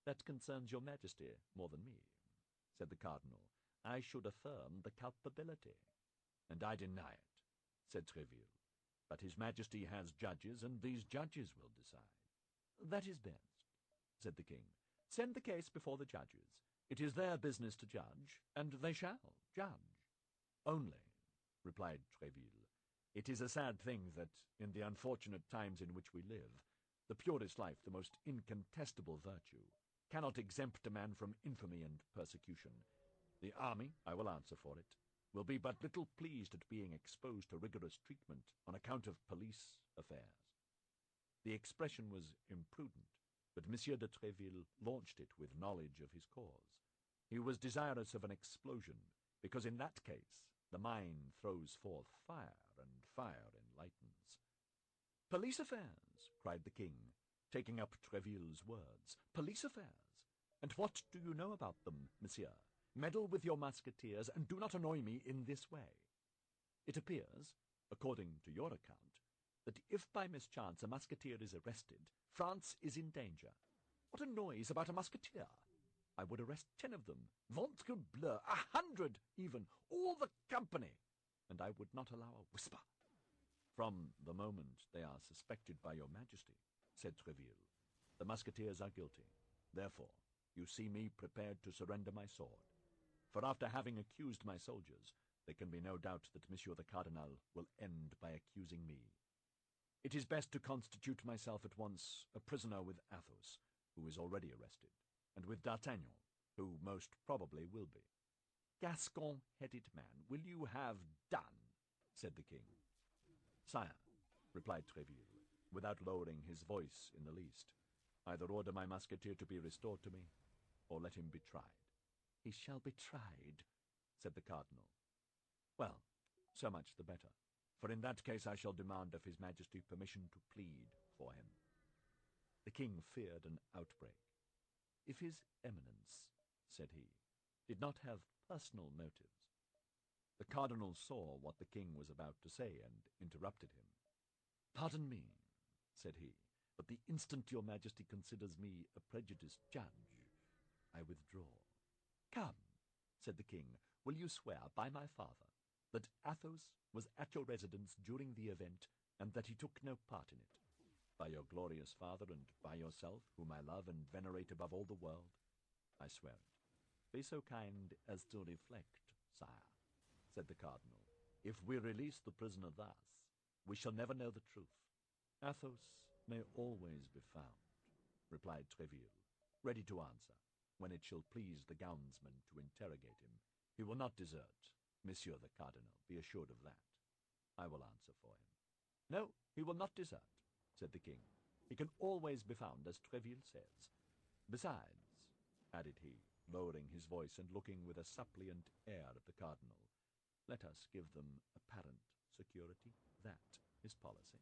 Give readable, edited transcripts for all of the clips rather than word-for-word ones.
"That concerns your Majesty more than me," said the cardinal. "I should affirm the culpability." "And I deny it," said Tréville. "But his Majesty has judges, and these judges will decide." "That is best," said the king. "Send the case before the judges. It is their business to judge, and they shall judge." "Only," replied Tréville, "it is a sad thing that, in the unfortunate times in which we live, the purest life, the most incontestable virtue, cannot exempt a man from infamy and persecution. The army, I will answer for it, will be but little pleased at being exposed to rigorous treatment on account of police affairs." The expression was imprudent, but Monsieur de Tréville launched it with knowledge of his cause. He was desirous of an explosion, because in that case the mine throws forth fire, and fire enlightens. "Police affairs!" cried the king, taking up Tréville's words. "Police affairs! And what do you know about them, monsieur? Meddle with your musketeers, and do not annoy me in this way. It appears, according to your account, that if by mischance a musketeer is arrested, France is in danger. What a noise about a musketeer! I would arrest 10 of them, ventre bleu, 100 even, all the company, and I would not allow a whisper." "From the moment they are suspected by your Majesty," said Tréville, "the musketeers are guilty. Therefore, you see me prepared to surrender my sword. For after having accused my soldiers, there can be no doubt that Monsieur the Cardinal will end by accusing me. It is best to constitute myself at once a prisoner with Athos, who is already arrested, and with D'Artagnan, who most probably will be." "Gascon-headed man, will you have done?" said the king. "Sire," replied Tréville, without lowering his voice in the least, "either order my musketeer to be restored to me, or let him be tried." "He shall be tried," said the cardinal. "Well, so much the better, for in that case I shall demand of his Majesty permission to plead for him." The king feared an outbreak. "If his Eminence," said he, "did not have personal motives—" The cardinal saw what the king was about to say, and interrupted him. "Pardon me," said he, "but the instant your Majesty considers me a prejudiced judge, I withdraw." "Come," said the king, "will you swear by my father that Athos was at your residence during the event, and that he took no part in it?" "By your glorious father, and by yourself, whom I love and venerate above all the world, I swear it." "Be so kind as to reflect, sire," said the cardinal. "If we release the prisoner thus, we shall never know the truth." "Athos may always be found," replied Tréville, ready to answer, when it shall please the gownsman to interrogate him. "He will not desert, Monsieur the Cardinal, be assured of that. I will answer for him." "No, he will not desert," said the king. "He can always be found, as Tréville says. Besides," added he, lowering his voice and looking with a suppliant air at the cardinal, "let us give them apparent security. That is policy."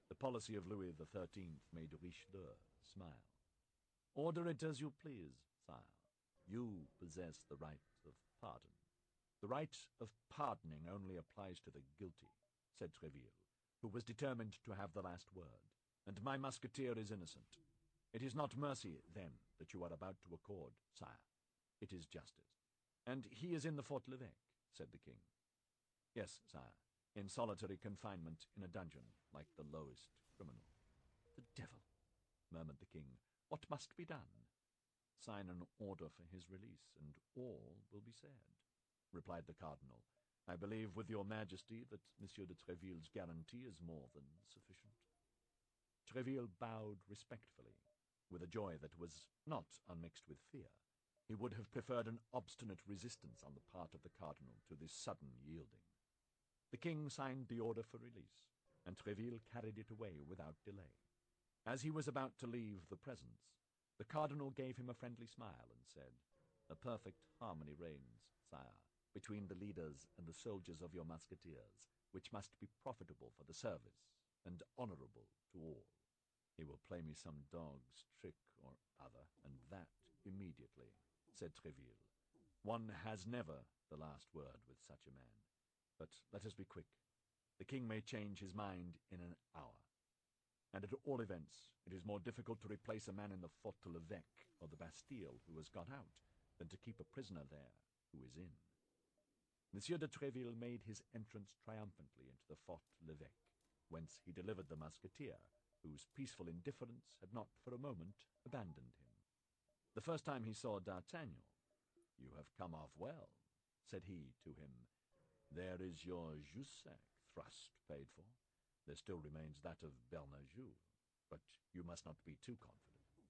The policy of Louis XIII made Richelieu smile. "Order it as you please, sire. You possess the right of pardon." "The right of pardoning only applies to the guilty," said Tréville, who was determined to have the last word, "and my musketeer is innocent. It is not mercy, then, that you are about to accord, sire. It is justice." "And he is in the Fort l'Evêque," said the king. "Yes, sire, in solitary confinement in a dungeon, like the lowest criminal." "The devil!" murmured the king. "What must be done?" "Sign an order for his release, and all will be said," replied the cardinal. "I believe with your Majesty that Monsieur de Tréville's guarantee is more than sufficient." Tréville bowed respectfully, with a joy that was not unmixed with fear. He would have preferred an obstinate resistance on the part of the cardinal to this sudden yielding. The king signed the order for release, and Tréville carried it away without delay. As he was about to leave the presence, the cardinal gave him a friendly smile and said, "A perfect harmony reigns, sire, between the leaders and the soldiers of your musketeers, which must be profitable for the service and honorable to all. He will play me some dog's trick or other, and that immediately," said Tréville. "One has never the last word with such a man. But let us be quick. The king may change his mind in an hour." and at all events it is more difficult to replace a man in the Fort de l'Evêque or the Bastille who has got out than to keep a prisoner there who is in. Monsieur de Tréville made his entrance triumphantly into the Fort de l'Evêque, whence he delivered the Musketeer, whose peaceful indifference had not for a moment abandoned him. The first time he saw D'Artagnan, "You have come off well," said he to him. "There is your Jussac thrust paid for. There still remains that of Bernajoux, but you must not be too confident."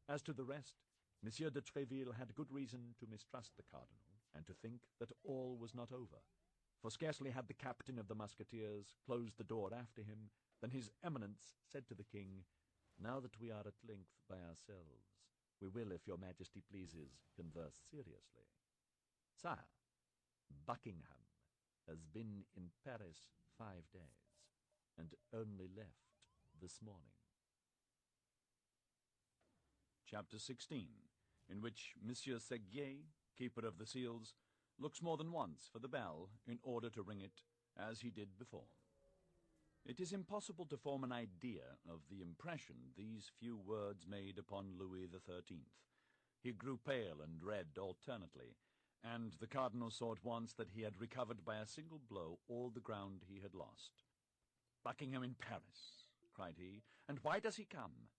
As to the rest, Monsieur de Tréville had good reason to mistrust the cardinal, and to think that all was not over, for scarcely had the captain of the Musketeers closed the door after him than his Eminence said to the king, "Now that we are at length by ourselves, we will, if your majesty pleases, converse seriously. Sire, Buckingham has been in Paris 5 days, and only left this morning." Chapter 16, in which Monsieur Séguier, Keeper of the Seals, looks more than once for the bell in order to ring it, as he did before. It is impossible to form an idea of the impression these few words made upon Louis XIII. He grew pale and red alternately, and the cardinal saw at once that he had recovered by a single blow all the ground he had lost. "Buckingham in Paris!" cried he. "And why does he come?"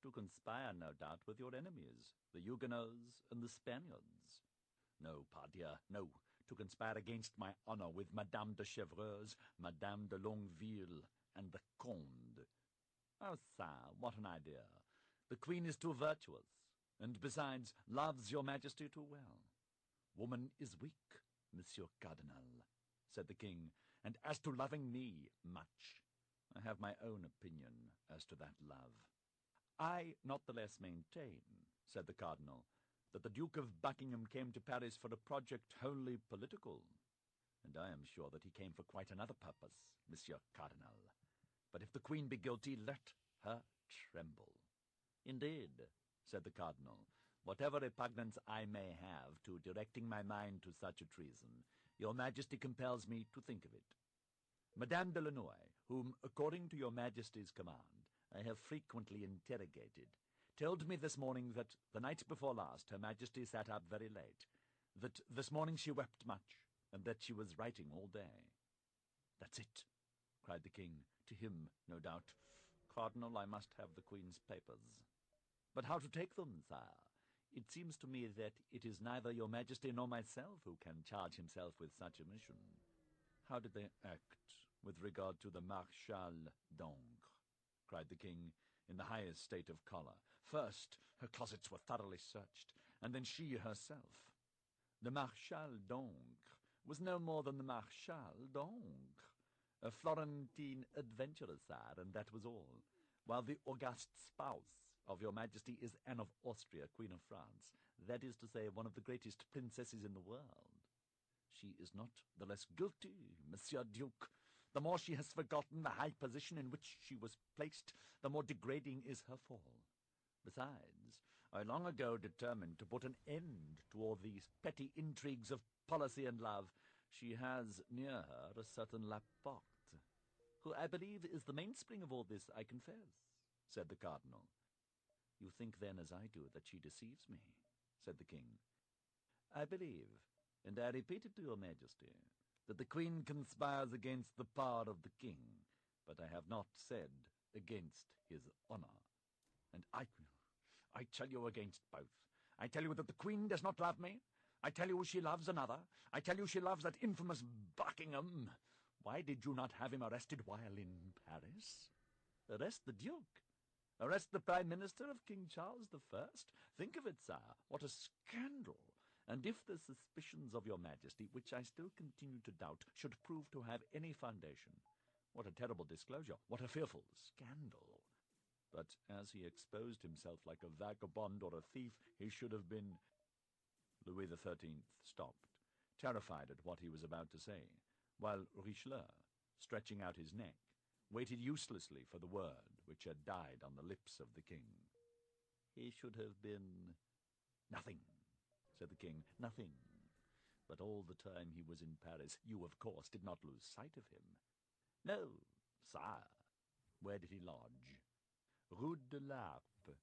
"To conspire, no doubt, with your enemies, the Huguenots and the Spaniards." "No, pardieu, no, to conspire against my honor with Madame de Chevreuse, Madame de Longueville, and the Conde." "Oh, sire, what an idea! The queen is too virtuous, and besides loves your majesty too well." "Woman is weak, Monsieur Cardinal," said the king, "and as to loving me, much. I have my own opinion as to that love." "I not the less maintain," said the cardinal, "that the Duke of Buckingham came to Paris for a project wholly political, and I am sure that he came for quite another purpose, Monsieur Cardinal. But if the queen be guilty, let her tremble." "Indeed," said the cardinal, "whatever repugnance I may have to directing my mind to such a treason, your majesty compels me to think of it. Madame de Lannoy, whom, according to your majesty's command, I have frequently interrogated, told me this morning that the night before last her majesty sat up very late, that this morning she wept much, and that she was writing all day." "That's it," cried the king. "To him, no doubt. Cardinal, I must have the queen's papers." "But how to take them, sire? It seems to me that it is neither your majesty nor myself who can charge himself with such a mission." "How did they act with regard to the Marshal d'Ancre?" cried the king, in the highest state of choler. "First, her closets were thoroughly searched, and then she herself. The Marshal d'Ancre was no more than the Marshal d'Ancre, a Florentine adventurer, sire, and that was all, while the august spouse of your majesty is Anne of Austria, Queen of France, that is to say, one of the greatest princesses in the world. She is not the less guilty, Monsieur Duke. The more she has forgotten the high position in which she was placed, the more degrading is her fall. Besides, I long ago determined to put an end to all these petty intrigues of policy and love. She has near her a certain Laporte, who I believe is the mainspring of all this, I confess," said the cardinal. "You think then, as I do, that she deceives me?" said the king. "I believe, and I repeat it to your majesty, that the queen conspires against the power of the king, but I have not said against his honor. And I tell you against both. I tell you that the queen does not love me. I tell you she loves another. I tell you she loves that infamous Buckingham. Why did you not have him arrested while in Paris? Arrest the duke? Arrest the prime minister of King Charles I? Think of it, sire. What a scandal! And if the suspicions of your majesty, which I still continue to doubt, should prove to have any foundation, what a terrible disclosure! What a fearful scandal! But as he exposed himself like a vagabond or a thief, he should have been—" Louis XIII stopped, terrified at what he was about to say, while Richelieu, stretching out his neck, waited uselessly for the word which had died on the lips of the king. "He should have been—" "Nothing," said the king, "nothing. But all the time he was in Paris, you, of course, did not lose sight of him." "No, sire. Where did he lodge? Rue de l'Arpe,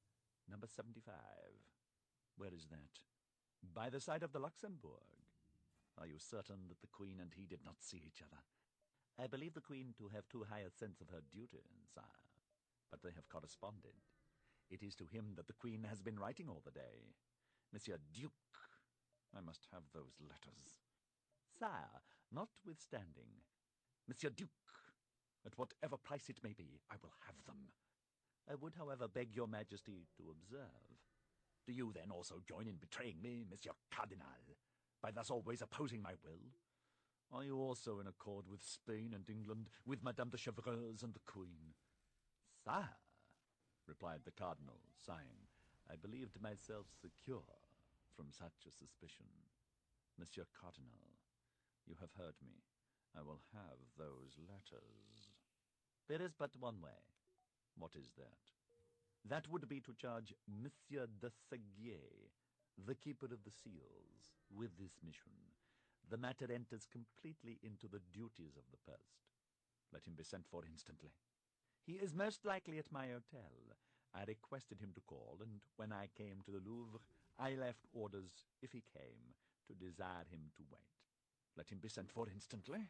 number 75. Where is that? By the side of the Luxembourg. Are you certain that the Queen and he did not see each other? I believe the Queen to have too high a sense of her duty, sire. But they have corresponded. It is to him that the Queen has been writing all the day. Monsieur Duke, I must have those letters. Sire, notwithstanding. Monsieur Duke, at whatever price it may be, I will have them. I would, however, beg your Majesty to observe. Do you then also join in betraying me, Monsieur Cardinal, by thus always opposing my will? Are you also in accord with Spain and England, with Madame de Chevreuse and the Queen? Sire, replied the Cardinal, sighing, I believed myself secure from such a suspicion. Monsieur Cardinal, you have heard me. I will have those letters. There is but one way. What is that? That would be to charge Monsieur de Séguier, the Keeper of the Seals, with this mission. The matter enters completely into the duties of the post. Let him be sent for instantly. He is most likely at my hotel. I requested him to call, and when I came to the Louvre, I left orders, if he came, to desire him to wait. Let him be sent for instantly.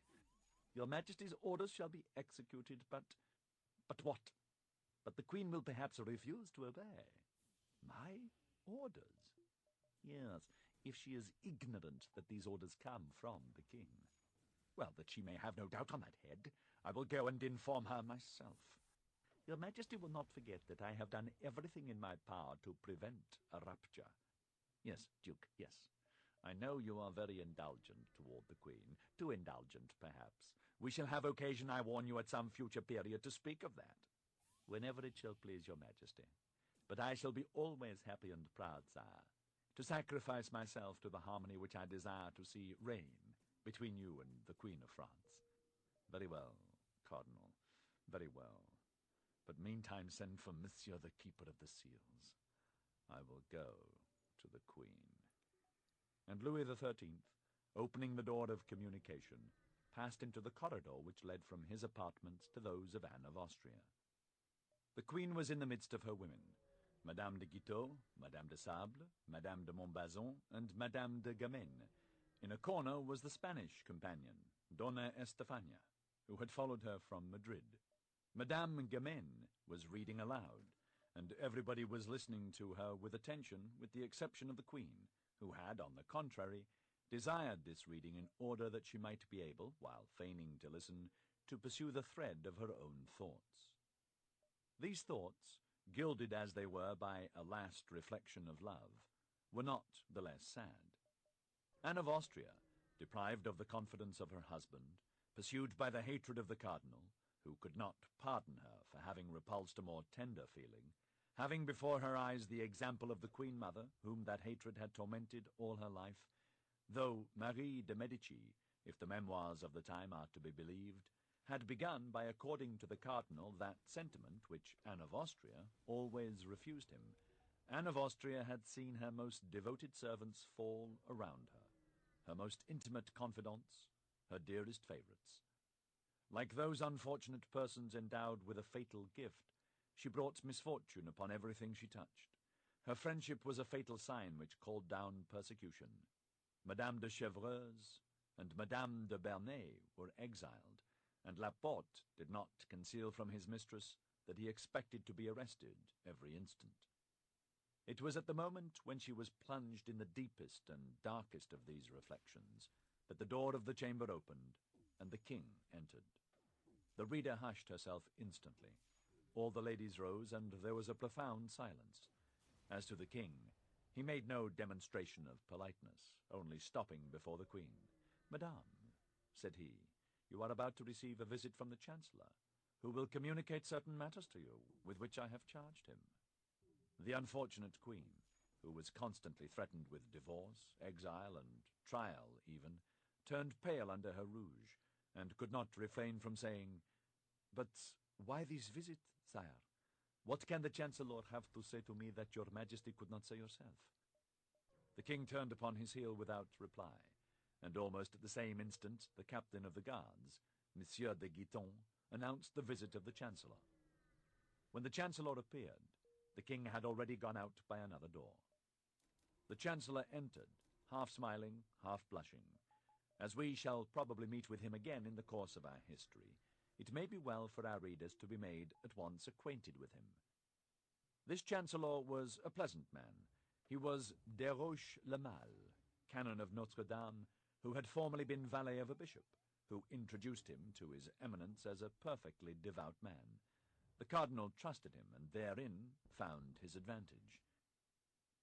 Your Majesty's orders shall be executed, but what? But the Queen will perhaps refuse to obey. My orders? Yes, if she is ignorant that these orders come from the King. Well, that she may have no doubt on that head, I will go and inform her myself. Your Majesty will not forget that I have done everything in my power to prevent a rupture. Yes, Duke, yes. I know you are very indulgent toward the Queen. Too indulgent, perhaps. We shall have occasion, I warn you, at some future period to speak of that. Whenever it shall please your Majesty. But I shall be always happy and proud, sire, to sacrifice myself to the harmony which I desire to see reign between you and the Queen of France. Very well, Cardinal, very well. But meantime send for Monsieur the Keeper of the Seals. I will go to the Queen. And Louis XIII, opening the door of communication, passed into the corridor which led from his apartments to those of Anne of Austria. The Queen was in the midst of her women, Madame de Guitaut, Madame de Sable, Madame de Montbazon, and Madame de Gamène. In a corner was the Spanish companion, Donna Estefania, who had followed her from Madrid. Madame Gamène was reading aloud, and everybody was listening to her with attention, with the exception of the Queen, who had, on the contrary, desired this reading in order that she might be able, while feigning to listen, to pursue the thread of her own thoughts. These thoughts, gilded as they were by a last reflection of love, were not the less sad. Anne of Austria, deprived of the confidence of her husband, pursued by the hatred of the cardinal, who could not pardon her for having repulsed a more tender feeling, having before her eyes the example of the Queen-Mother, whom that hatred had tormented all her life, though Marie de Medici, if the memoirs of the time are to be believed, had begun by according to the cardinal that sentiment which Anne of Austria always refused him. Anne of Austria had seen her most devoted servants fall around her, her most intimate confidants, her dearest favorites. Like those unfortunate persons endowed with a fatal gift, she brought misfortune upon everything she touched. Her friendship was a fatal sign which called down persecution. Madame de Chevreuse and Madame de Bernay were exiled, and Laporte did not conceal from his mistress that he expected to be arrested every instant. It was at the moment when she was plunged in the deepest and darkest of these reflections that the door of the chamber opened, and the king entered. The reader hushed herself instantly. All the ladies rose, and there was a profound silence. As to the king, he made no demonstration of politeness, only stopping before the queen. "Madame," said he, "you are about to receive a visit from the Chancellor, who will communicate certain matters to you, with which I have charged him." The unfortunate queen, who was constantly threatened with divorce, exile, and trial even, turned pale under her rouge, and could not refrain from saying, "But why this visit, sire? What can the Chancellor have to say to me that your Majesty could not say yourself?" The king turned upon his heel without reply, and almost at the same instant the captain of the guards, Monsieur de Guiton, announced the visit of the Chancellor. When the Chancellor appeared, the king had already gone out by another door. The Chancellor entered, half smiling, half blushing. As we shall probably meet with him again in the course of our history, it may be well for our readers to be made at once acquainted with him. This Chancellor was a pleasant man. He was Desroches-le-Mal, canon of Notre-Dame, who had formerly been valet of a bishop, who introduced him to His Eminence as a perfectly devout man. The cardinal trusted him, and therein found his advantage.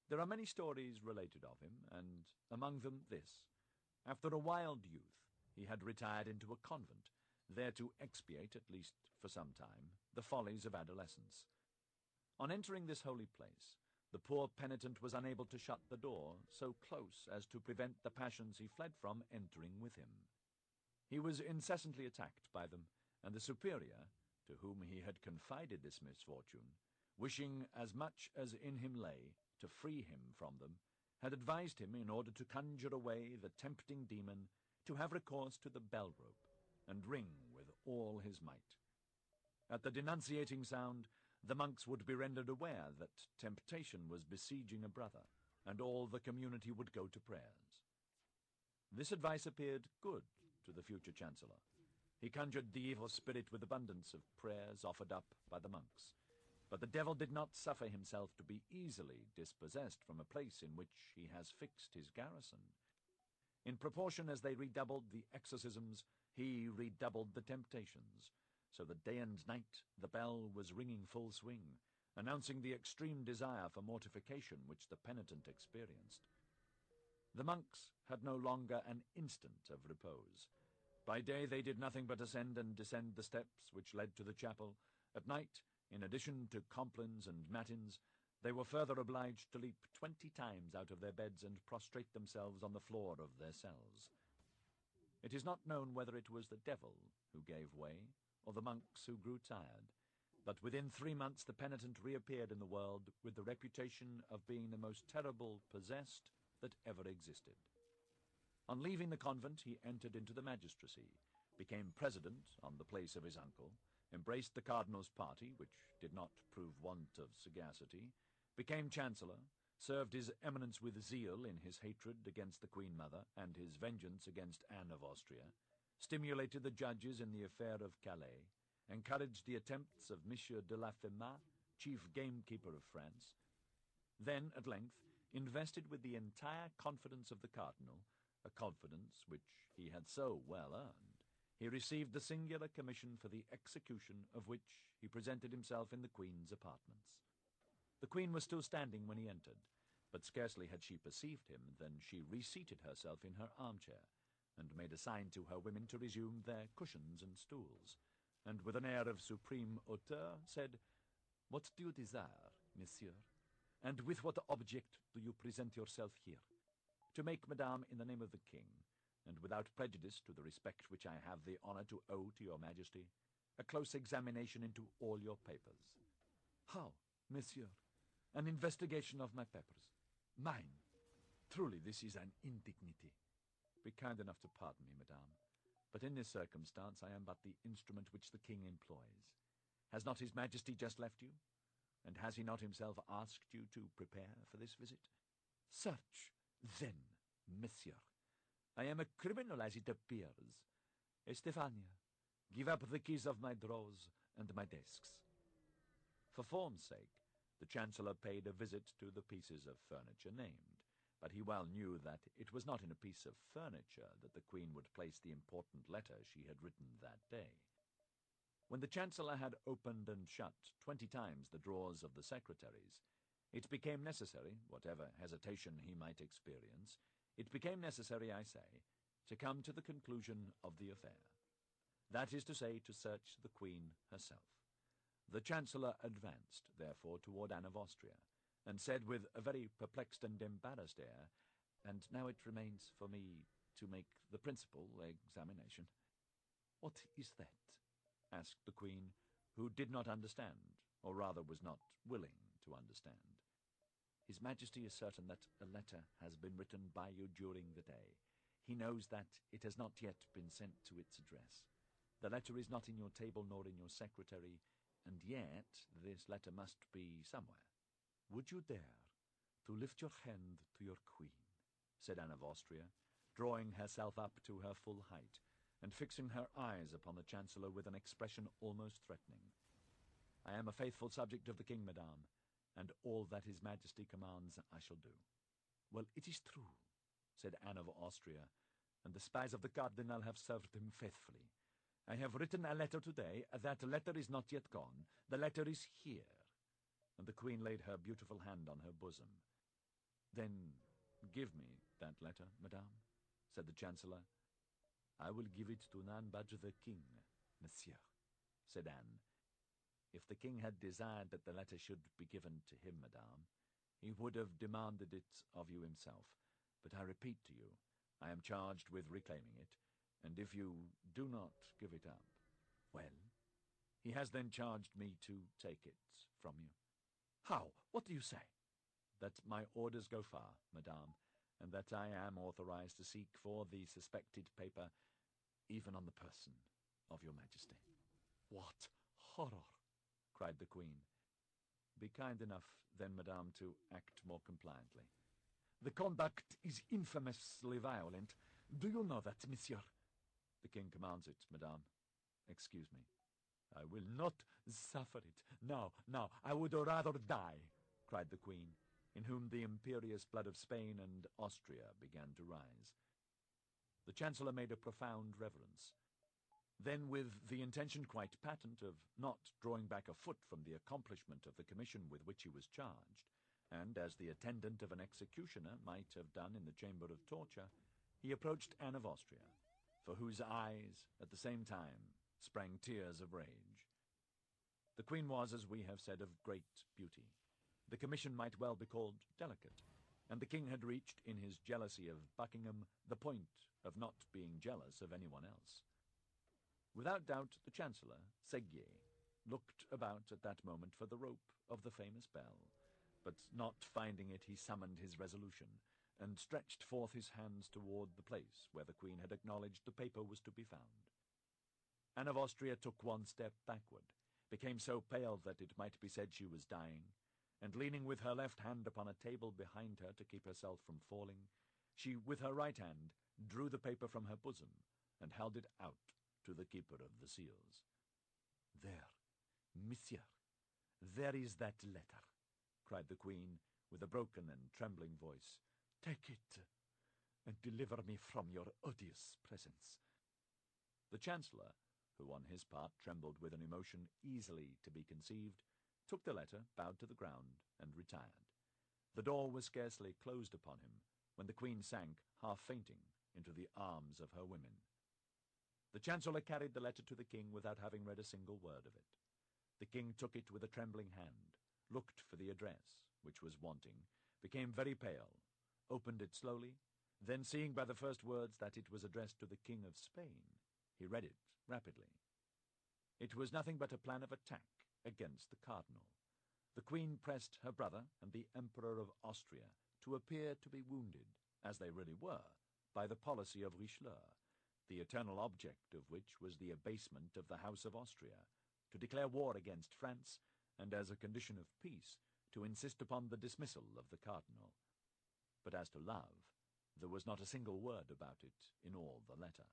There are many stories related of him, and among them this. After a wild youth, he had retired into a convent, there to expiate, at least for some time, the follies of adolescence. On entering this holy place, the poor penitent was unable to shut the door so close as to prevent the passions he fled from entering with him. He was incessantly attacked by them, and the superior, to whom he had confided this misfortune, wishing as much as in him lay to free him from them, had advised him, in order to conjure away the tempting demon, to have recourse to the bell-rope, and ring with all his might. At the denunciating sound, the monks would be rendered aware that temptation was besieging a brother, and all the community would go to prayers. This advice appeared good to the future Chancellor. He conjured the evil spirit with abundance of prayers offered up by the monks. But the devil did not suffer himself to be easily dispossessed from a place in which he has fixed his garrison. In proportion as they redoubled the exorcisms, he redoubled the temptations, so that day and night the bell was ringing full swing, announcing the extreme desire for mortification which the penitent experienced. The monks had no longer an instant of repose. By day they did nothing but ascend and descend the steps which led to the chapel. At night, in addition to complines and matins, they were further obliged to leap 20 times out of their beds and prostrate themselves on the floor of their cells. It is not known whether it was the devil who gave way, or the monks who grew tired, but within 3 months the penitent reappeared in the world with the reputation of being the most terrible possessed that ever existed. On leaving the convent, he entered into the magistracy, became president on the place of his uncle, embraced the cardinal's party, which did not prove want of sagacity, became chancellor, served His Eminence with zeal in his hatred against the Queen Mother and his vengeance against Anne of Austria, stimulated the judges in the affair of Calais, encouraged the attempts of Monsieur de la Femat, chief gamekeeper of France. Then, at length, invested with the entire confidence of the cardinal, a confidence which he had so well earned, he received the singular commission for the execution of which he presented himself in the Queen's apartments. The Queen was still standing when he entered, but scarcely had she perceived him than she reseated herself in her armchair, and made a sign to her women to resume their cushions and stools, and with an air of supreme hauteur said, "What do you desire, monsieur? And with what object do you present yourself here? To make, madame, in the name of the king, and without prejudice to the respect which I have the honor to owe to your majesty, a close examination into all your papers." "How, monsieur? An investigation of my papers? Mine? Truly, this is an indignity." "Be kind enough to pardon me, madame, but in this circumstance I am but the instrument which the king employs. Has not his majesty just left you? And has he not himself asked you to prepare for this visit? Search, then, monsieur. I am a criminal as it appears. Estefania, give up the keys of my drawers and my desks." For form's sake, the Chancellor paid a visit to the pieces of furniture named, but he well knew that it was not in a piece of furniture that the Queen would place the important letter she had written that day. When the Chancellor had opened and shut 20 times the drawers of the secretaries, it became necessary, whatever hesitation he might experience, it became necessary, I say, to come to the conclusion of the affair. That is to say, to search the Queen herself. The Chancellor advanced, therefore, toward Anne of Austria, and said with a very perplexed and embarrassed air, "And now it remains for me to make the principal examination." "What is that?" asked the Queen, who did not understand, or rather was not willing to understand. "His Majesty is certain that a letter has been written by you during the day. He knows that it has not yet been sent to its address. The letter is not in your table nor in your secretary. And yet this letter must be somewhere. Would you dare to lift your hand to your queen, said Anne of Austria, drawing herself up to her full height, and fixing her eyes upon the Chancellor with an expression almost threatening. I am a faithful subject of the king, madame, and all that his majesty commands I shall do. Well, it is true, said Anne of Austria, and the spies of the cardinal have served him faithfully. I have written a letter today. That letter is not yet gone. The letter is here. And the queen laid her beautiful hand on her bosom. Then give me that letter, madame, said the chancellor. I will give it to none but the king, monsieur, said Anne. If the king had desired that the letter should be given to him, madame, he would have demanded it of you himself. But I repeat to you, I am charged with reclaiming it, and if you do not give it up, well, he has then charged me to take it from you. How? What do you say? That my orders go far, madame, and that I am authorized to seek for the suspected paper even on the person of your majesty. What horror! Cried the queen. Be kind enough, then, madame, to act more compliantly. The conduct is infamously violent. Do you know that, monsieur? The king commands it, madame. Excuse me. I will not suffer it. No, I would rather die, cried the queen, in whom the imperious blood of Spain and Austria began to rise. The chancellor made a profound reverence. Then, with the intention quite patent of not drawing back a foot from the accomplishment of the commission with which he was charged, and as the attendant of an executioner might have done in the chamber of torture, he approached Anne of Austria, for whose eyes, at the same time, sprang tears of rage. The queen was, as we have said, of great beauty. The commission might well be called delicate, and the king had reached, in his jealousy of Buckingham, the point of not being jealous of anyone else. Without doubt, the chancellor, Seguier, looked about at that moment for the rope of the famous bell, but not finding it, he summoned his resolution, and stretched forth his hands toward the place where the queen had acknowledged the paper was to be found. Anne of Austria took one step backward, became so pale that it might be said she was dying, and leaning with her left hand upon a table behind her to keep herself from falling, she, with her right hand, drew the paper from her bosom and held it out to the keeper of the seals. There, monsieur, there is that letter, cried the queen, with a broken and trembling voice. Take it, and deliver me from your odious presence. The chancellor, who on his part trembled with an emotion easily to be conceived, took the letter, bowed to the ground, and retired. The door was scarcely closed upon him when the queen sank, half fainting, into the arms of her women. The chancellor carried the letter to the king without having read a single word of it. The king took it with a trembling hand, looked for the address, which was wanting, became very pale, opened it slowly, then, seeing by the first words that it was addressed to the King of Spain, he read it rapidly. It was nothing but a plan of attack against the cardinal. The queen pressed her brother and the Emperor of Austria to appear to be wounded, as they really were, by the policy of Richelieu, the eternal object of which was the abasement of the House of Austria, to declare war against France, and as a condition of peace, to insist upon the dismissal of the cardinal. But as to love, there was not a single word about it in all the letter.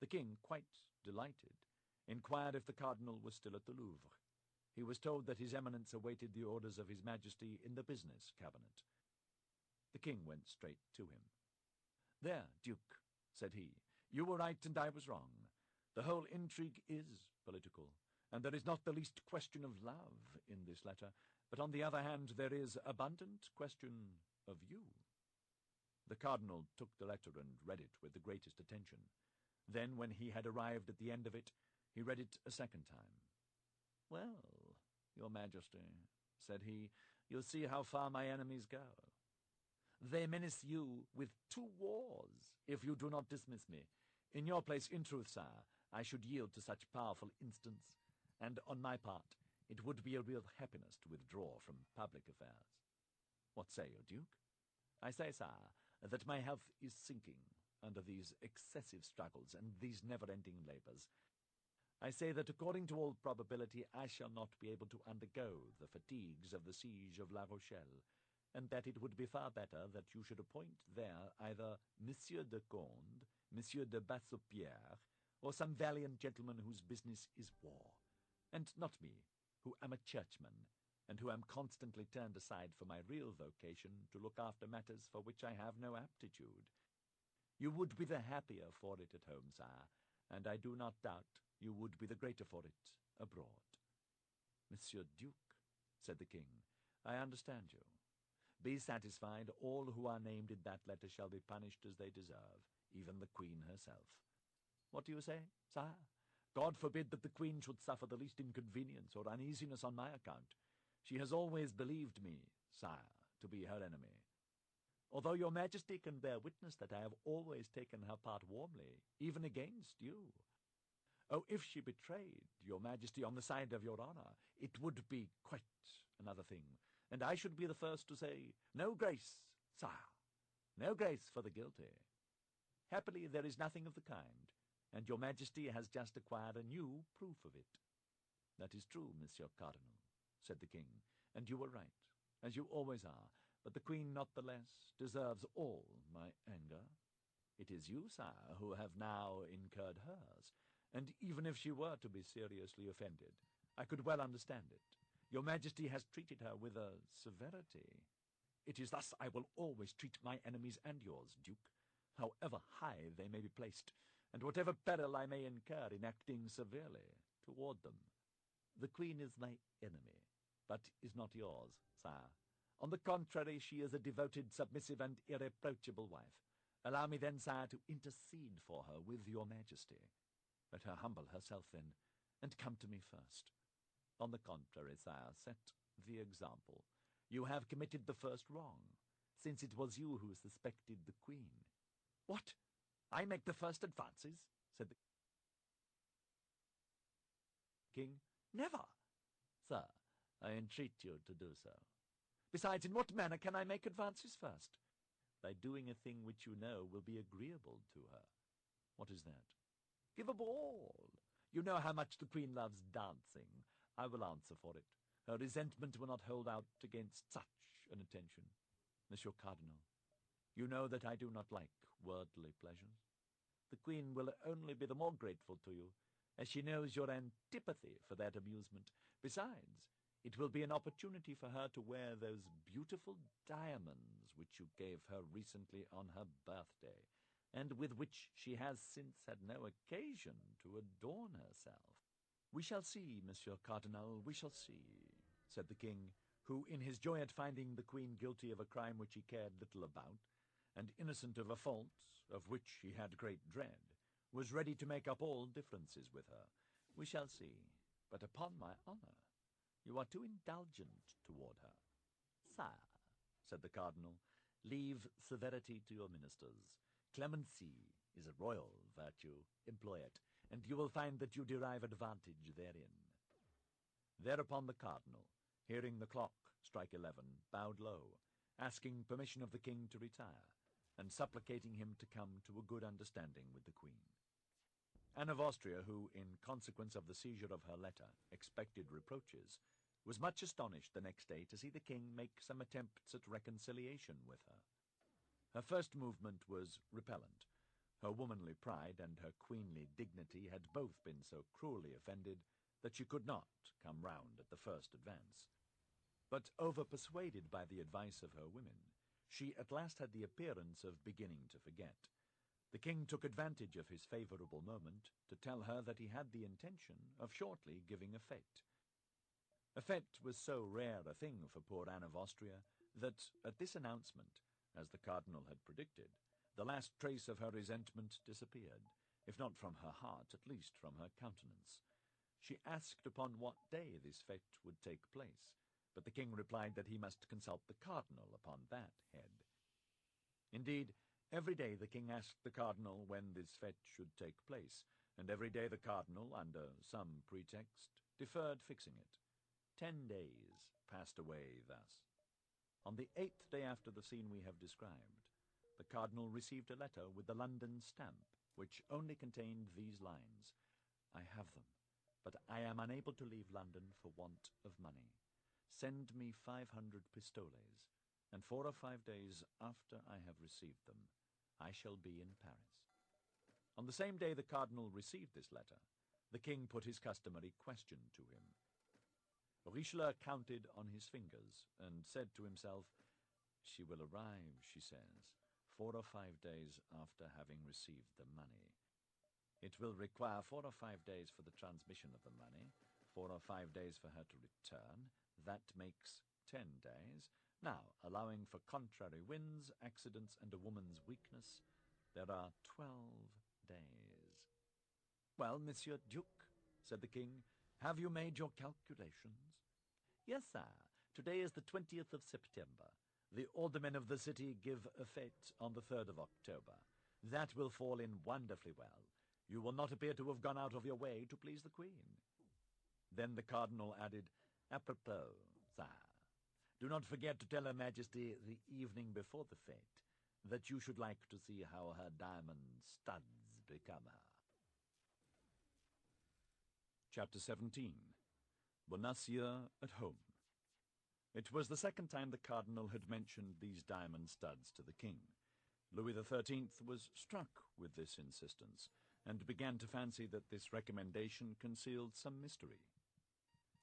The king, quite delighted, inquired if the cardinal was still at the Louvre. He was told that His Eminence awaited the orders of His Majesty in the business cabinet. The king went straight to him. There, Duke, said he, you were right and I was wrong. The whole intrigue is political, and there is not the least question of love in this letter, but on the other hand there is abundant question of you. The cardinal took the letter and read it with the greatest attention. Then, when he had arrived at the end of it, he read it a second time. Well, your majesty, said he, you'll see how far my enemies go. They menace you with 2 wars if you do not dismiss me. In your place, in truth, sire, I should yield to such powerful instance, and on my part, it would be a real happiness to withdraw from public affairs. What say you, Duke? I say, sire, that my health is sinking under these excessive struggles and these never-ending labors. I say that according to all probability I shall not be able to undergo the fatigues of the siege of La Rochelle, and that it would be far better that you should appoint there either Monsieur de Conde, Monsieur de Bassompierre, or some valiant gentleman whose business is war, and not me, who am a churchman, and who am constantly turned aside for my real vocation to look after matters for which I have no aptitude. You would be the happier for it at home, sire, and I do not doubt you would be the greater for it abroad. Monsieur Duke, said the king, I understand you. Be satisfied, all who are named in that letter shall be punished as they deserve, even the queen herself. What do you say, sire? God forbid that the queen should suffer the least inconvenience or uneasiness on my account. She has always believed me, sire, to be her enemy. Although your majesty can bear witness that I have always taken her part warmly, even against you. Oh, if she betrayed your majesty on the side of your honor, it would be quite another thing, and I should be the first to say, no grace, sire, no grace for the guilty. Happily there is nothing of the kind, and your majesty has just acquired a new proof of it. That is true, Monsieur Cardinal, said the king, and you were right, as you always are, but the queen not the less deserves all my anger. It is you, sire, who have now incurred hers, and even if she were to be seriously offended, I could well understand it. Your majesty has treated her with a severity. It is thus I will always treat my enemies and yours, Duke, however high they may be placed, and whatever peril I may incur in acting severely toward them. The queen is my enemy, but is not yours, sire. On the contrary, she is a devoted, submissive, and irreproachable wife. Allow me then, sire, to intercede for her with your majesty. Let her humble herself then, and come to me first. On the contrary, sire, set the example. You have committed the first wrong, since it was you who suspected the queen. What? I make the first advances? Said the king. Never! Sir, I entreat you to do so. Besides, in what manner can I make advances first? By doing a thing which you know will be agreeable to her. What is that? Give a ball. You know how much the queen loves dancing. I will answer for it. Her resentment will not hold out against such an attention. Monsieur Cardinal, you know that I do not like worldly pleasures. The queen will only be the more grateful to you, as she knows your antipathy for that amusement. Besides, it will be an opportunity for her to wear those beautiful diamonds which you gave her recently on her birthday, and with which she has since had no occasion to adorn herself. We shall see, Monsieur Cardinal, we shall see, said the king, who, in his joy at finding the queen guilty of a crime which he cared little about, and innocent of a fault of which he had great dread, was ready to make up all differences with her. We shall see, but upon my honor, you are too indulgent toward her. Sire, said the cardinal, leave severity to your ministers. Clemency is a royal virtue. Employ it, and you will find that you derive advantage therein. Thereupon the cardinal, hearing the clock strike 11, bowed low, asking permission of the king to retire, and supplicating him to come to a good understanding with the queen. Anne of Austria, who, in consequence of the seizure of her letter, expected reproaches, was much astonished the next day to see the king make some attempts at reconciliation with her. Her first movement was repellent. Her womanly pride and her queenly dignity had both been so cruelly offended that she could not come round at the first advance. But over-persuaded by the advice of her women, she at last had the appearance of beginning to forget. The king took advantage of his favourable moment to tell her that he had the intention of shortly giving a fete. A fete was so rare a thing for poor Anne of Austria that, at this announcement, as the cardinal had predicted, the last trace of her resentment disappeared, if not from her heart, at least from her countenance. She asked upon what day this fete would take place, but the king replied that he must consult the cardinal upon that head. Indeed, every day the king asked the cardinal when this fete should take place, and every day the cardinal, under some pretext, deferred fixing it. 10 days passed away thus. On the 8th day after the scene we have described, the cardinal received a letter with the London stamp, which only contained these lines: I have them. but I am unable to leave London for want of money. Send me 500 pistoles, and 4 or 5 days after I have received them, I shall be in Paris." On the same day the cardinal received this letter, the king put his customary question to him. Richelieu counted on his fingers and said to himself, "She will arrive," she says, 4 or 5 days after having received the money. It will require 4 or 5 days for the transmission of the money, 4 or 5 days for her to return. That makes 10 days. Now, allowing for contrary winds, accidents, and a woman's weakness, there are 12 days. "Well, Monsieur Duke," said the king, "have you made your calculations?" "Yes, sire. Today is the 20th of September. The aldermen of the city give a fete on the 3rd of October. That will fall in wonderfully well. You will not appear to have gone out of your way to please the Queen." Then the cardinal added, "Apropos, sire, do not forget to tell Her Majesty the evening before the fete that you should like to see how her diamond studs become her." Chapter 17. Bonacieux at home. It was the second time the cardinal had mentioned these diamond studs to the king. Louis XIII was struck with this insistence, and began to fancy that this recommendation concealed some mystery.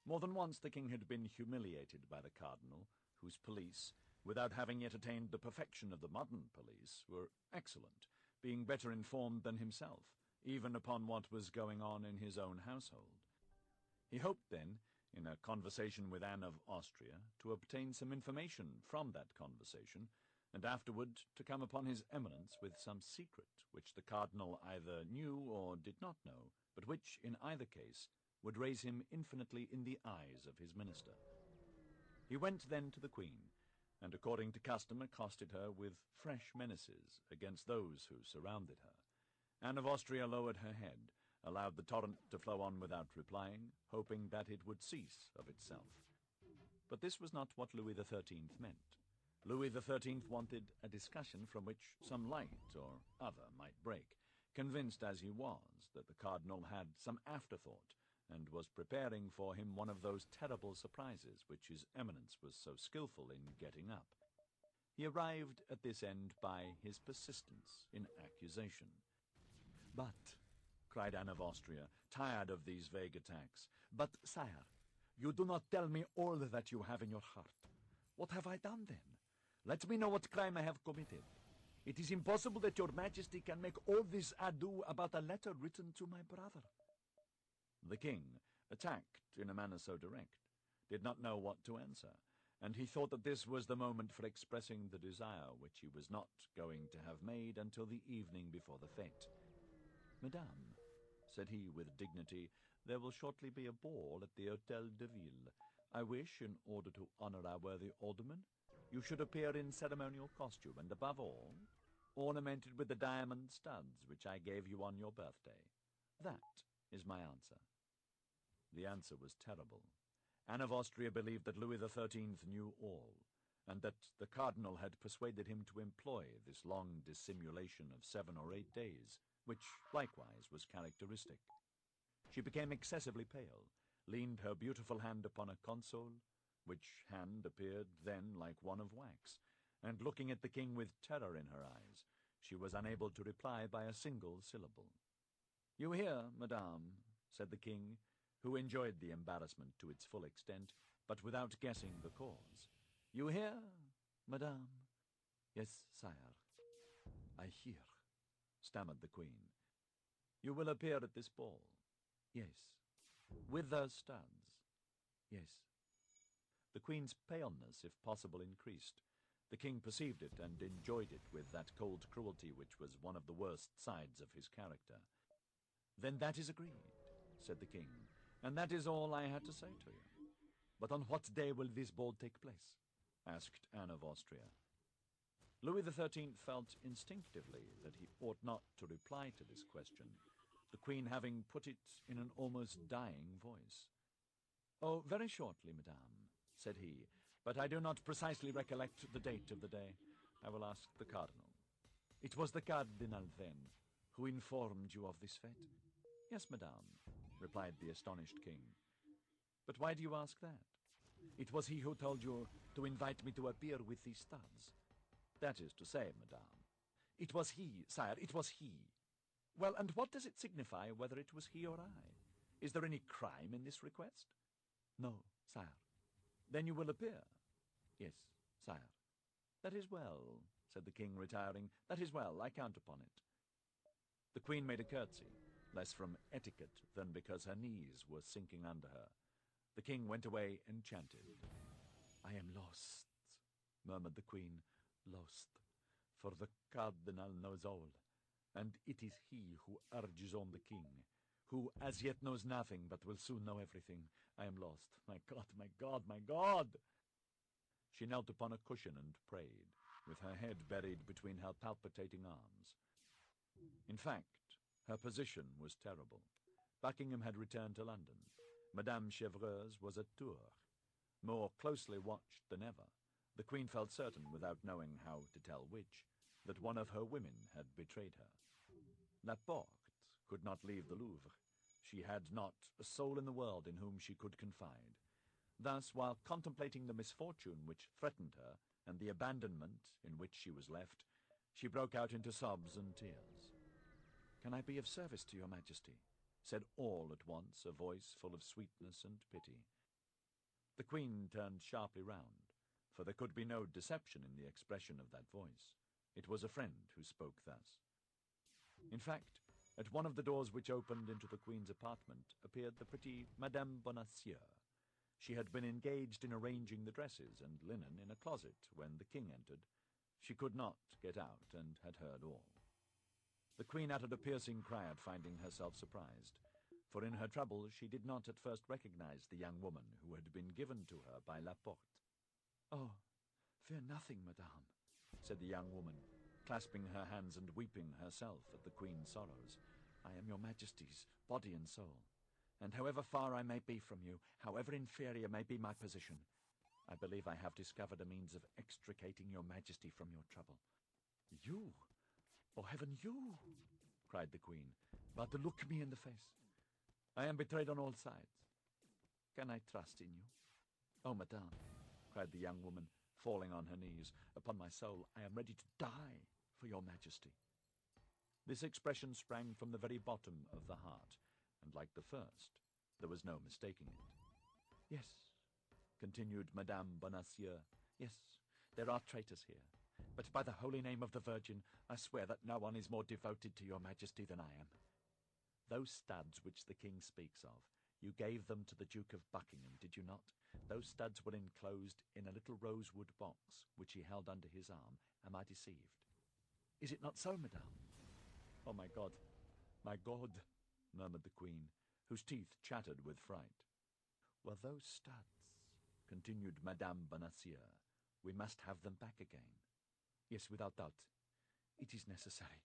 More than once the king had been humiliated by the cardinal, whose police, without having yet attained the perfection of the modern police, were excellent, being better informed than himself, even upon what was going on in his own household. He hoped then, in a conversation with Anne of Austria, to obtain some information from that conversation, and afterward to come upon his eminence with some secret which the cardinal either knew or did not know, but which, in either case, would raise him infinitely in the eyes of his minister. He went then to the Queen, and according to custom accosted her with fresh menaces against those who surrounded her. Anne of Austria lowered her head, allowed the torrent to flow on without replying, hoping that it would cease of itself. But this was not what Louis XIII meant. Louis XIII wanted a discussion from which some light or other might break, convinced as he was that the cardinal had some afterthought, and was preparing for him one of those terrible surprises which his eminence was so skilful in getting up. He arrived at this end by his persistence in accusation. "But," cried Anne of Austria, tired of these vague attacks, "but, sire, you do not tell me all that you have in your heart. What have I done, then? Let me know what crime I have committed. It is impossible that your Majesty can make all this ado about a letter written to my brother." The king, attacked in a manner so direct, did not know what to answer, and he thought that this was the moment for expressing the desire which he was not going to have made until the evening before the fete. "Madame," said he with dignity, "there will shortly be a ball at the Hôtel de Ville. I wish, in order to honor our worthy alderman, you should appear in ceremonial costume, and above all, ornamented with the diamond studs which I gave you on your birthday. That is my answer." The answer was terrible. Anne of Austria believed that Louis XIII knew all, and that the cardinal had persuaded him to employ this long dissimulation of 7 or 8 days, which likewise was characteristic. She became excessively pale, leaned her beautiful hand upon a console, which hand appeared then like one of wax, and looking at the king with terror in her eyes, she was unable to reply by a single syllable. "You hear, madame," said the king, who enjoyed the embarrassment to its full extent, but without guessing the cause. "You hear, madame?" "Yes, sire, I hear," stammered the queen. "You will appear at this ball?" "Yes." "With those studs?" "Yes." The queen's paleness, if possible, increased. The king perceived it and enjoyed it with that cold cruelty which was one of the worst sides of his character. "Then that is agreed," said the king, "and that is all I had to say to you." "But on what day will this ball take place?" asked Anne of Austria. Louis XIII felt instinctively that he ought not to reply to this question, the queen having put it in an almost dying voice. "Oh, very shortly, madame," said he, "but I do not precisely recollect the date of the day. I will ask the cardinal." "It was the cardinal, then, who informed you of this fete?" "Yes, madame." replied the astonished king. "But why do you ask that?" "It was he who told you to invite me to appear with these studs." "That is to say, madame." "It was he, sire, it was he." "Well, and what does it signify whether it was he or I? Is there any crime in this request?" "No, sire." "Then you will appear?" "Yes, sire." "That is well," said the king, retiring. "That is well, I count upon it." The queen made a curtsy, less from etiquette than because her knees were sinking under her. The king went away enchanted. "I am lost," murmured the queen, "lost, for the cardinal knows all, and it is he who urges on the king, who as yet knows nothing but will soon know everything. I am lost. My God, my God, my God!" She knelt upon a cushion and prayed, with her head buried between her palpitating arms. In fact, her position was terrible. Buckingham had returned to London. Madame Chevreuse was at Tours. More closely watched than ever, the queen felt certain, without knowing how to tell which, that one of her women had betrayed her. Laporte could not leave the Louvre. She had not a soul in the world in whom she could confide. Thus, while contemplating the misfortune which threatened her and the abandonment in which she was left, she broke out into sobs and tears. "Can I be of service to your Majesty?" said all at once a voice full of sweetness and pity. The queen turned sharply round, for there could be no deception in the expression of that voice. It was a friend who spoke thus. In fact, at one of the doors which opened into the queen's apartment appeared the pretty Madame Bonacieux. She had been engaged in arranging the dresses and linen in a closet when the king entered. She could not get out, and had heard all. The queen uttered a piercing cry at finding herself surprised, for in her trouble she did not at first recognize the young woman who had been given to her by Laporte. "Oh, fear nothing, madame," said the young woman, clasping her hands and weeping herself at the queen's sorrows. "I am your Majesty's body and soul, and however far I may be from you, however inferior may be my position, I believe I have discovered a means of extricating your Majesty from your trouble." "You? Oh, heaven, you!" cried the queen. "But look me in the face. I am betrayed on all sides. Can I trust in you?" "Oh, madame," cried the young woman, falling on her knees, "upon my soul, I am ready to die for your Majesty." This expression sprang from the very bottom of the heart, and like the first, there was no mistaking it. "Yes," continued Madame Bonacieux, "yes, there are traitors here, but by the holy name of the Virgin, I swear that no one is more devoted to your Majesty than I am. Those studs which the king speaks of, you gave them to the Duke of Buckingham, did you not? Those studs were enclosed in a little rosewood box, which he held under his arm. Am I deceived? Is it not so, madame?" "Oh, my God, murmured the queen, whose teeth chattered with fright. "Well, those studs," continued Madame Bonacieux, "we must have them back again." "Yes, without doubt. It is necessary,"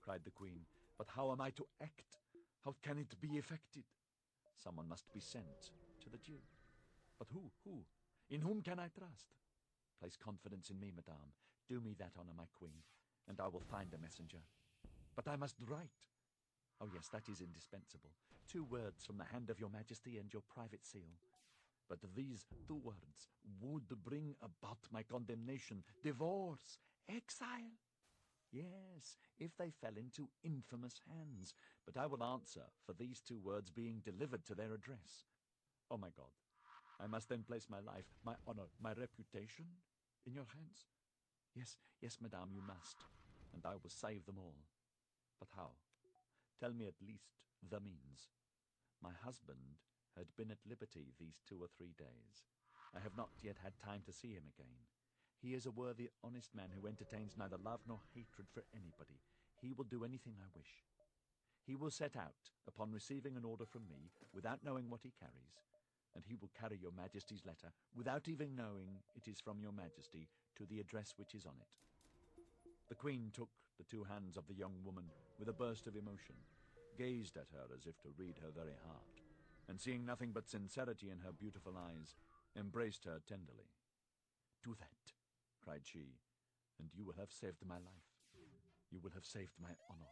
cried the queen. "But how am I to act? How can it be effected?" "Someone must be sent to the Duke." "But who? In whom can I trust?" "Place confidence in me, madame. Do me that honor, my queen, and I will find a messenger." "But I must write." "Oh, yes, that is indispensable. 2 words from the hand of your Majesty and your private seal. But these 2 words would bring about my condemnation, divorce, exile. Yes, if they fell into infamous hands. But I will answer for these 2 words being delivered to their address. Oh, my God, I must then place my life, my honor, my reputation in your hands? Yes, madame, you must, and I will save them all. But how? Tell me at least the means. My husband had been at liberty these 2 or 3 days. I have not yet had time to see him again. He is a worthy, honest man who entertains neither love nor hatred for anybody. He will do anything I wish. He will set out upon receiving an order from me without knowing what he carries, and he will carry your Majesty's letter without even knowing it is from your Majesty to the address which is on it." The queen took the 2 hands of the young woman with a burst of emotion, gazed at her as if to read her very heart, and seeing nothing but sincerity in her beautiful eyes, embraced her tenderly. "Do that," cried she, "and you will have saved my life. You will have saved my honor."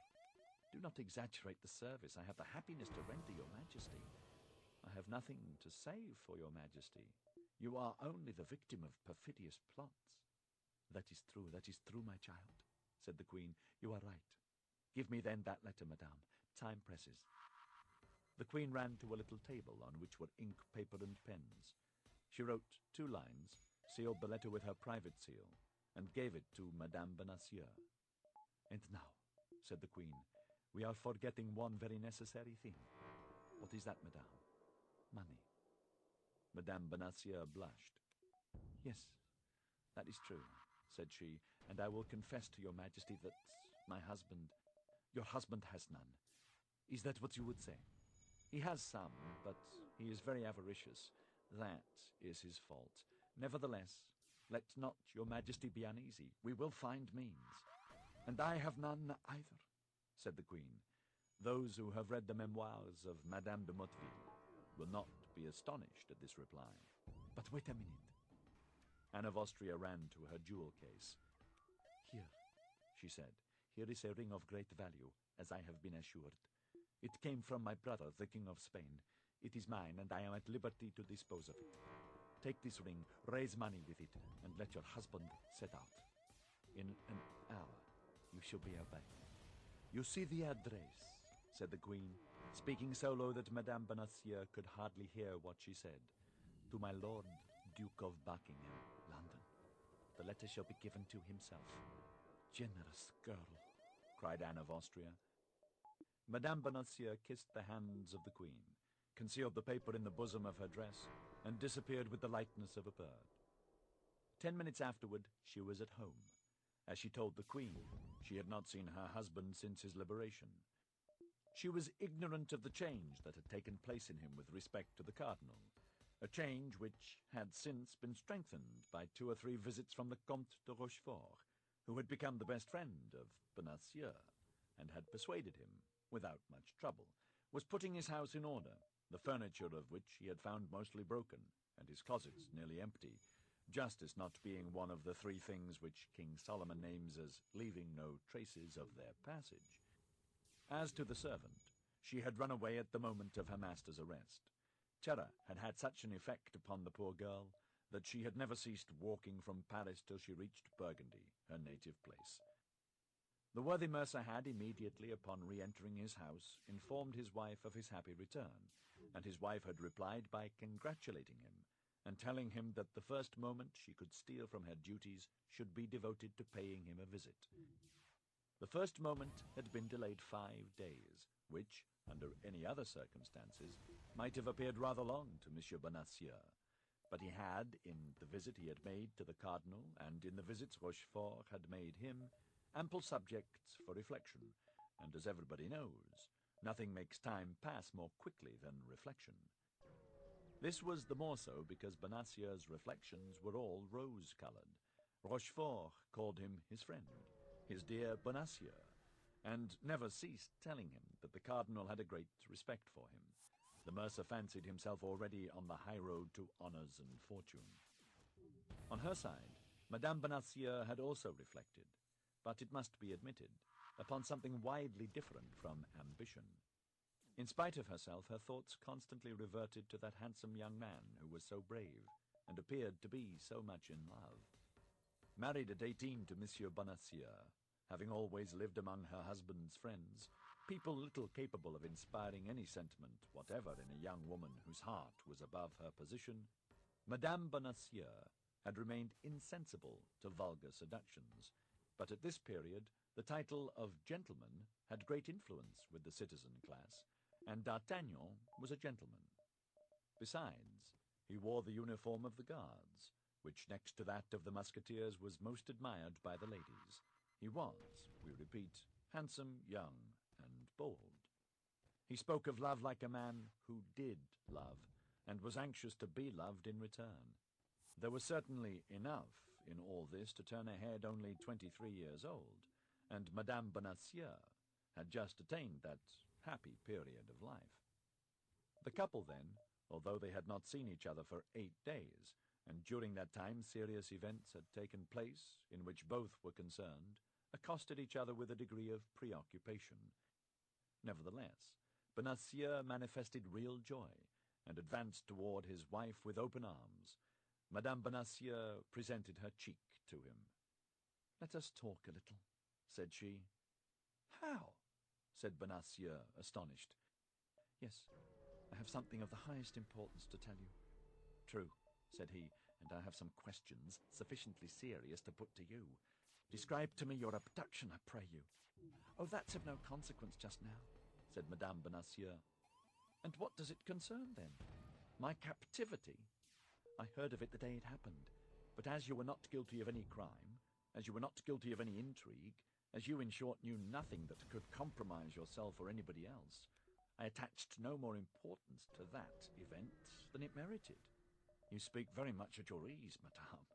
Do not exaggerate the service I have the happiness to render your majesty. I have nothing to say for your majesty. You are only the victim of perfidious plots. That is true, my child, said the queen. You are right. Give me then that letter, madame. Time presses. The queen ran to a little table on which were ink, paper, and pens. She wrote 2 lines, sealed the letter with her private seal, and gave it to Madame Bonacieux. And now, said the queen, we are forgetting one very necessary thing. What is that, madame? Money. Madame Bonacieux blushed. Yes, that is true, said she, and I will confess to your majesty that your husband has none. Is that what you would say? He has some, but he is very avaricious. That is his fault. Nevertheless, let not your majesty be uneasy. We will find means. And I have none either, said the queen. Those who have read the memoirs of Madame de Motteville will not be astonished at this reply. But wait a minute. Anne of Austria ran to her jewel case. Here, she said, here is a ring of great value, as I have been assured. It came from my brother, the King of Spain. It is mine, and I am at liberty to dispose of it. Take this ring, raise money with it, and let your husband set out. In an hour, you shall be obeyed. You see the address, said the queen, speaking so low that Madame Bonacieux could hardly hear what she said. To my Lord Duke of Buckingham, London. The letter shall be given to himself. Generous girl, cried Anne of Austria. Madame Bonacieux kissed the hands of the queen, concealed the paper in the bosom of her dress, and disappeared with the lightness of a bird. 10 minutes afterward, she was at home. As she told the queen, she had not seen her husband since his liberation. She was ignorant of the change that had taken place in him with respect to the cardinal, a change which had since been strengthened by 2 or 3 visits from the Comte de Rochefort, who had become the best friend of Bonacieux, and had persuaded him, without much trouble, was putting his house in order, the furniture of which he had found mostly broken, and his closets nearly empty, justice not being one of the 3 things which King Solomon names as leaving no traces of their passage. As to the servant, she had run away at the moment of her master's arrest. Terror had had such an effect upon the poor girl that she had never ceased walking from Paris till she reached Burgundy, her native place. The worthy mercer had, immediately upon re-entering his house, informed his wife of his happy return, and his wife had replied by congratulating him, and telling him that the first moment she could steal from her duties should be devoted to paying him a visit. The first moment had been delayed 5 days, which, under any other circumstances, might have appeared rather long to Monsieur Bonacieux. But he had, in the visit he had made to the cardinal, and in the visits Rochefort had made him, ample subjects for reflection, and as everybody knows, nothing makes time pass more quickly than reflection. This was the more so because Bonacieux's reflections were all rose-colored. Rochefort called him his friend, his dear Bonacieux, and never ceased telling him that the cardinal had a great respect for him. The mercer fancied himself already on the high road to honors and fortune. On her side, Madame Bonacieux had also reflected, but it must be admitted, upon something widely different from ambition. In spite of herself, her thoughts constantly reverted to that handsome young man who was so brave, and appeared to be so much in love. Married at 18 to Monsieur Bonacieux, having always lived among her husband's friends, people little capable of inspiring any sentiment whatever in a young woman whose heart was above her position, Madame Bonacieux had remained insensible to vulgar seductions, but at this period the title of gentleman had great influence with the citizen class, and D'Artagnan was a gentleman. Besides, he wore the uniform of the Guards, which next to that of the Musketeers was most admired by the ladies. He was, we repeat, handsome, young, and bold. He spoke of love like a man who did love, and was anxious to be loved in return. There was certainly enough in all this to turn a head only 23 years old, and Madame Bonacieux had just attained that happy period of life. The couple then, although they had not seen each other for 8 days, and during that time serious events had taken place in which both were concerned, accosted each other with a degree of preoccupation. Nevertheless, Bonacieux manifested real joy, and advanced toward his wife with open arms. Madame Bonacieux presented her cheek to him. "Let us talk a little," said she. "How?" said Bonacieux, astonished. "Yes, I have something of the highest importance to tell you." "True," said he, "and I have some questions sufficiently serious to put to you. Describe to me your abduction, I pray you." "Oh, that's of no consequence just now," said Madame Bonacieux. "And what does it concern, then?" "My captivity. I heard of it the day it happened, but as you were not guilty of any crime, as you were not guilty of any intrigue, as you, in short, knew nothing that could compromise yourself or anybody else, I attached no more importance to that event than it merited." "You speak very much at your ease, madame,"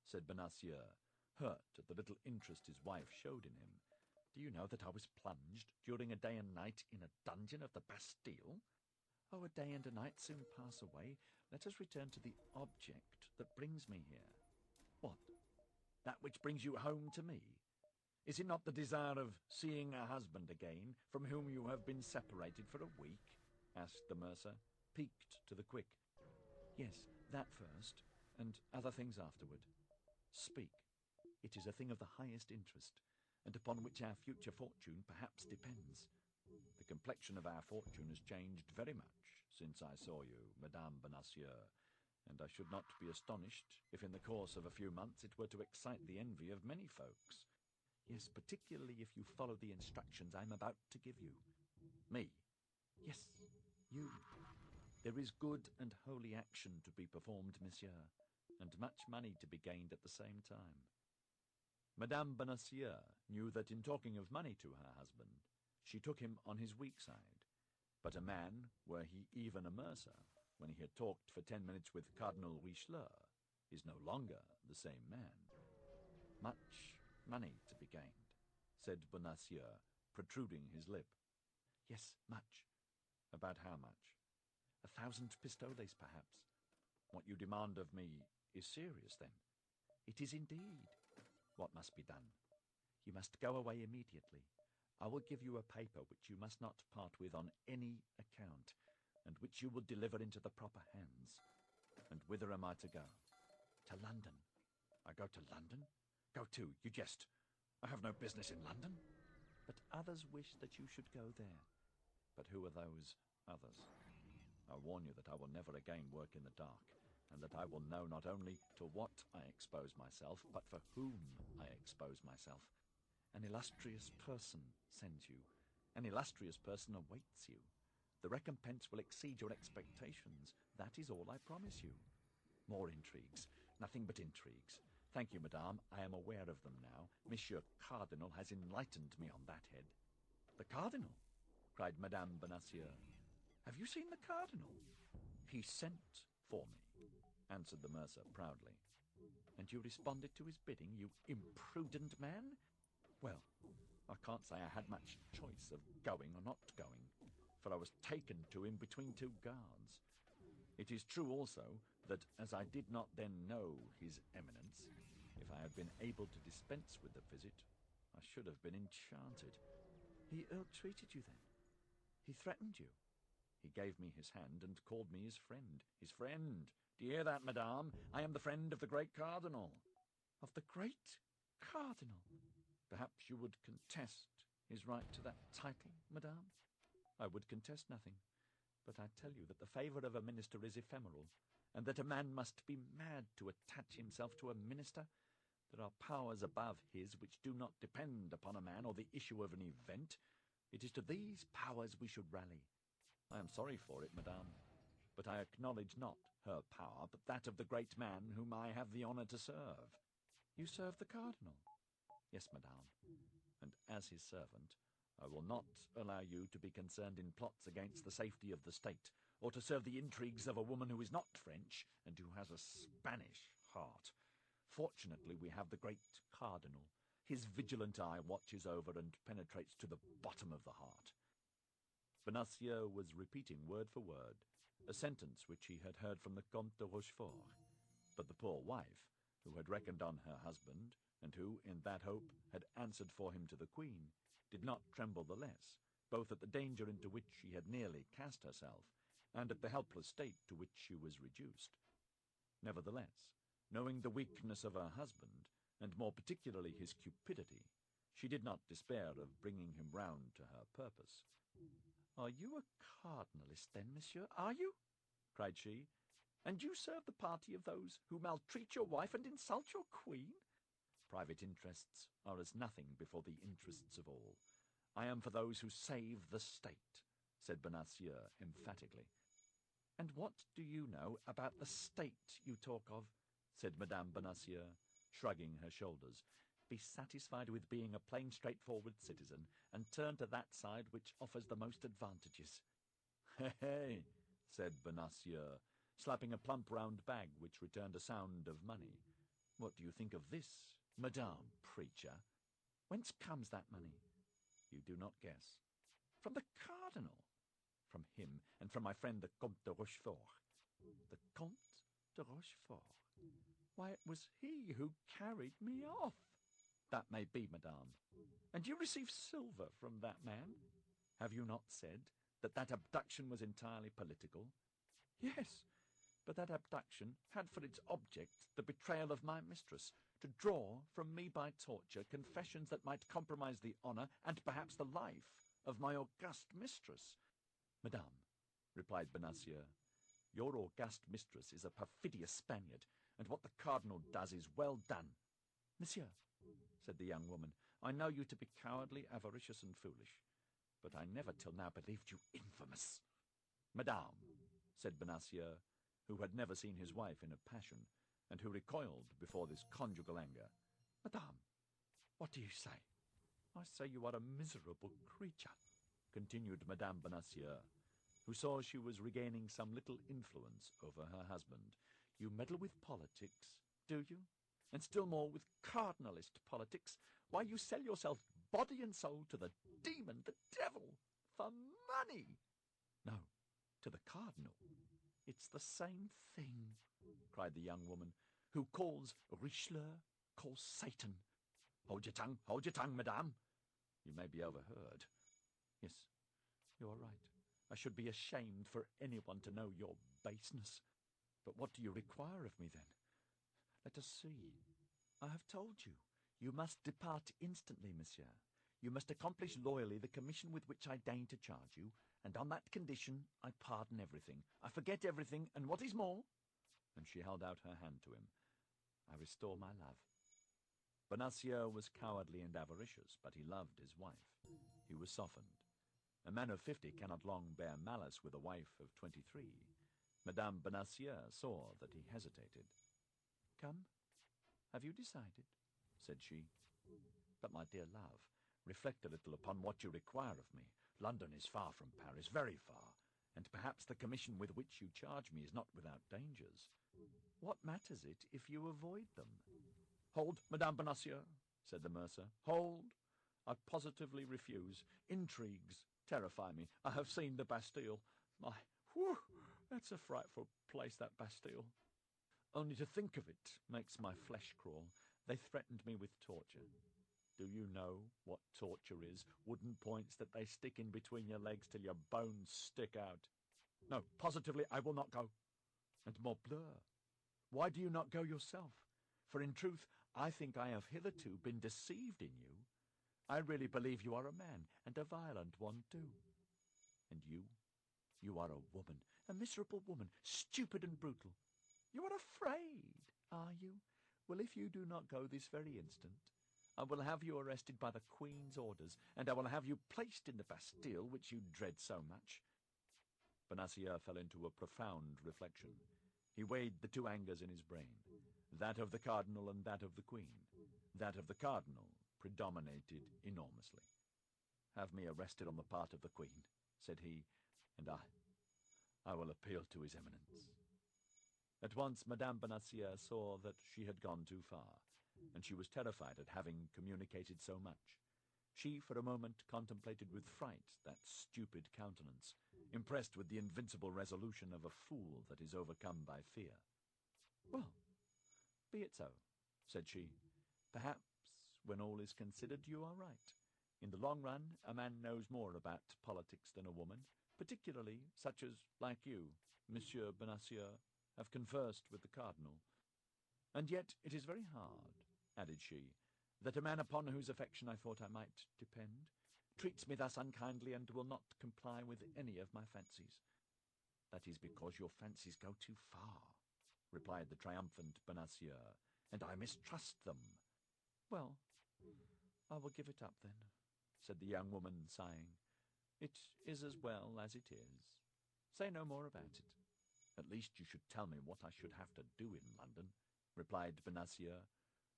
said Bonacieux, hurt at the little interest his wife showed in him. "Do you know that I was plunged during a day and night in a dungeon of the Bastille?" "Oh, a day and a night soon pass away. Let us return to the object that brings me here." "What? That which brings you home to me? Is it not the desire of seeing a husband again, from whom you have been separated for a week?" asked the mercer, piqued to the quick. "Yes, that first, and other things afterward." "Speak. It is a thing of the highest interest, and upon which our future fortune perhaps depends." "The complexion of our fortune has changed very much since I saw you, Madame Bonacieux, and I should not be astonished if in the course of a few months it were to excite the envy of many folks." "Yes, particularly if you follow the instructions I am about to give you." "Me?" "Yes, you. There is good and holy action to be performed, monsieur, and much money to be gained at the same time." Madame Bonacieux knew that in talking of money to her husband, she took him on his weak side. But a man, were he even a mercer, when he had talked for 10 minutes with Cardinal Richelieu, is no longer the same man. "Much money to be gained," said Bonacieux, protruding his lip. "Yes, much." "About how much?" 1,000 pistoles, perhaps." "What you demand of me is serious, then?" "It is indeed." "What must be done?" "You must go away immediately. I will give you a paper which you must not part with on any account, and which you will deliver into the proper hands." "And whither am I to go?" "To London." "I go to London? Go to, you jest. I have no business in London." "But others wish that you should go there." "But who are those others?" "I warn you that I will never again work in the dark, and that I will know not only to what I expose myself, but for whom I expose myself." "An illustrious person sends you. An illustrious person awaits you. The recompense will exceed your expectations. That is all I promise you." "More intrigues. Nothing but intrigues. Thank you, madame. I am aware of them now. Monsieur Cardinal has enlightened me on that head." "The Cardinal?" cried Madame Bonacieux. "Have you seen the Cardinal?" "He sent for me," answered the mercer proudly. "And you responded to his bidding, you imprudent man?" "Well, I can't say I had much choice of going or not going, for I was taken to him between 2 guards. It is true also that, as I did not then know his eminence, if I had been able to dispense with the visit, I should have been enchanted." "He ill-treated you, then? He threatened you?" "He gave me his hand and called me his friend." "His friend? Do you hear that, madame? I am the friend of the great Cardinal." "Of the great Cardinal?" "Perhaps you would contest his right to that title, madame?" "I would contest nothing, but I tell you that the favour of a minister is ephemeral, and that a man must be mad to attach himself to a minister. There are powers above his which do not depend upon a man or the issue of an event. It is to these powers we should rally." "I am sorry for it, madame, but I acknowledge not her power, but that of the great man whom I have the honour to serve." "You serve the Cardinal?" "Yes, madame, and as his servant, I will not allow you to be concerned in plots against the safety of the state, or to serve the intrigues of a woman who is not French, and who has a Spanish heart. Fortunately, we have the great Cardinal. His vigilant eye watches over and penetrates to the bottom of the heart." Bonacieux was repeating word for word a sentence which he had heard from the Comte de Rochefort. But the poor wife, who had reckoned on her husband, and who, in that hope, had answered for him to the Queen, did not tremble the less, both at the danger into which she had nearly cast herself, and at the helpless state to which she was reduced. Nevertheless, knowing the weakness of her husband, and more particularly his cupidity, she did not despair of bringing him round to her purpose. "Are you a cardinalist, then, monsieur, are you?" cried she. "And you serve the party of those who maltreat your wife and insult your queen?" "Private interests are as nothing before the interests of all. I am for those who save the state," said Bonacieux emphatically. "And what do you know about the state you talk of?" said Madame Bonacieux, shrugging her shoulders. "Be satisfied with being a plain, straightforward citizen, and turn to that side which offers the most advantages." "Hey!" said Bonacieux, slapping a plump round bag which returned a sound of money. "What do you think of this, Madame Preacher? Whence comes that money?" "You do not guess." "From the cardinal." "From him, and from my friend the Comte de Rochefort." "The Comte de Rochefort? Why, it was he who carried me off." "That may be, madame." "And you received silver from that man?" "Have you not said that that abduction was entirely political?" "Yes, but that abduction had for its object the betrayal of my mistress, to draw from me by torture confessions that might compromise the honor and perhaps the life of my august mistress." "Madame," replied Bonacieux, "your august mistress is a perfidious Spaniard, and what the cardinal does is well done." "Monsieur," said the young woman, "I know you to be cowardly, avaricious, and foolish, but I never till now believed you infamous." "Madame," said Bonacieux, who had never seen his wife in a passion, and who recoiled before this conjugal anger. "Madame, what do you say?" "I say you are a miserable creature," continued Madame Bonacieux, who saw she was regaining some little influence over her husband. "You meddle with politics, do you? And still more with cardinalist politics. Why, you sell yourself body and soul to the demon, the devil, for money." "No, to the cardinal." "It's the same thing," cried the young woman. "Who calls Richelieu, calls Satan." Hold your tongue, madame. You may be overheard." "Yes, you are right. I should be ashamed for anyone to know your baseness. But what do you require of me, then? Let us see. I have told you. You must depart instantly, monsieur. You must accomplish loyally the commission with which I deign to charge you, and on that condition I pardon everything. I forget everything, and what is more," and she held out her hand to him, "I restore my love." Bonacieux was cowardly and avaricious, but he loved his wife. He was softened. A man of 50 cannot long bear malice with a wife of 23. Madame Bonacieux saw that he hesitated. "Come, have you decided?" said she. "But, my dear love, reflect a little upon what you require of me. London is far from Paris, very far, and perhaps the commission with which you charge me is not without dangers. What matters it if you avoid them?" "Hold, Madame Bonacieux," said the mercer. "Hold. I positively refuse. Intrigues terrify me. I have seen the Bastille. That's a frightful place, that Bastille. Only to think of it makes my flesh crawl. They threatened me with torture. Do you know what torture is? Wooden points that they stick in between your legs till your bones stick out. No, positively, I will not go. And morbleu, why do you not go yourself? For in truth, I think I have hitherto been deceived in you. I really believe you are a man, and a violent one too. And you are a woman, a miserable woman, stupid and brutal. You are afraid, are you? Well, if you do not go this very instant, I will have you arrested by the Queen's orders, and I will have you placed in the Bastille, which you dread so much." Bonacieux fell into a profound reflection. He weighed the two angers in his brain, that of the cardinal and that of the Queen. That of the cardinal predominated enormously. "Have me arrested on the part of the Queen," said he, "and I will appeal to his Eminence." At once Madame Bonacieux saw that she had gone too far, and she was terrified at having communicated so much. She for a moment contemplated with fright that stupid countenance, impressed with the invincible resolution of a fool that is overcome by fear. "Well, be it so," said she. "Perhaps, when all is considered, you are right. In the long run, a man knows more about politics than a woman, particularly such as, like you, Monsieur Bonacieux, have conversed with the cardinal. And yet it is very hard, added she, that a man upon whose affection I thought I might depend treats me thus unkindly and will not comply with any of my fancies. That is because your fancies go too far, replied the triumphant Bonacieux, and I mistrust them. Well, I will give it up then, said the young woman, sighing. It is as well as it is. Say no more about it. At least you should tell me what I should have to do in London, replied Bonacieux,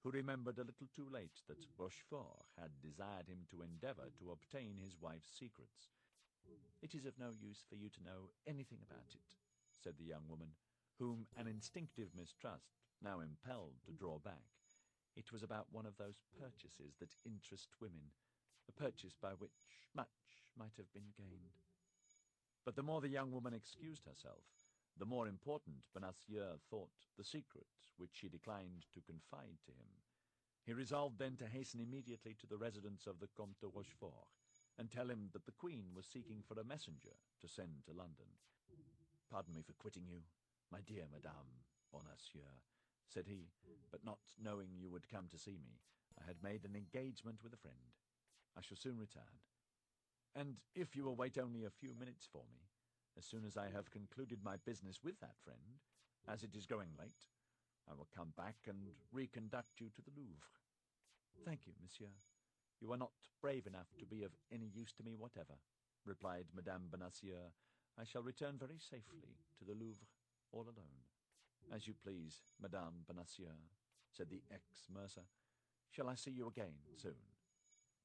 who remembered a little too late that Rochefort had desired him to endeavour to obtain his wife's secrets. It is of no use for you to know anything about it, said the young woman, whom an instinctive mistrust now impelled to draw back. It was about one of those purchases that interest women, a purchase by which much might have been gained. But the more the young woman excused herself, the more important Bonacieux thought the secret which she declined to confide to him. He resolved then to hasten immediately to the residence of the Comte de Rochefort, and tell him that the Queen was seeking for a messenger to send to London. Pardon me for quitting you, my dear Madame Bonacieux, said he, but not knowing you would come to see me, I had made an engagement with a friend. I shall soon return. And if you will wait only a few minutes for me, as soon as I have concluded my business with that friend, as it is growing late, I will come back and reconduct you to the Louvre. Thank you, monsieur. You are not brave enough to be of any use to me whatever, replied Madame Bonacieux. I shall return very safely to the Louvre all alone. As you please, Madame Bonacieux, said the ex-mercer. Shall I see you again soon?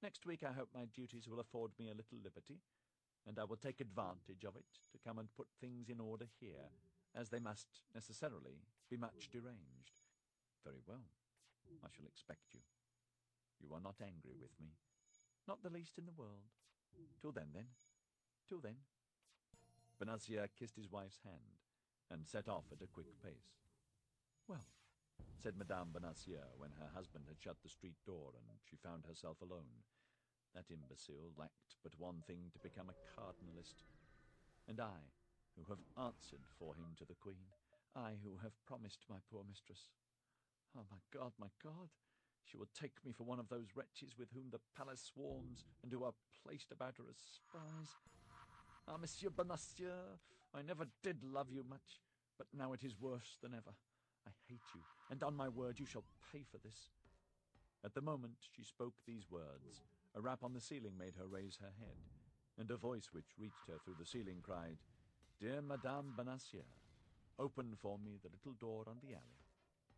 Next week I hope my duties will afford me a little liberty, and I will take advantage of it to come and put things in order here, as they must necessarily be much deranged. Very well. I shall expect you. You are not angry with me? Not the least in the world. Till then, then. Till then. Bonacieux kissed his wife's hand, and set off at a quick pace. Well, said Madame Bonacieux, when her husband had shut the street door and she found herself alone, that imbecile lacked but one thing to become a cardinalist. And I, who have answered for him to the Queen, I who have promised my poor mistress. Oh, my God, she will take me for one of those wretches with whom the palace swarms and who are placed about her as spies. Ah, Monsieur Bonacieux, I never did love you much, but now it is worse than ever. I hate you, and on my word you shall pay for this. At the moment she spoke these words, a rap on the ceiling made her raise her head, and a voice which reached her through the ceiling cried, Dear Madame Bonacieux, open for me the little door on the alley,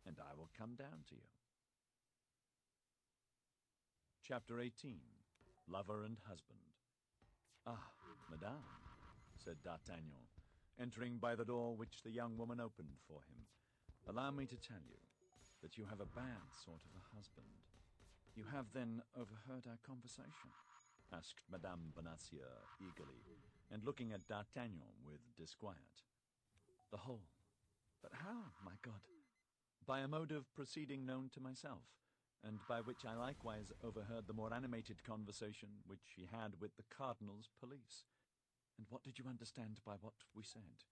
and I will come down to you. Chapter 18. Lover and Husband. Ah, Madame, said D'Artagnan, entering by the door which the young woman opened for him, allow me to tell you that you have a bad sort of a husband. You have then overheard our conversation? Asked Madame Bonacieux eagerly, and looking at D'Artagnan with disquiet. The whole. But how, my God? By a mode of proceeding known to myself, and by which I likewise overheard the more animated conversation which he had with the cardinal's police. And what did you understand by what we said?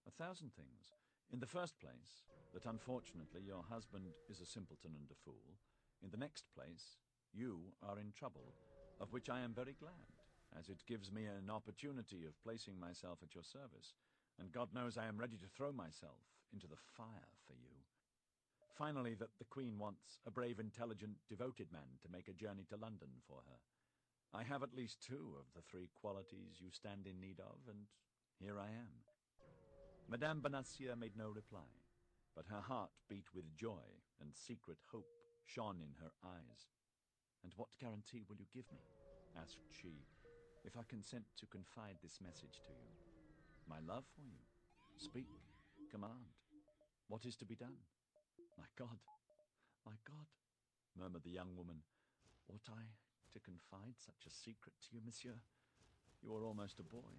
1,000 things. In the first place, that unfortunately your husband is a simpleton and a fool. In the next place, you are in trouble, of which I am very glad, as it gives me an opportunity of placing myself at your service, and God knows I am ready to throw myself into the fire for you. Finally, that the Queen wants a brave, intelligent, devoted man to make a journey to London for her. I have at least 2 of the 3 qualities you stand in need of, and here I am. Madame Bonacieux made no reply, but her heart beat with joy, and secret hope shone in her eyes. And what guarantee will you give me, asked she, if I consent to confide this message to you? My love for you. Speak, command. What is to be done? My God, murmured the young woman. Ought I to confide such a secret to you, monsieur? You are almost a boy.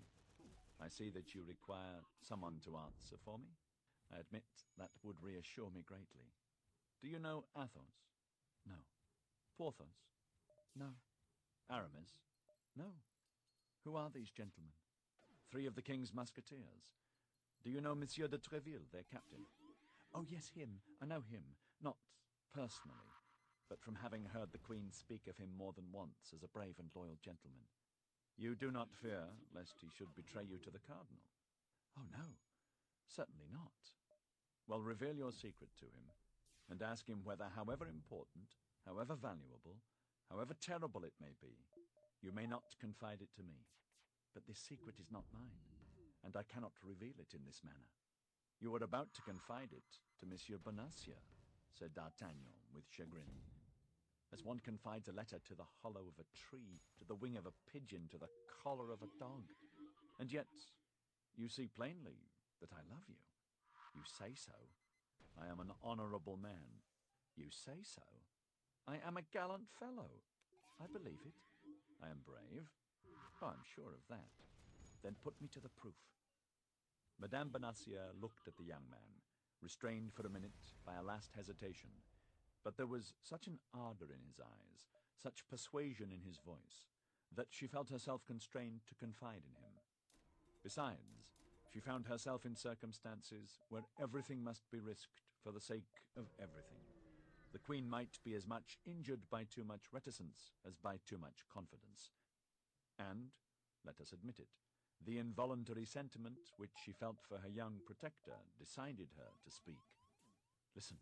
I see that you require someone to answer for me. I admit that would reassure me greatly. Do you know Athos? No. Porthos? No. Aramis? No. Who are these gentlemen? 3 of the king's musketeers. Do you know Monsieur de Treville, their captain? Oh, yes, him. I know him. Not personally, but from having heard the Queen speak of him more than once as a brave and loyal gentleman. You do not fear lest he should betray you to the cardinal? Oh, no, certainly not. Well, reveal your secret to him, and ask him whether, however important, however valuable, however terrible it may be, you may not confide it to me. But this secret is not mine, and I cannot reveal it in this manner. You are about to confide it to Monsieur Bonacieux, said D'Artagnan with chagrin, as one confides a letter to the hollow of a tree, to the wing of a pigeon, to the collar of a dog. And yet, you see plainly that I love you. You say so. I am an honourable man. You say so. I am a gallant fellow. I believe it. I am brave. Oh, I'm sure of that. Then put me to the proof. Madame Bonacieux looked at the young man, restrained for a minute by a last hesitation, but there was such an ardour in his eyes, such persuasion in his voice, that she felt herself constrained to confide in him. Besides, she found herself in circumstances where everything must be risked for the sake of everything. The Queen might be as much injured by too much reticence as by too much confidence. And, let us admit it, the involuntary sentiment which she felt for her young protector decided her to speak. Listen,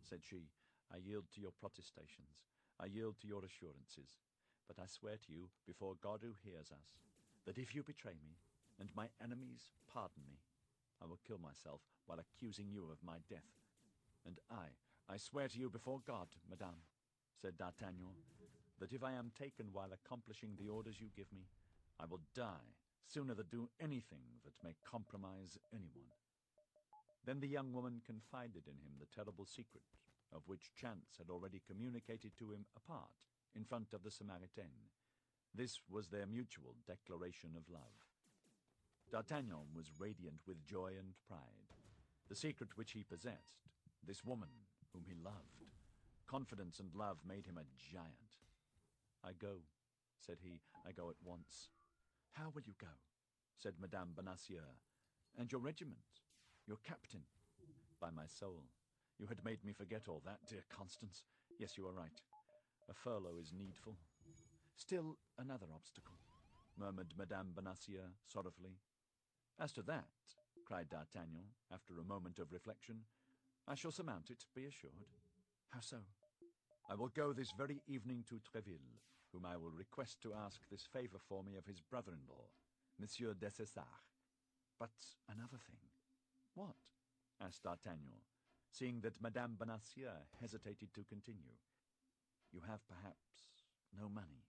said she, I yield to your protestations, I yield to your assurances, but I swear to you, before God who hears us, that if you betray me, and my enemies pardon me, I will kill myself while accusing you of my death. And I swear to you before God, madame, said D'Artagnan, that if I am taken while accomplishing the orders you give me, I will die sooner than do anything that may compromise anyone. Then the young woman confided in him the terrible secret of which chance had already communicated to him apart, in front of the Samaritaine. This was their mutual declaration of love. D'Artagnan was radiant with joy and pride. The secret which he possessed, this woman whom he loved, confidence and love made him a giant. I go, said he, I go at once. How will you go? Said Madame Bonacieux. And your regiment, your captain? By my soul, you had made me forget all that, dear Constance. Yes, you are right. A furlough is needful. Still another obstacle, murmured Madame Bonacieux sorrowfully. As to that, cried D'Artagnan, after a moment of reflection, I shall surmount it, be assured. How so? I will go this very evening to Treville, whom I will request to ask this favour for me of his brother-in-law, Monsieur Dessessart. But another thing. What? Asked D'Artagnan, seeing that Madame Bonacieux hesitated to continue. You have perhaps no money.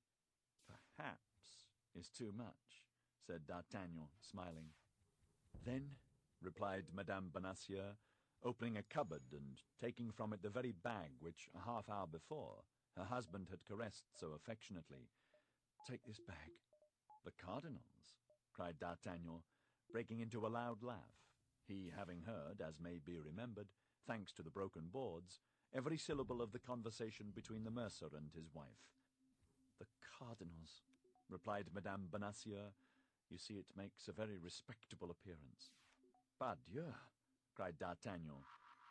Perhaps is too much, said D'Artagnan, smiling. Then, replied Madame Bonacieux, opening a cupboard and taking from it the very bag which, a half-hour before, her husband had caressed so affectionately. Take this bag. The cardinal's, cried D'Artagnan, breaking into a loud laugh, he having heard, as may be remembered, thanks to the broken boards, every syllable of the conversation between the mercer and his wife. The cardinal's, replied Madame Bonacieux. You see, it makes a very respectable appearance. Pardieu, cried D'Artagnan,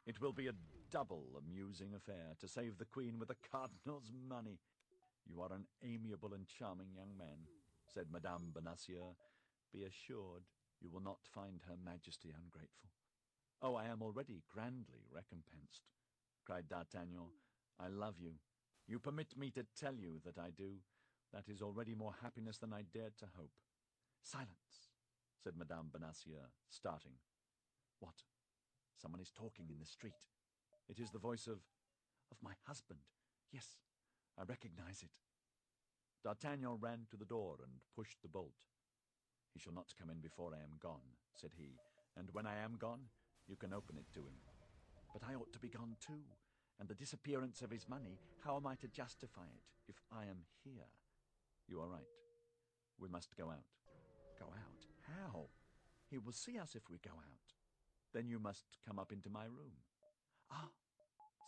it will be a double amusing affair to save the Queen with the cardinal's money. You are an amiable and charming young man, said Madame Bonacieux. Be assured you will not find Her Majesty ungrateful. Oh, I am already grandly recompensed, cried D'Artagnan. I love you. You permit me to tell you that I do. That is already more happiness than I dared to hope. Silence, said Madame Bonacieux, starting. What? Someone is talking in the street. It is the voice of my husband. Yes, I recognize it. D'Artagnan ran to the door and pushed the bolt. He shall not come in before I am gone, said he, and when I am gone, you can open it to him. But I ought to be gone too, and the disappearance of his money, how am I to justify it if I am here? You are right. We must go out. Go out? How? He will see us if we go out. Then you must come up into my room. Ah,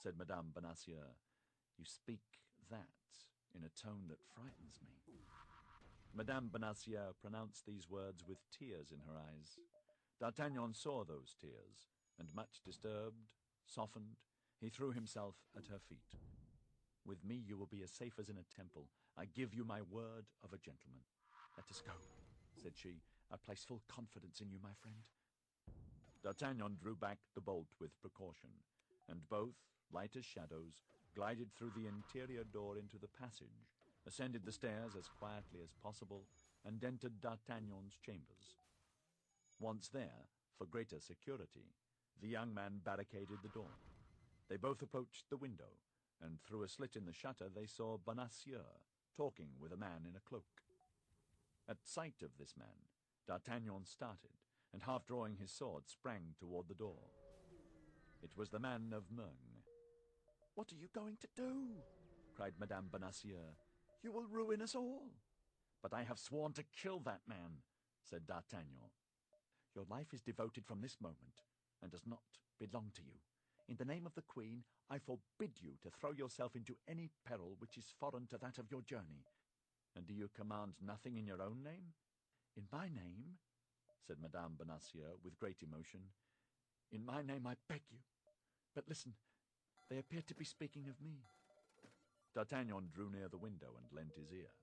said Madame Bonacieux, you speak that in a tone that frightens me." Madame Bonacieux pronounced these words with tears in her eyes. D'Artagnan saw those tears, and much disturbed, softened, he threw himself at her feet. "With me you will be as safe as in a temple. I give you my word of a gentleman." "Let us go," said she. "I place full confidence in you, my friend." D'Artagnan drew back the bolt with precaution, and both, light as shadows, glided through the interior door into the passage, ascended the stairs as quietly as possible, and entered D'Artagnan's chambers. Once there, for greater security, the young man barricaded the door. They both approached the window, and through a slit in the shutter they saw Bonacieux talking with a man in a cloak. At sight of this man, D'Artagnan started, and half drawing his sword, sprang toward the door. It was the man of Meung. "What are you going to do?" cried Madame Bonacieux. "You will ruin us all." "But I have sworn to kill that man," said D'Artagnan. "Your life is devoted from this moment, and does not belong to you. In the name of the Queen, I forbid you to throw yourself into any peril which is foreign to that of your journey." "And do you command nothing in your own name?" "In my name," said Madame Bonacieux with great emotion, "in my name I beg you. But listen, they appear to be speaking of me." D'Artagnan drew near the window and lent his ear.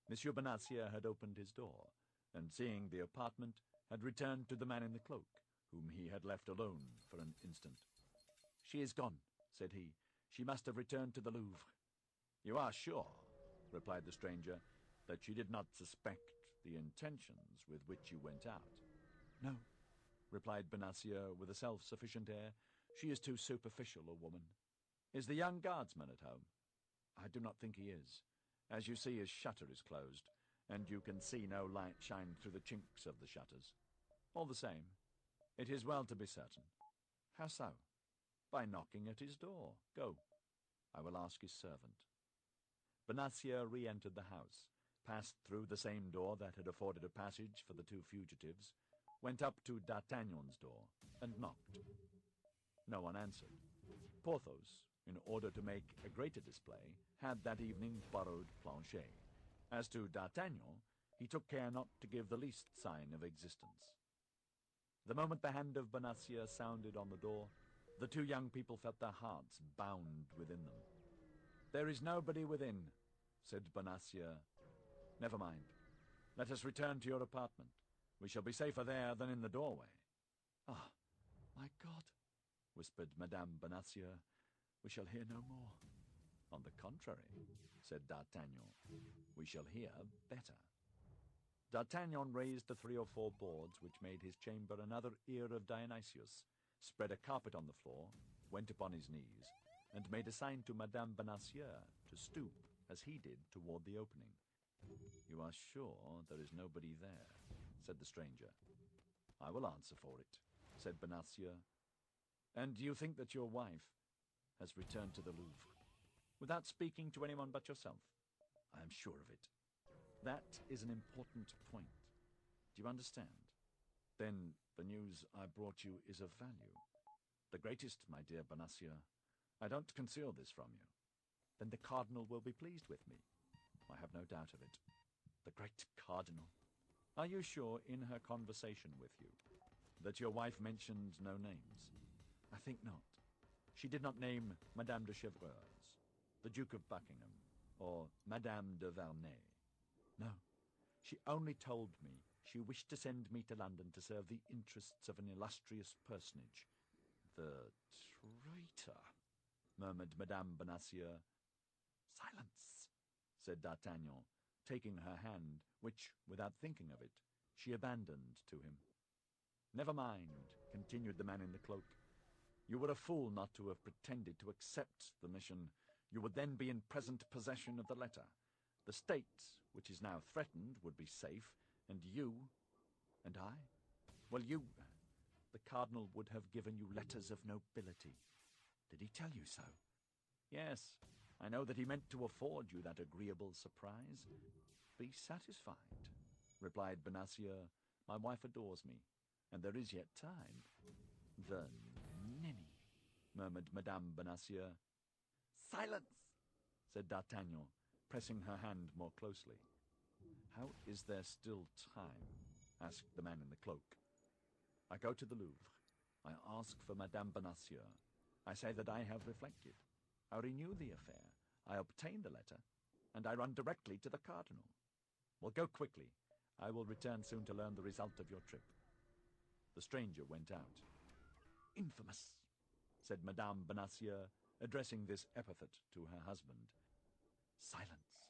Monsieur Bonacieux had opened his door, and seeing the apartment, had returned to the man in the cloak, whom he had left alone for an instant. "She is gone," said he. "She must have returned to the Louvre." "You are sure," replied the stranger, "that she did not suspect the intentions with which you went out?" "No," replied Bonacieux with a self-sufficient air. "She is too superficial a woman." "Is the young guardsman at home?" "I do not think he is. As you see, his shutter is closed, and you can see no light shine through the chinks of the shutters. All the same, it is well to be certain." "How so?" "By knocking at his door. Go. I will ask his servant." Bonacieux re-entered the house, passed through the same door that had afforded a passage for the two fugitives, went up to D'Artagnan's door, and knocked. No one answered. Porthos, in order to make a greater display, had that evening borrowed Planchet. As to D'Artagnan, he took care not to give the least sign of existence. The moment the hand of Bonacieux sounded on the door, the two young people felt their hearts bound within them. "There is nobody within," said Bonacieux. "Never mind. Let us return to your apartment. We shall be safer there than in the doorway." "Ah, my God," whispered Madame Bonacieux, "we shall hear no more." "On the contrary," said D'Artagnan, "we shall hear better." D'Artagnan raised the 3 or 4 boards which made his chamber another ear of Dionysius, spread a carpet on the floor, went upon his knees, and made a sign to Madame Bonacieux to stoop, as he did, toward the opening. "You are sure there is nobody there?" said the stranger. "I will answer for it," said Bonacieux. "And you think that your wife has returned to the Louvre, without speaking to anyone but yourself?" "I am sure of it." "That is an important point. Do you understand? Then the news I brought you is of value." "The greatest, my dear Bonacieux. I don't conceal this from you." "Then the cardinal will be pleased with me." "I have no doubt of it." "The great cardinal! Are you sure in her conversation with you that your wife mentioned no names?" "I think not. She did not name Madame de Chevreuse, the Duke of Buckingham, or Madame de Vernay. No, she only told me she wished to send me to London to serve the interests of an illustrious personage." "The traitor!" murmured Madame Bonacieux. "Silence!" said D'Artagnan, taking her hand, which, without thinking of it, she abandoned to him. "Never mind," continued the man in the cloak. "You were a fool not to have pretended to accept the mission. You would then be in present possession of the letter. The state, which is now threatened, would be safe, and you, and I, well, the cardinal would have given you letters of nobility." "Did he tell you so?" "Yes, I know that he meant to afford you that agreeable surprise." "Be satisfied," replied Bonacieux. "My wife adores me, and there is yet time." "The ninny!" murmured Madame Bonacieux. "Silence!" said D'Artagnan, pressing her hand more closely. "How is there still time?" asked the man in the cloak. "I go to the Louvre. I ask for Madame Bonacieux. I say that I have reflected. I renew the affair. I obtain the letter, and I run directly to the cardinal. Well, go quickly. I will return soon to learn the result of your trip." The stranger went out. "Infamous," said Madame Bonacieux, addressing this epithet to her husband. "Silence,"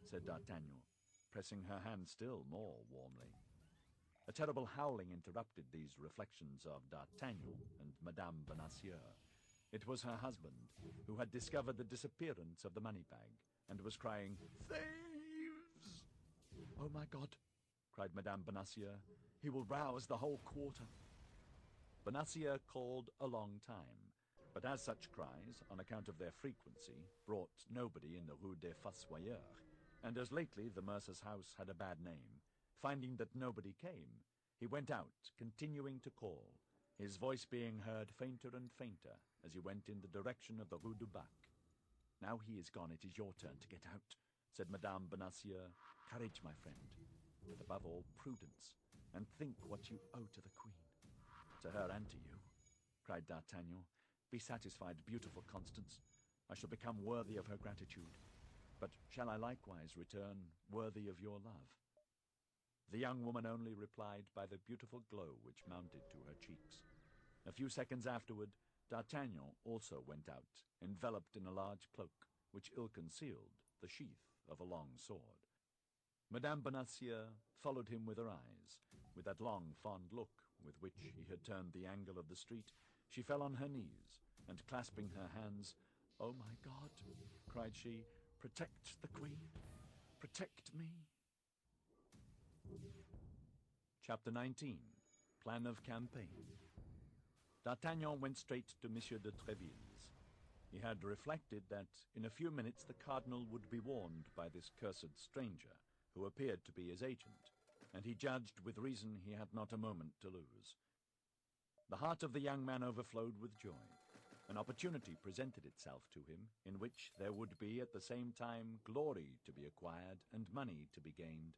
said D'Artagnan, pressing her hand still more warmly. A terrible howling interrupted these reflections of D'Artagnan and Madame Bonacieux. It was her husband, who had discovered the disappearance of the money-bag, and was crying, "Thieves!" "Oh, my God!" cried Madame Bonacieux. "He will rouse the whole quarter." Bonacieux called a long time, but as such cries, on account of their frequency, brought nobody in the Rue des Fossoyeurs, and as lately the mercer's house had a bad name, finding that nobody came, he went out, continuing to call, his voice being heard fainter and fainter as he went in the direction of the Rue du Bac. "Now he is gone, it is your turn to get out," said Madame Bonacieux. "Courage, my friend, but above all, prudence, and think what you owe to the queen." "To her and to you," cried D'Artagnan. "Be satisfied, beautiful Constance. I shall become worthy of her gratitude. But shall I likewise return worthy of your love?" The young woman only replied by the beautiful glow which mounted to her cheeks. A few seconds afterward, D'Artagnan also went out, enveloped in a large cloak, which ill concealed the sheath of a long sword. Madame Bonacieux followed him with her eyes. With that long, fond look with which he had turned the angle of the street, she fell on her knees, and clasping her hands, "Oh, my God," cried she, "protect the queen! Protect me!" Chapter 19. Plan of Campaign. D'Artagnan went straight to Monsieur de Tréville's. He had reflected that in a few minutes the cardinal would be warned by this cursed stranger, who appeared to be his agent, and he judged with reason he had not a moment to lose. The heart of the young man overflowed with joy. An opportunity presented itself to him, in which there would be at the same time glory to be acquired and money to be gained.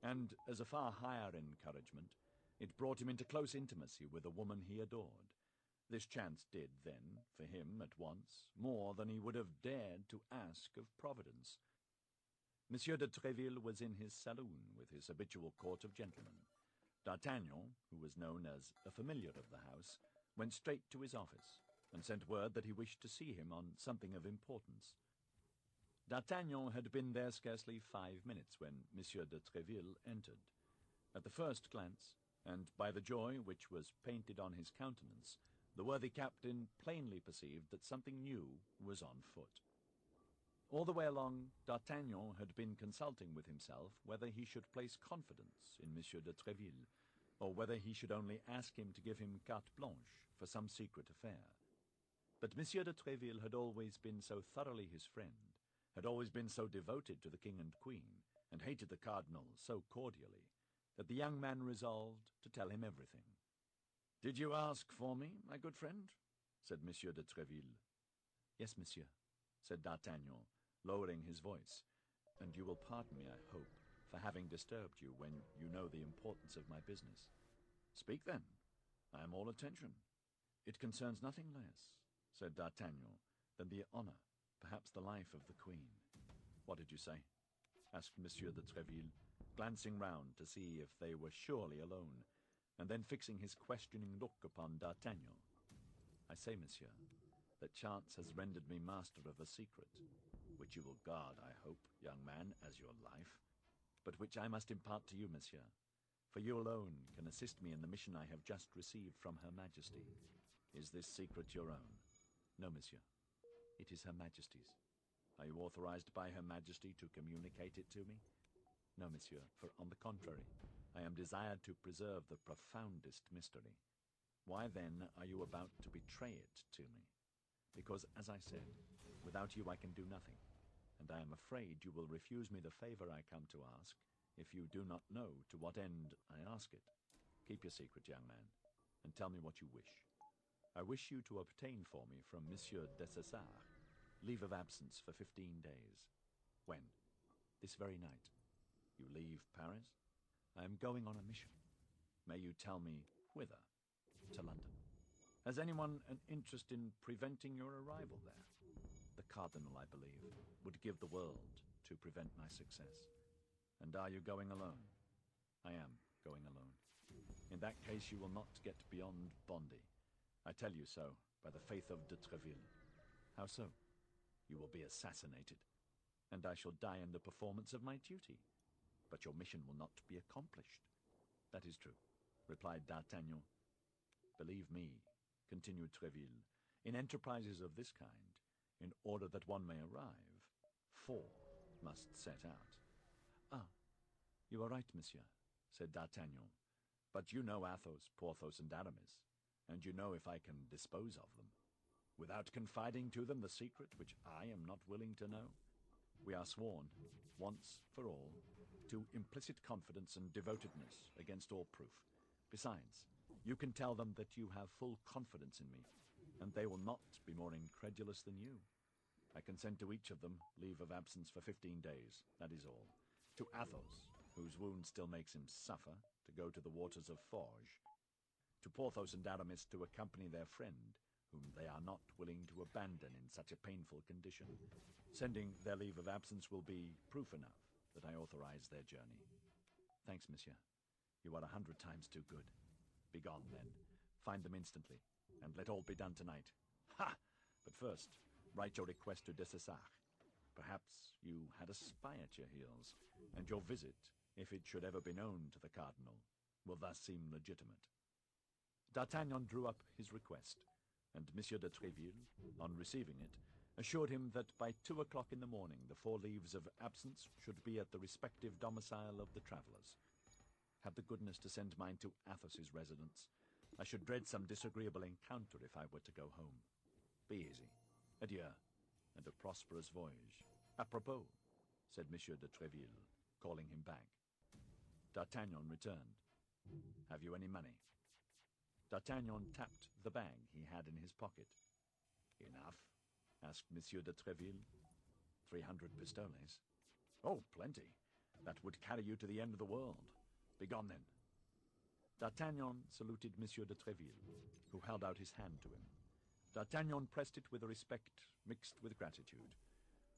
And, as a far higher encouragement, it brought him into close intimacy with a woman he adored. This chance did, then, for him at once, more than he would have dared to ask of Providence. Monsieur de Tréville was in his saloon with his habitual court of gentlemen. D'Artagnan, who was known as a familiar of the house, went straight to his office, and sent word that he wished to see him on something of importance. D'Artagnan had been there scarcely 5 minutes when Monsieur de Tréville entered. At the first glance, and by the joy which was painted on his countenance, the worthy captain plainly perceived that something new was on foot. All the way along, D'Artagnan had been consulting with himself whether he should place confidence in Monsieur de Tréville, or whether he should only ask him to give him carte blanche for some secret affair. But Monsieur de Tréville had always been so thoroughly his friend, had always been so devoted to the king and queen, and hated the cardinal so cordially, that the young man resolved to tell him everything. "Did you ask for me, my good friend?" said Monsieur de Tréville. "Yes, monsieur," said D'Artagnan, lowering his voice, "and you will pardon me, I hope, for having disturbed you when you know the importance of my business." "Speak, then. I am all attention." "It concerns nothing less," said D'Artagnan, "than the honor, perhaps the life of the queen." "What did you say?" asked Monsieur de Tréville, glancing round to see if they were surely alone, and then fixing his questioning look upon D'Artagnan. "I say, monsieur, that chance has rendered me master of a secret, which you will guard, I hope, young man, as your life, but which I must impart to you, monsieur, for you alone can assist me in the mission I have just received from Her Majesty. Is this secret your own?" "No, monsieur. It is Her Majesty's." "Are you authorized by Her Majesty to communicate it to me?" "No, monsieur, for, on the contrary, I am desired to preserve the profoundest mystery." "Why, then, are you about to betray it to me?" "Because, as I said, without you I can do nothing, and I am afraid you will refuse me the favor I come to ask, if you do not know to what end I ask it. Keep your secret, young man, and tell me what you wish." "I wish you to obtain for me from Monsieur Dessessart leave of absence for 15 days." When? This very night. You leave Paris? I am going on a mission. May you tell me whither? To London. Has anyone an interest in preventing your arrival there? The cardinal, I believe, would give the world to prevent my success. And are you going alone? I am going alone. In that case, you will not get beyond Bondy. I tell you so, by the faith of de Treville. How so? You will be assassinated, and I shall die in the performance of my duty. But your mission will not be accomplished. That is true, replied D'Artagnan. Believe me, continued Treville, in enterprises of this kind, in order that one may arrive, 4 must set out. Ah, you are right, monsieur, said D'Artagnan. But you know Athos, Porthos, and Aramis, and you know if I can dispose of them, without confiding to them the secret which I am not willing to know. We are sworn, once for all, to implicit confidence and devotedness against all proof. Besides, you can tell them that you have full confidence in me, and they will not be more incredulous than you. I can send to each of them leave of absence for 15 days, that is all. To Athos, whose wound still makes him suffer, to go to the waters of Forges. To Porthos and Aramis to accompany their friend, whom they are not willing to abandon in such a painful condition. Sending their leave of absence will be proof enough that I authorize their journey. Thanks, monsieur. You are 100 times too good. Begone, then. Find them instantly, and let all be done tonight. Ha! But first, write your request to Dessessart. Perhaps you had a spy at your heels, and your visit, if it should ever be known to the cardinal, will thus seem legitimate. D'Artagnan drew up his request, and Monsieur de Tréville, on receiving it, assured him that by 2 o'clock in the morning the 4 leaves of absence should be at the respective domicile of the travellers. Have the goodness to send mine to Athos's residence. I should dread some disagreeable encounter if I were to go home. Be easy. Adieu, and a prosperous voyage. Apropos, said Monsieur de Tréville, calling him back. D'Artagnan returned. Have you any money? D'Artagnan tapped the bag he had in his pocket. Enough? Asked Monsieur de Tréville. 300 pistoles. Oh, plenty. That would carry you to the end of the world. Begone, then. D'Artagnan saluted Monsieur de Tréville, who held out his hand to him. D'Artagnan pressed it with a respect mixed with gratitude.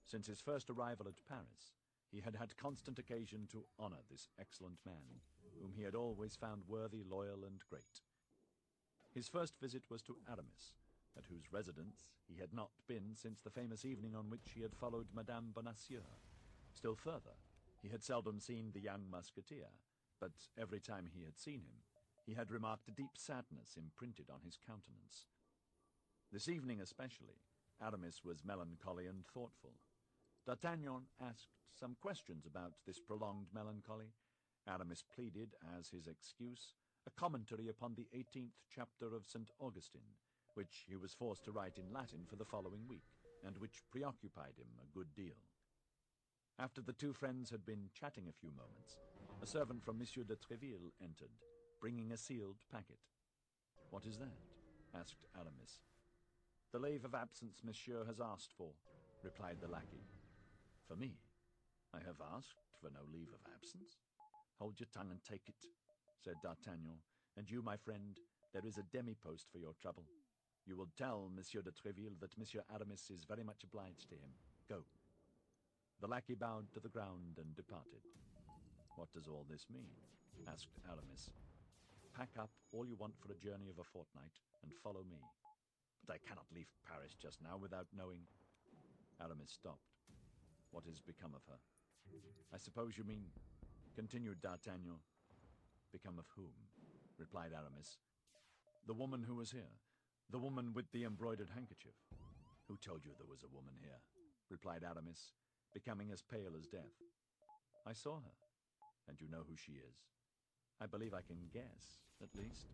Since his first arrival at Paris, he had had constant occasion to honor this excellent man, whom he had always found worthy, loyal, and great. His first visit was to Aramis, at whose residence he had not been since the famous evening on which he had followed Madame Bonacieux. Still further, he had seldom seen the young musketeer, but every time he had seen him, he had remarked a deep sadness imprinted on his countenance. This evening especially, Aramis was melancholy and thoughtful. D'Artagnan asked some questions about this prolonged melancholy. Aramis pleaded, as his excuse, a commentary upon the 18th chapter of St. Augustine, which he was forced to write in Latin for the following week, and which preoccupied him a good deal. After the 2 friends had been chatting a few moments, a servant from Monsieur de Tréville entered, bringing a sealed packet. "What is that?" asked Aramis. "The leave of absence Monsieur has asked for," replied the lackey. "For me? I have asked for no leave of absence." "Hold your tongue and take it," said D'Artagnan. "And you, my friend, there is a demi-post for your trouble. You will tell Monsieur de Tréville that Monsieur Aramis is very much obliged to him. Go." The lackey bowed to the ground and departed. "What does all this mean?" asked Aramis. "Pack up all you want for a journey of a fortnight, and follow me." "But I cannot leave Paris just now without knowing—" Aramis stopped. "What has become of her?" "I suppose you mean—" continued D'Artagnan. "Become of whom?" replied Aramis. "The woman who was here. The woman with the embroidered handkerchief." "Who told you there was a woman here?" replied Aramis, becoming as pale as death. "I saw her." "And you know who she is?" "I believe I can guess, at least."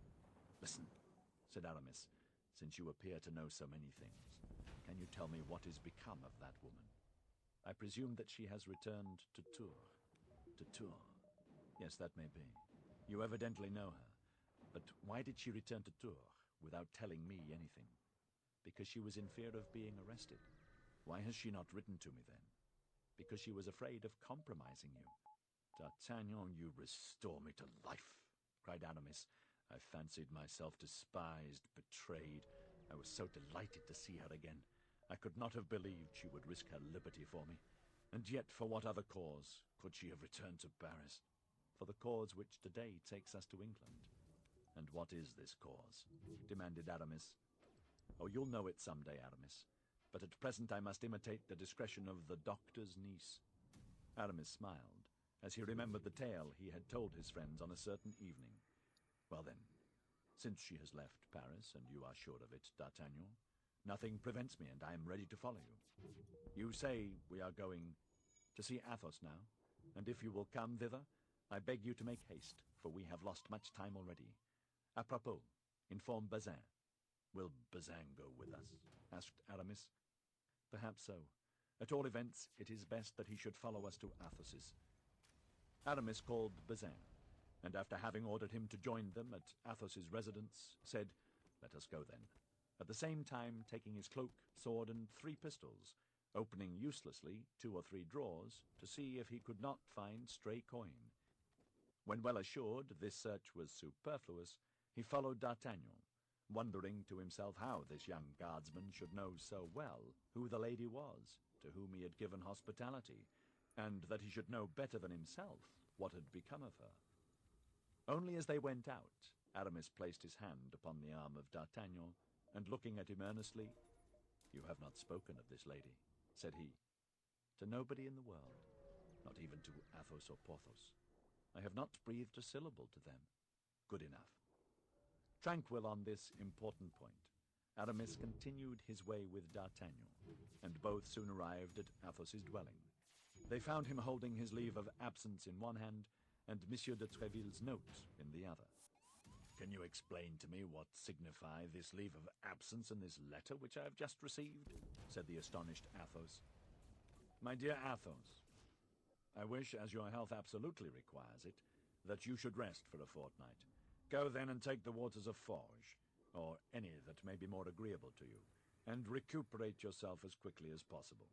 "Listen," said Aramis, "since you appear to know so many things, can you tell me what is become of that woman?" "I presume that she has returned to Tours." "To Tours? Yes, that may be. You evidently know her. But why did she return to Tours without telling me anything?" "Because she was in fear of being arrested." "Why has she not written to me, then?" because she was afraid of compromising you. D'Artagnan, you restore me to life, cried Aramis. I fancied myself despised, betrayed. I was so delighted to see her again. I could not have believed she would risk her liberty for me. And yet, for what other cause could she have returned to Paris? For the cause which today takes us to England. And what is this cause? Demanded Aramis. Oh, you'll know it some day, Aramis. But at present I must imitate the discretion of the doctor's niece. Aramis smiled, as he remembered the tale he had told his friends on a certain evening. Well then, since she has left Paris, and you are sure of it, D'Artagnan, nothing prevents me, and I am ready to follow you. You say we are going to see Athos now, and if you will come thither, I beg you to make haste, for we have lost much time already. Apropos, inform Bazin. Will Bazin go with us? Asked Aramis. Perhaps so. At all events, it is best that he should follow us to Athos's. Aramis called Bazin, and after having ordered him to join them at Athos's residence, said, "Let us go then," at the same time taking his cloak, sword, and 3 pistols, opening uselessly 2 or 3 drawers to see if he could not find stray coin. When well assured this search was superfluous, he followed D'Artagnan, wondering to himself how this young guardsman should know so well who the lady was to whom he had given hospitality, and that he should know better than himself what had become of her. Only as they went out, Aramis placed his hand upon the arm of D'Artagnan, and looking at him earnestly, "You have not spoken of this lady," said he. "To nobody in the world, not even to Athos or Porthos. I have not breathed a syllable to them. Good enough." Tranquil on this important point, Aramis continued his way with D'Artagnan, and both soon arrived at Athos's dwelling. They found him holding his leave of absence in one hand, and Monsieur de Tréville's note in the other. "Can you explain to me what signify this leave of absence and this letter which I have just received?" said the astonished Athos. "My dear Athos, I wish, as your health absolutely requires it, that you should rest for a fortnight. Go then and take the waters of Forges, or any that may be more agreeable to you, and recuperate yourself as quickly as possible.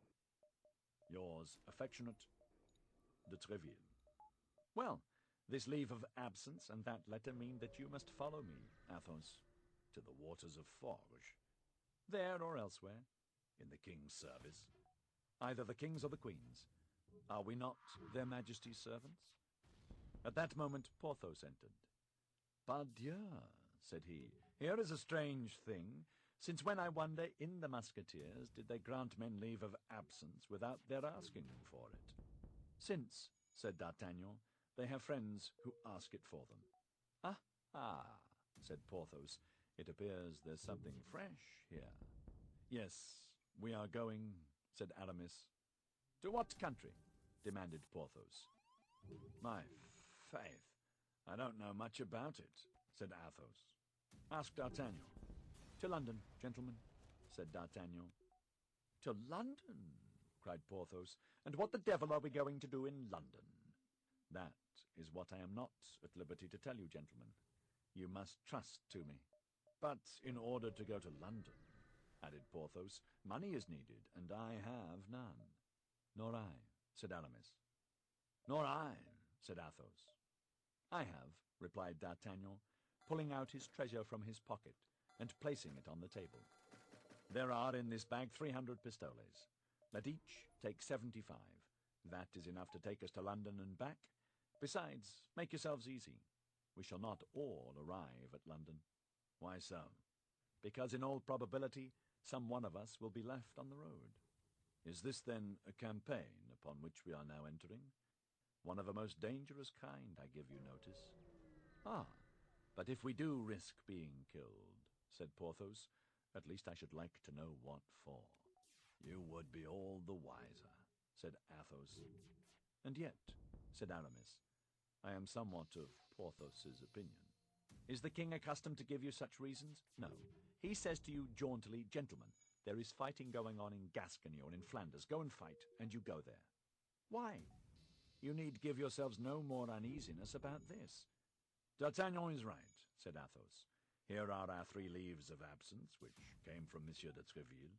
Yours affectionate, de Tréville." "Well, this leave of absence and that letter mean that you must follow me, Athos." "To the waters of Forges?" "There or elsewhere." "In the king's service?" "Either the king's or the queen's. Are we not their majesties' servants?" At that moment Porthos entered. "Pardieu," said he, "here is a strange thing. Since when, I wonder, in the Musketeers did they grant men leave of absence without their asking for it?" "Since," said D'Artagnan, "they have friends who ask it for them." "Ah," said Porthos, "it appears there's something fresh here." "Yes, we are going," said Aramis. "To what country?" demanded Porthos. "My faith, I don't know much about it," said Athos. "Ask D'Artagnan." "To London, gentlemen," said D'Artagnan. "To London?" cried Porthos. "And what the devil are we going to do in London?" "That is what I am not at liberty to tell you, gentlemen. You must trust to me. But in order to go to London," added Porthos, "money is needed, and I have none." "Nor I," said Aramis. "Nor I," said Athos. "I have," replied D'Artagnan, pulling out his treasure from his pocket and placing it on the table. "There are in this bag 300 pistoles. Let each take 75. That is enough to take us to London and back. Besides, make yourselves easy. We shall not all arrive at London." "Why so?" "Because in all probability some one of us will be left on the road." "Is this, then, a campaign upon which we are now entering?" "One of a most dangerous kind, I give you notice." "Ah, but if we do risk being killed," said Porthos, "at least I should like to know what for." "You would be all the wiser," said Athos. "And yet," said Aramis, "I am somewhat of Porthos's opinion. Is the king accustomed to give you such reasons? No. He says to you jauntily, 'Gentlemen, there is fighting going on in Gascony or in Flanders. Go and fight,' and you go there. Why? You need give yourselves no more uneasiness about this." "D'Artagnan is right," said Athos. "Here are our 3 leaves of absence, which came from Monsieur de Tréville,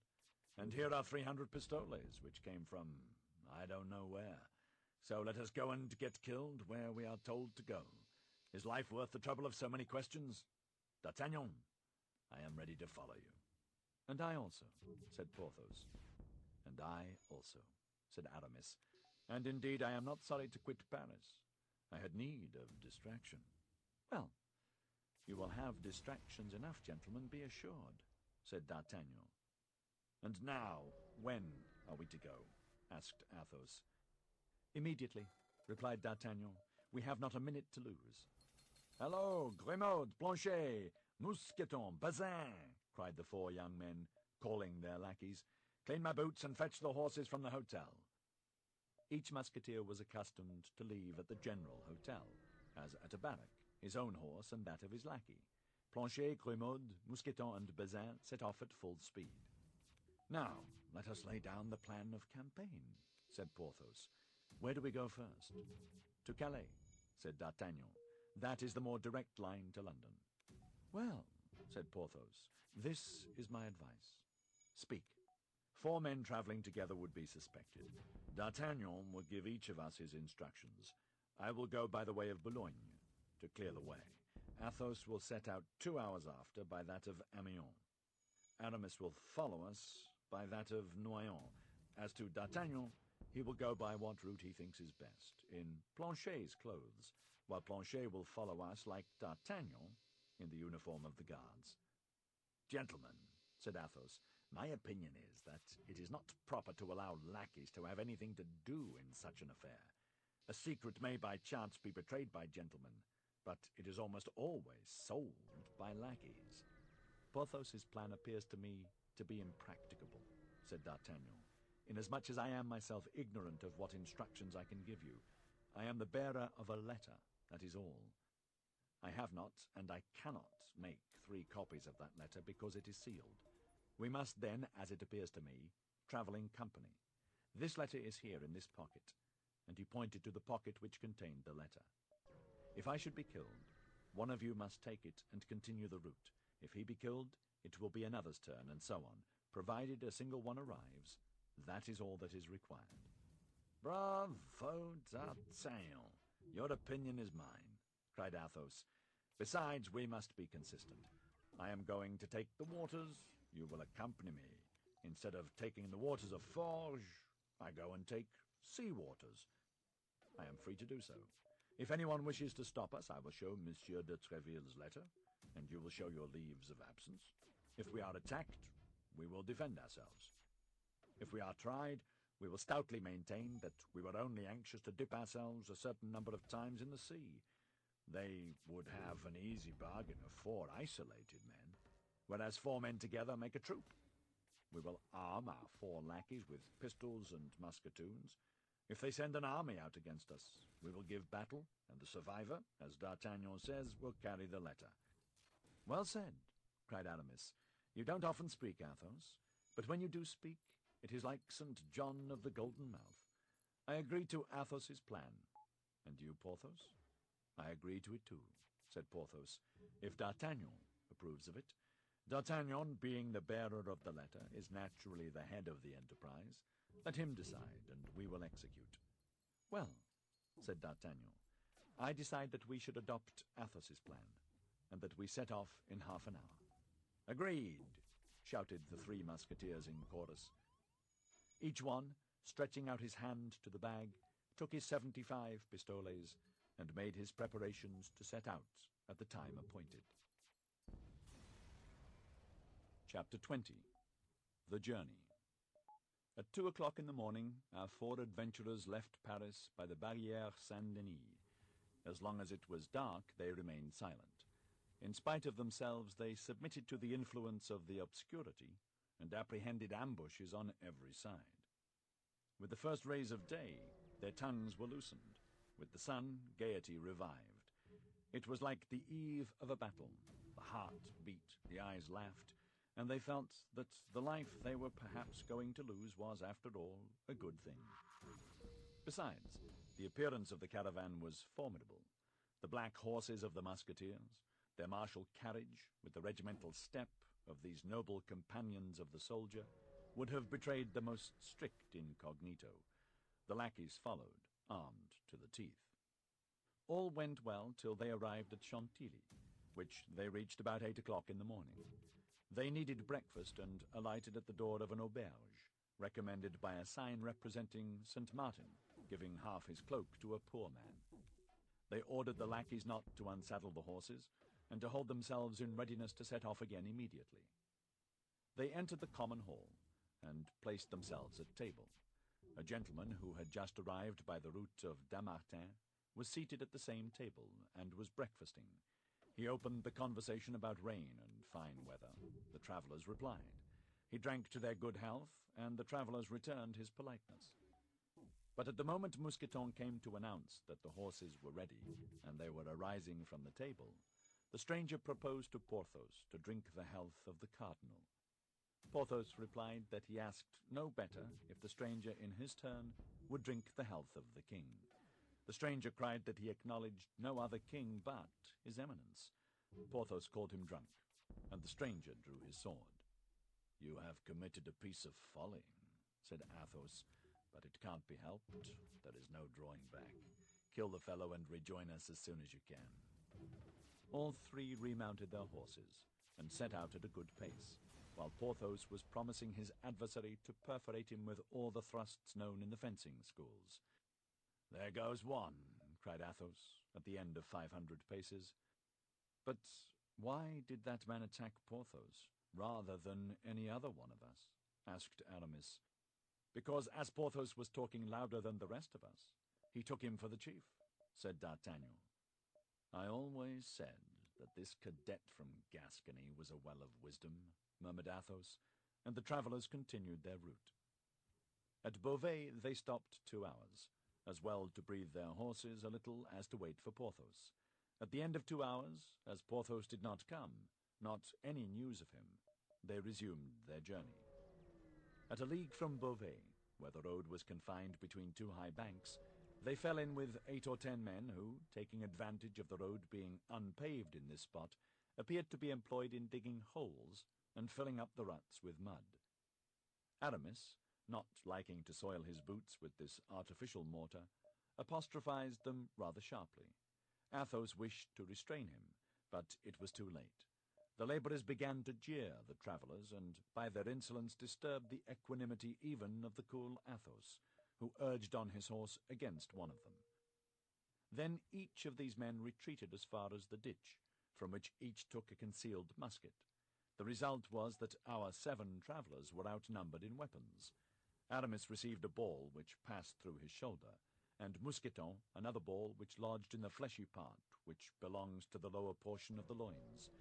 and here are 300 pistoles, which came from I don't know where. So let us go and get killed where we are told to go. Is life worth the trouble of so many questions? D'Artagnan, I am ready to follow you. And I also, said Porthos. And I also, said Aramis. And indeed I am not sorry to quit Paris. I had need of distraction. Well, you will have distractions enough, gentlemen, be assured, said D'Artagnan. And now, when are we to go? Asked Athos. Immediately, replied D'Artagnan. We have not a minute to lose. Hello, Grimaud, Planchet, Mousqueton, Bazin, cried the four young men, calling their lackeys. Clean my boots and fetch the horses from the hotel. Each musketeer was accustomed to leave at the general hotel, as at a barrack, his own horse and that of his lackey. Planchet, Grimaud, Mousqueton, and Bazin set off at full speed. Now, let us lay down the plan of campaign, said Porthos. Where do we go first? To Calais, said D'Artagnan. That is the more direct line to London. Well, said Porthos, this is my advice. Speak. 4 men travelling together would be suspected. D'Artagnan will give each of us his instructions. I will go by the way of Boulogne, to clear the way. Athos will set out 2 hours after by that of Amiens. Aramis will follow us by that of Noyon. As to D'Artagnan, he will go by what route he thinks is best, in Planchet's clothes, while Planchet will follow us like D'Artagnan in the uniform of the guards. Gentlemen, said Athos, my opinion is that it is not proper to allow lackeys to have anything to do in such an affair. A secret may by chance be betrayed by gentlemen, but it is almost always sold by lackeys. Porthos's plan appears to me to be impracticable, said D'Artagnan. Inasmuch as I am myself ignorant of what instructions I can give you, I am the bearer of a letter, that is all. I have not, and I cannot make 3 copies of that letter because it is sealed. We must then, as it appears to me, travel in company. This letter is here in this pocket, and he pointed to the pocket which contained the letter. If I should be killed, one of you must take it and continue the route. If he be killed, it will be another's turn, and so on. Provided a single one arrives, that is all that is required. Bravo, D'Artagnan! Your opinion is mine, cried Athos. Besides, we must be consistent. I am going to take the waters, you will accompany me. Instead of taking the waters of Forges, I go and take sea waters. I am free to do so. If anyone wishes to stop us, I will show Monsieur de Tréville's letter, and you will show your leaves of absence. If we are attacked, we will defend ourselves. If we are tried, we will stoutly maintain that we were only anxious to dip ourselves a certain number of times in the sea. They would have an easy bargain of 4 isolated men, whereas 4 men together make a troop. We will arm our 4 lackeys with pistols and musketoons. If they send an army out against us, we will give battle, and the survivor, as D'Artagnan says, will carry the letter. Well said, cried Aramis. You don't often speak, Athos, but when you do speak, it is like St. John of the Golden Mouth. I agree to Athos's plan. And you, Porthos? I agree to it too, said Porthos, if D'Artagnan approves of it. D'Artagnan, being the bearer of the letter, is naturally the head of the enterprise. Let him decide, and we will execute. Well, said D'Artagnan, I decide that we should adopt Athos's plan, and that we set off in half an hour. Agreed, shouted the 3 musketeers in chorus. Each one, stretching out his hand to the bag, took his 75 pistoles and made his preparations to set out at the time appointed. Chapter 20. The Journey. At 2 o'clock in the morning, our 4 adventurers left Paris by the Barrière Saint-Denis. As long as it was dark, they remained silent. In spite of themselves, they submitted to the influence of the obscurity and apprehended ambushes on every side. With the first rays of day, their tongues were loosened. With the sun, gaiety revived. It was like the eve of a battle. The heart beat, the eyes laughed, and they felt that the life they were perhaps going to lose was, after all, a good thing. Besides, the appearance of the caravan was formidable. The black horses of the musketeers, their martial carriage, with the regimental step of these noble companions of the soldier, would have betrayed the most strict incognito. The lackeys followed, armed to the teeth. All went well till they arrived at Chantilly, which they reached about 8 o'clock in the morning. They needed breakfast and alighted at the door of an auberge, recommended by a sign representing St. Martin, giving half his cloak to a poor man. They ordered the lackeys not to unsaddle the horses, and to hold themselves in readiness to set off again immediately. They entered the common hall, and placed themselves at table. A gentleman who had just arrived by the route of Dammartin was seated at the same table, and was breakfasting. He opened the conversation about rain and fine weather. The travellers replied. He drank to their good health, and the travellers returned his politeness. But at the moment Mousqueton came to announce that the horses were ready, and they were arising from the table, the stranger proposed to Porthos to drink the health of the cardinal. Porthos replied that he asked no better if the stranger in his turn would drink the health of the king. The stranger cried that he acknowledged no other king but his eminence. Porthos called him drunk, and the stranger drew his sword. "You have committed a piece of folly," said Athos, "but it can't be helped. There is no drawing back. Kill the fellow and rejoin us as soon as you can." All three remounted their horses, and set out at a good pace, while Porthos was promising his adversary to perforate him with all the thrusts known in the fencing schools. "There goes one," cried Athos, at the end of 500 paces. "But why did that man attack Porthos, rather than any other one of us?" asked Aramis. "Because, as Porthos was talking louder than the rest of us, he took him for the chief," said D'Artagnan. "I always said that this cadet from Gascony was a well of wisdom," murmured Athos, and the travellers continued their route. At Beauvais they stopped 2 hours, as well to breathe their horses a little as to wait for Porthos. At the end of 2 hours, as Porthos did not come, not any news of him, they resumed their journey. At a league from Beauvais, where the road was confined between 2 high banks, they fell in with 8 or 10 men who, taking advantage of the road being unpaved in this spot, appeared to be employed in digging holes and filling up the ruts with mud. Aramis, not liking to soil his boots with this artificial mortar, apostrophized them rather sharply. Athos wished to restrain him, but it was too late. The labourers began to jeer the travellers, and by their insolence disturbed the equanimity even of the cool Athos, who urged on his horse against one of them. Then each of these men retreated as far as the ditch, from which each took a concealed musket. The result was that our 7 travellers were outnumbered in weapons. Aramis received a ball which passed through his shoulder, and Mousqueton another ball which lodged in the fleshy part which belongs to the lower portion of the loins.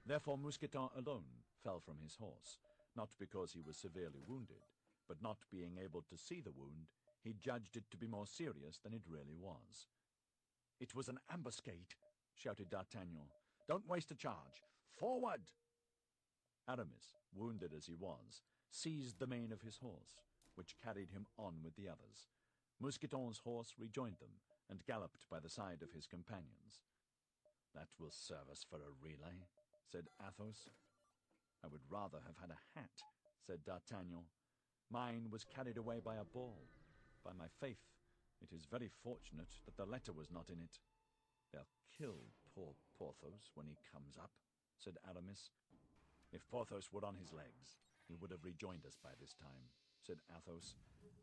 Therefore Mousqueton alone fell from his horse, not because he was severely wounded, but not being able to see the wound, he judged it to be more serious than it really was. "It was an ambuscade," shouted D'Artagnan. "Don't waste a charge. Forward!" Aramis, wounded as he was, seized the mane of his horse, which carried him on with the others. Mousqueton's horse rejoined them, and galloped by the side of his companions. "That will serve us for a relay," said Athos. "I would rather have had a hat," said D'Artagnan. "Mine was carried away by a ball. By my faith, it is very fortunate that the letter was not in it." "They'll kill poor Porthos when he comes up," said Aramis. "If Porthos were on his legs, he would have rejoined us by this time," said Athos.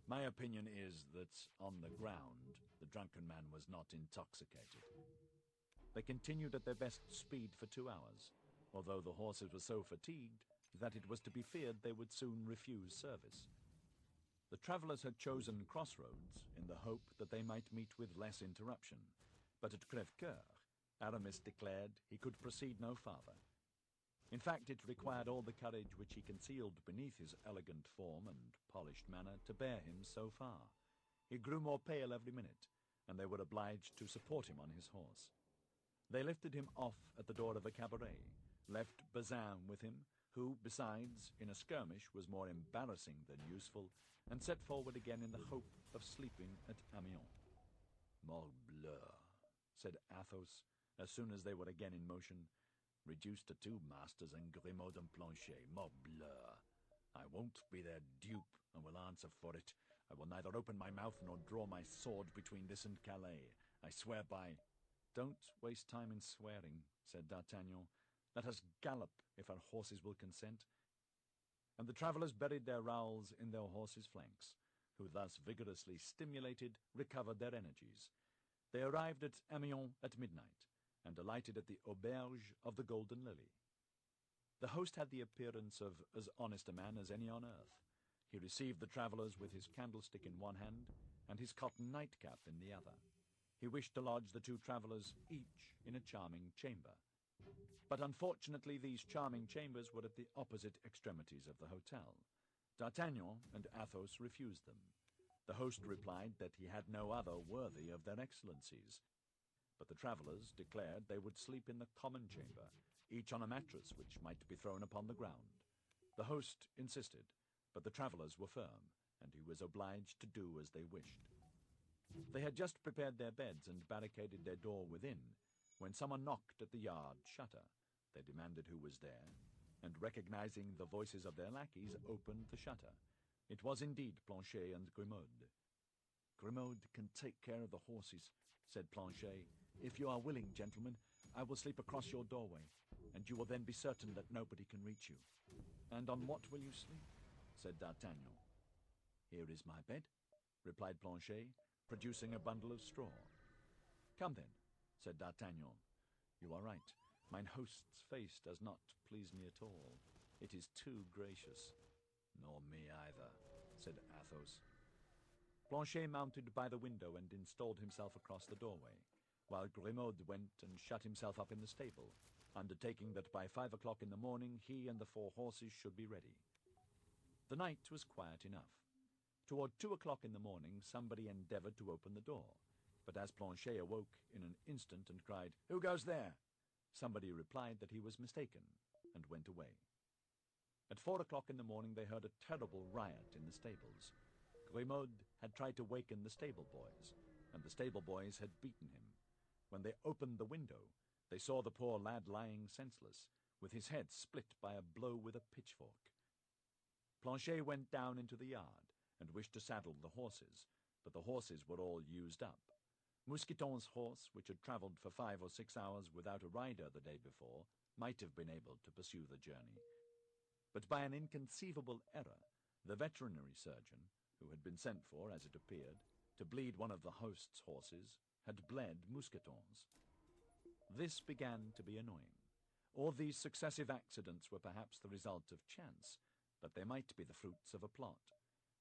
"My opinion is that, on the ground, the drunken man was not intoxicated." They continued at their best speed for 2 hours, although the horses were so fatigued that it was to be feared they would soon refuse service. The travellers had chosen crossroads in the hope that they might meet with less interruption, but at Crèvecoeur, Aramis declared he could proceed no farther. In fact, it required all the courage which he concealed beneath his elegant form and polished manner to bear him so far. He grew more pale every minute, and they were obliged to support him on his horse. They lifted him off at the door of a cabaret, left Bazin with him, who, besides, in a skirmish was more embarrassing than useful, and set forward again in the hope of sleeping at Amiens. "Morbleu," said Athos, as soon as they were again in motion. "Reduced to 2 masters and Grimaud and Planchet. Morbleu! I won't be their dupe, and will answer for it. I will neither open my mouth nor draw my sword between this and Calais. I swear by—" "Don't waste time in swearing," said D'Artagnan. "Let us gallop, if our horses will consent." And the travellers buried their rowels in their horses' flanks, who, thus vigorously stimulated, recovered their energies. They arrived at Amiens at midnight, and alighted at the auberge of the Golden Lily. The host had the appearance of as honest a man as any on earth. He received the travellers with his candlestick in one hand and his cotton nightcap in the other. He wished to lodge the two travellers each in a charming chamber. But unfortunately these charming chambers were at the opposite extremities of the hotel. D'Artagnan and Athos refused them. The host replied that he had no other worthy of their excellencies. But the travellers declared they would sleep in the common chamber, each on a mattress which might be thrown upon the ground. The host insisted, but the travellers were firm, and he was obliged to do as they wished. They had just prepared their beds and barricaded their door within, when someone knocked at the yard shutter. They demanded who was there, and recognizing the voices of their lackeys, opened the shutter. It was indeed Planchet and Grimaud. "Grimaud can take care of the horses," said Planchet. "If you are willing, gentlemen, I will sleep across your doorway, and you will then be certain that nobody can reach you." "And on what will you sleep?" said D'Artagnan. "Here is my bed," replied Planchet, producing a bundle of straw. "Come then," said D'Artagnan. "You are right. Mine host's face does not please me at all. It is too gracious." "Nor me either," said Athos. Planchet mounted by the window and installed himself across the doorway, while Grimaud went and shut himself up in the stable, undertaking that by 5 o'clock in the morning he and the 4 horses should be ready. The night was quiet enough. Toward 2 o'clock in the morning somebody endeavored to open the door, but as Planchet awoke in an instant and cried, "Who goes there?" somebody replied that he was mistaken, and went away. At 4 o'clock in the morning they heard a terrible riot in the stables. Grimaud had tried to waken the stable boys, and the stable boys had beaten him. When they opened the window, they saw the poor lad lying senseless, with his head split by a blow with a pitchfork. Planchet went down into the yard, and wished to saddle the horses, but the horses were all used up. Mousqueton's horse, which had travelled for 5 or 6 hours without a rider the day before, might have been able to pursue the journey. But by an inconceivable error, the veterinary surgeon, who had been sent for, as it appeared, to bleed one of the host's horses, had bled Mousqueton's. This began to be annoying. All these successive accidents were perhaps the result of chance, but they might be the fruits of a plot.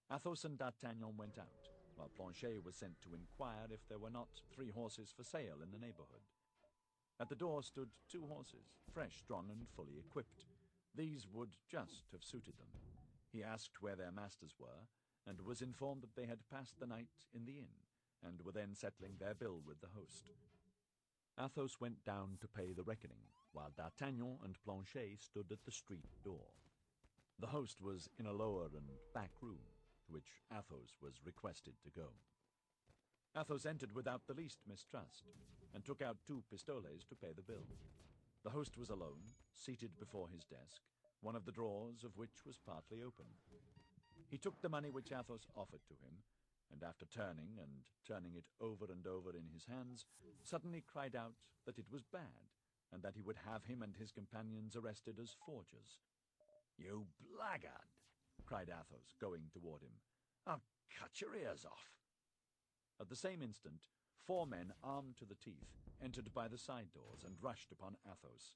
Athos and D'Artagnan went out, while Planchet was sent to inquire if there were not 3 horses for sale in the neighborhood. At the door stood 2 horses, fresh, strong, and fully equipped. These would just have suited them. He asked where their masters were, and was informed that they had passed the night in the inn, and were then settling their bill with the host. Athos went down to pay the reckoning, while D'Artagnan and Planchet stood at the street door. The host was in a lower and back room, to which Athos was requested to go. Athos entered without the least mistrust, and took out 2 pistoles to pay the bill. The host was alone, seated before his desk, one of the drawers of which was partly open. He took the money which Athos offered to him, and after turning it over and over in his hands, suddenly cried out that it was bad, and that he would have him and his companions arrested as forgers. "You blackguard!" cried Athos, going toward him. "I'll cut your ears off." At the same instant, 4 men, armed to the teeth, entered by the side doors and rushed upon Athos.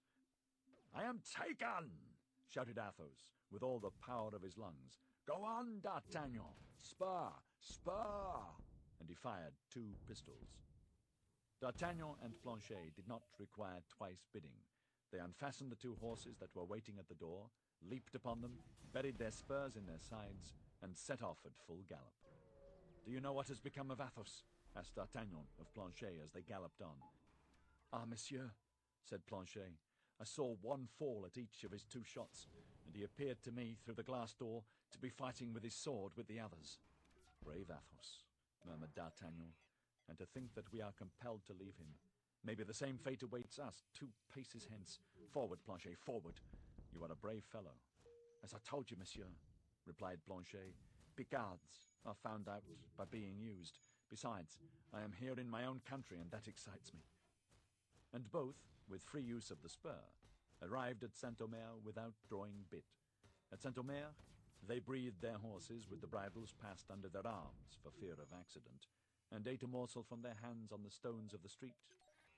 "I am taken!" shouted Athos, with all the power of his lungs. "Go on, D'Artagnan! Spur! Spur!" And he fired 2 pistols. D'Artagnan and Planchet did not require twice bidding. They unfastened the 2 horses that were waiting at the door, leaped upon them, buried their spurs in their sides, and set off at full gallop. "Do you know what has become of Athos?" asked D'Artagnan of Planchet as they galloped on. "Ah, monsieur," said Planchet, "I saw one fall at each of his 2 shots, and he appeared to me through the glass door to be fighting with his sword with the others." "Brave Athos," murmured D'Artagnan, "and to think that we are compelled to leave him. Maybe the same fate awaits us 2 paces hence. Forward, Planchet, forward! You are a brave fellow." "As I told you, monsieur," replied Planchet, "Picards are found out by being used. Besides, I am here in my own country, and that excites me." And both, with free use of the spur, arrived at Saint-Omer without drawing bit. At Saint-Omer, they breathed their horses with the bridles passed under their arms for fear of accident, and ate a morsel from their hands on the stones of the street.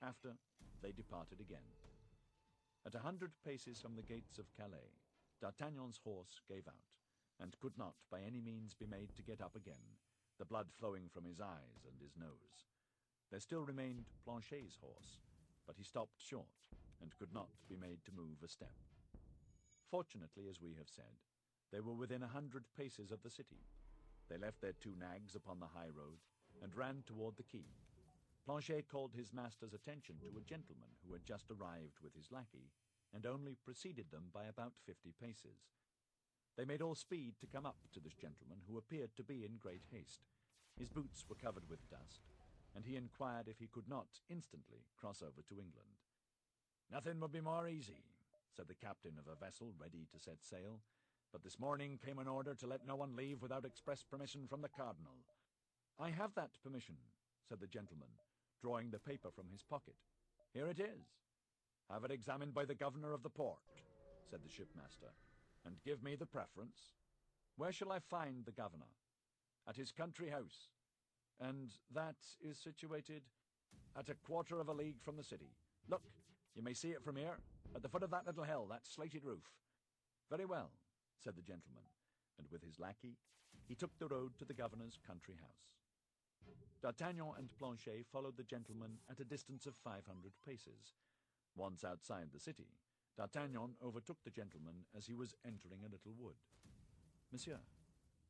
After, they departed again. At 100 paces from the gates of Calais, D'Artagnan's horse gave out, and could not by any means be made to get up again, the blood flowing from his eyes and his nose. There still remained Planchet's horse, but he stopped short, and could not be made to move a step. Fortunately, as we have said, they were within 100 paces of the city. They left their 2 nags upon the high road, and ran toward the quay. Planchet called his master's attention to a gentleman who had just arrived with his lackey, and only preceded them by about 50 paces. They made all speed to come up to this gentleman, who appeared to be in great haste. His boots were covered with dust, and he inquired if he could not instantly cross over to England. "Nothing would be more easy," said the captain of a vessel ready to set sail, "but this morning came an order to let no one leave without express permission from the cardinal." "I have that permission," said the gentleman, drawing the paper from his pocket. "Here it is." "Have it examined by the governor of the port," said the shipmaster, "and give me the preference." "Where shall I find the governor?" "At his country house." "And that is situated?" "At a quarter of a league from the city. Look, you may see it from here, at the foot of that little hill, that slated roof." "Very well," said the gentleman, and with his lackey he took the road to the governor's country house. D'Artagnan and Planchet followed the gentleman at a distance of 500 paces. Once outside the city, D'Artagnan overtook the gentleman as he was entering a little wood. "Monsieur,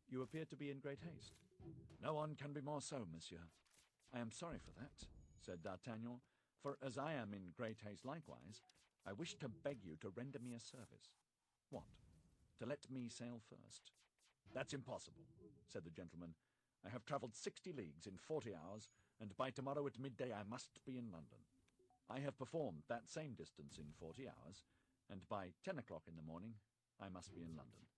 you appear to be in great haste." "No one can be more so, monsieur." "I am sorry for that," said D'Artagnan, "for as I am in great haste likewise, I wish to beg you to render me a service." "What?" "To let me sail first." "That's impossible," said the gentleman. "I have travelled 60 leagues in 40 hours, and by tomorrow at midday I must be in London. I have performed that same distance in 40 hours, and by 10 o'clock in the morning I must be in London.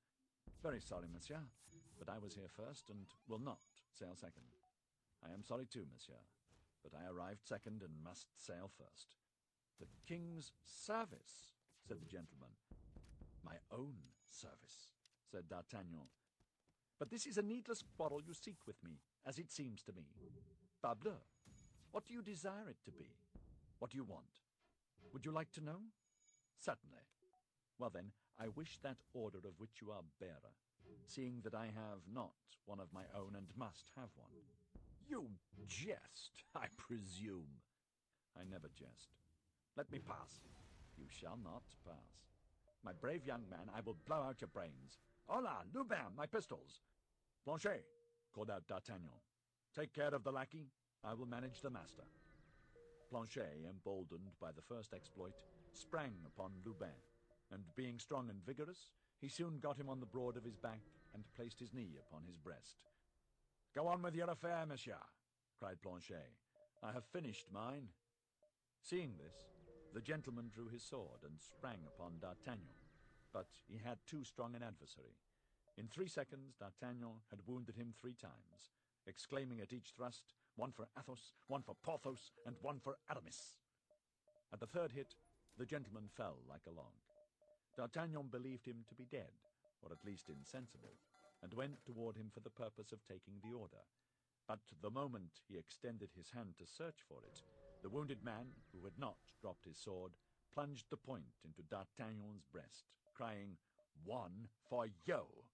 Very sorry, monsieur, but I was here first, and will not sail second. I am sorry too, monsieur, but I arrived second and must sail first." "The king's service," said the gentleman. "My own service," said D'Artagnan. "But this is a needless quarrel you seek with me, as it seems to me. Parbleu, what do you desire it to be? What do you want? Would you like to know?" "Certainly." "Well then, I wish that order of which you are bearer, seeing that I have not one of my own and must have one." "You jest, I presume." "I never jest. Let me pass." "You shall not pass. My brave young man, I will blow out your brains." "Hola, Lubin, my pistols!" "Planchet," called out D'Artagnan, "take care of the lackey. I will manage the master." Planchet, emboldened by the first exploit, sprang upon Lubin, and being strong and vigorous, he soon got him on the broad of his back and placed his knee upon his breast. "Go on with your affair, monsieur," cried Planchet. "I have finished mine." Seeing this, the gentleman drew his sword and sprang upon D'Artagnan, but he had too strong an adversary. In 3 seconds D'Artagnan had wounded him 3 times, exclaiming at each thrust, "One for Athos, one for Porthos, and one for Aramis." At the 3rd hit, the gentleman fell like a log. D'Artagnan believed him to be dead, or at least insensible, and went toward him for the purpose of taking the order. But the moment he extended his hand to search for it, the wounded man, who had not dropped his sword, plunged the point into D'Artagnan's breast, crying, "One for you!"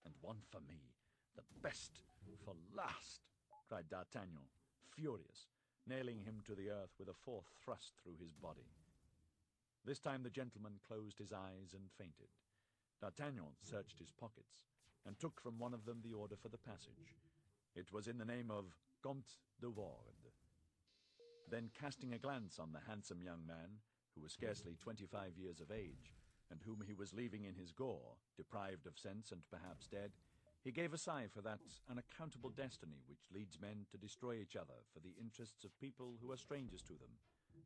"And one for me, the best for last!" cried D'Artagnan, furious, nailing him to the earth with a 4th thrust through his body. This time the gentleman closed his eyes and fainted. D'Artagnan searched his pockets, and took from one of them the order for the passage. It was in the name of Comte de Wardes. Then, casting a glance on the handsome young man, who was scarcely 25 years of age, and whom he was leaving in his gore, deprived of sense and perhaps dead, he gave a sigh for that unaccountable destiny which leads men to destroy each other for the interests of people who are strangers to them,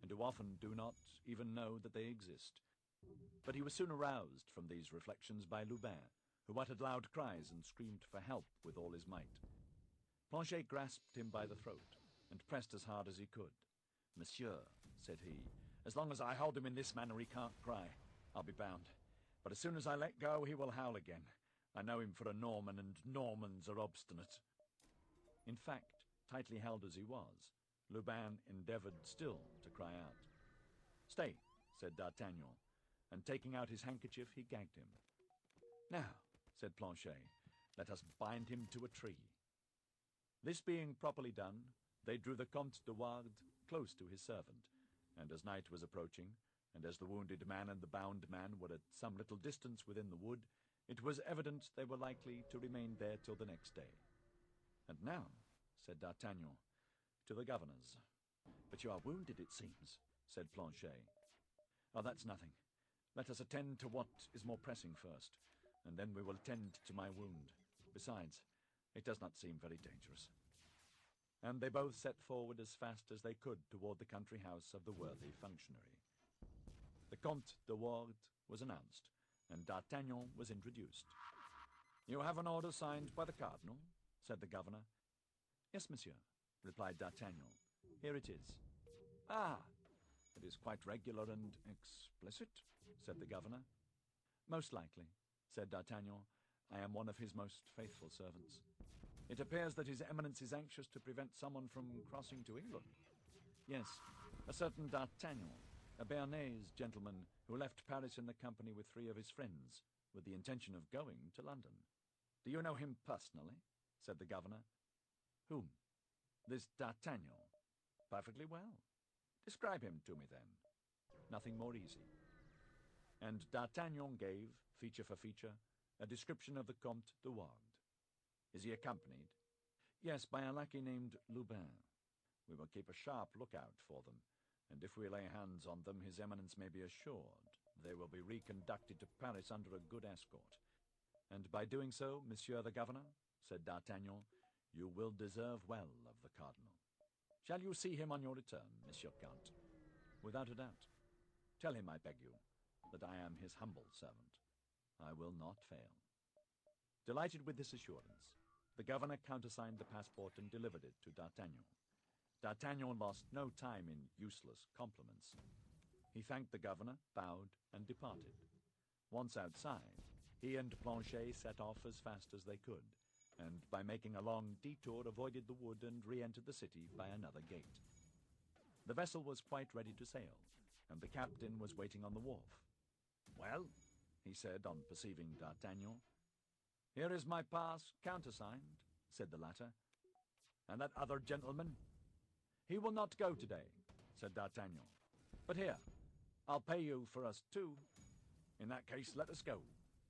and who often do not even know that they exist. But he was soon aroused from these reflections by Lubin, who uttered loud cries and screamed for help with all his might. Planchet grasped him by the throat and pressed as hard as he could. "Monsieur," said he, "as long as I hold him in this manner he can't cry, I'll be bound. But as soon as I let go, he will howl again. I know him for a Norman, and Normans are obstinate." In fact, tightly held as he was, Lubin endeavored still to cry out. "Stay," said D'Artagnan, and taking out his handkerchief, he gagged him. "Now," said Planchet, "let us bind him to a tree." This being properly done, they drew the Comte de Wardes close to his servant, and as night was approaching, and as the wounded man and the bound man were at some little distance within the wood, it was evident they were likely to remain there till the next day. "And now," said D'Artagnan, "to the governor's." "But you are wounded, it seems," said Planchet. "Oh, that's nothing. Let us attend to what is more pressing first, and then we will attend to my wound. Besides, it does not seem very dangerous." And they both set forward as fast as they could toward the country house of the worthy functionary. The Comte de Wardes was announced, and D'Artagnan was introduced. "You have an order signed by the cardinal?" said the governor. "Yes, monsieur," replied D'Artagnan. "Here it is." "Ah, it is quite regular and explicit," said the governor. "Most likely," said D'Artagnan. "I am one of his most faithful servants. It appears that His Eminence is anxious to prevent someone from crossing to England." "Yes, a certain D'Artagnan, a Béarnese gentleman who left Paris in the company with 3 of his friends, with the intention of going to London." "Do you know him personally?" said the governor. "Whom?" "This D'Artagnan." "Perfectly well. Describe him to me, then." "Nothing more easy." And D'Artagnan gave, feature for feature, a description of the Comte de Wardes. "Is he accompanied?" "Yes, by a lackey named Lubin. We will keep a sharp lookout for them, and if we lay hands on them, His Eminence may be assured they will be reconducted to Paris under a good escort. And by doing so, Monsieur the Governor," said D'Artagnan, "you will deserve well of the cardinal. Shall you see him on your return, Monsieur Count?" "Without a doubt." "Tell him, I beg you, that I am his humble servant. I will not fail." Delighted with this assurance, the governor countersigned the passport and delivered it to D'Artagnan. D'Artagnan lost no time in useless compliments. He thanked the governor, bowed, and departed. Once outside, he and Planchet set off as fast as they could, and by making a long detour avoided the wood and re-entered the city by another gate. The vessel was quite ready to sail, and the captain was waiting on the wharf. "Well," he said on perceiving D'Artagnan. "Here is my pass countersigned," said the latter. "And that other gentleman?" "He will not go today," said D'Artagnan. "But here, I'll pay you for us too." "In that case, let us go,"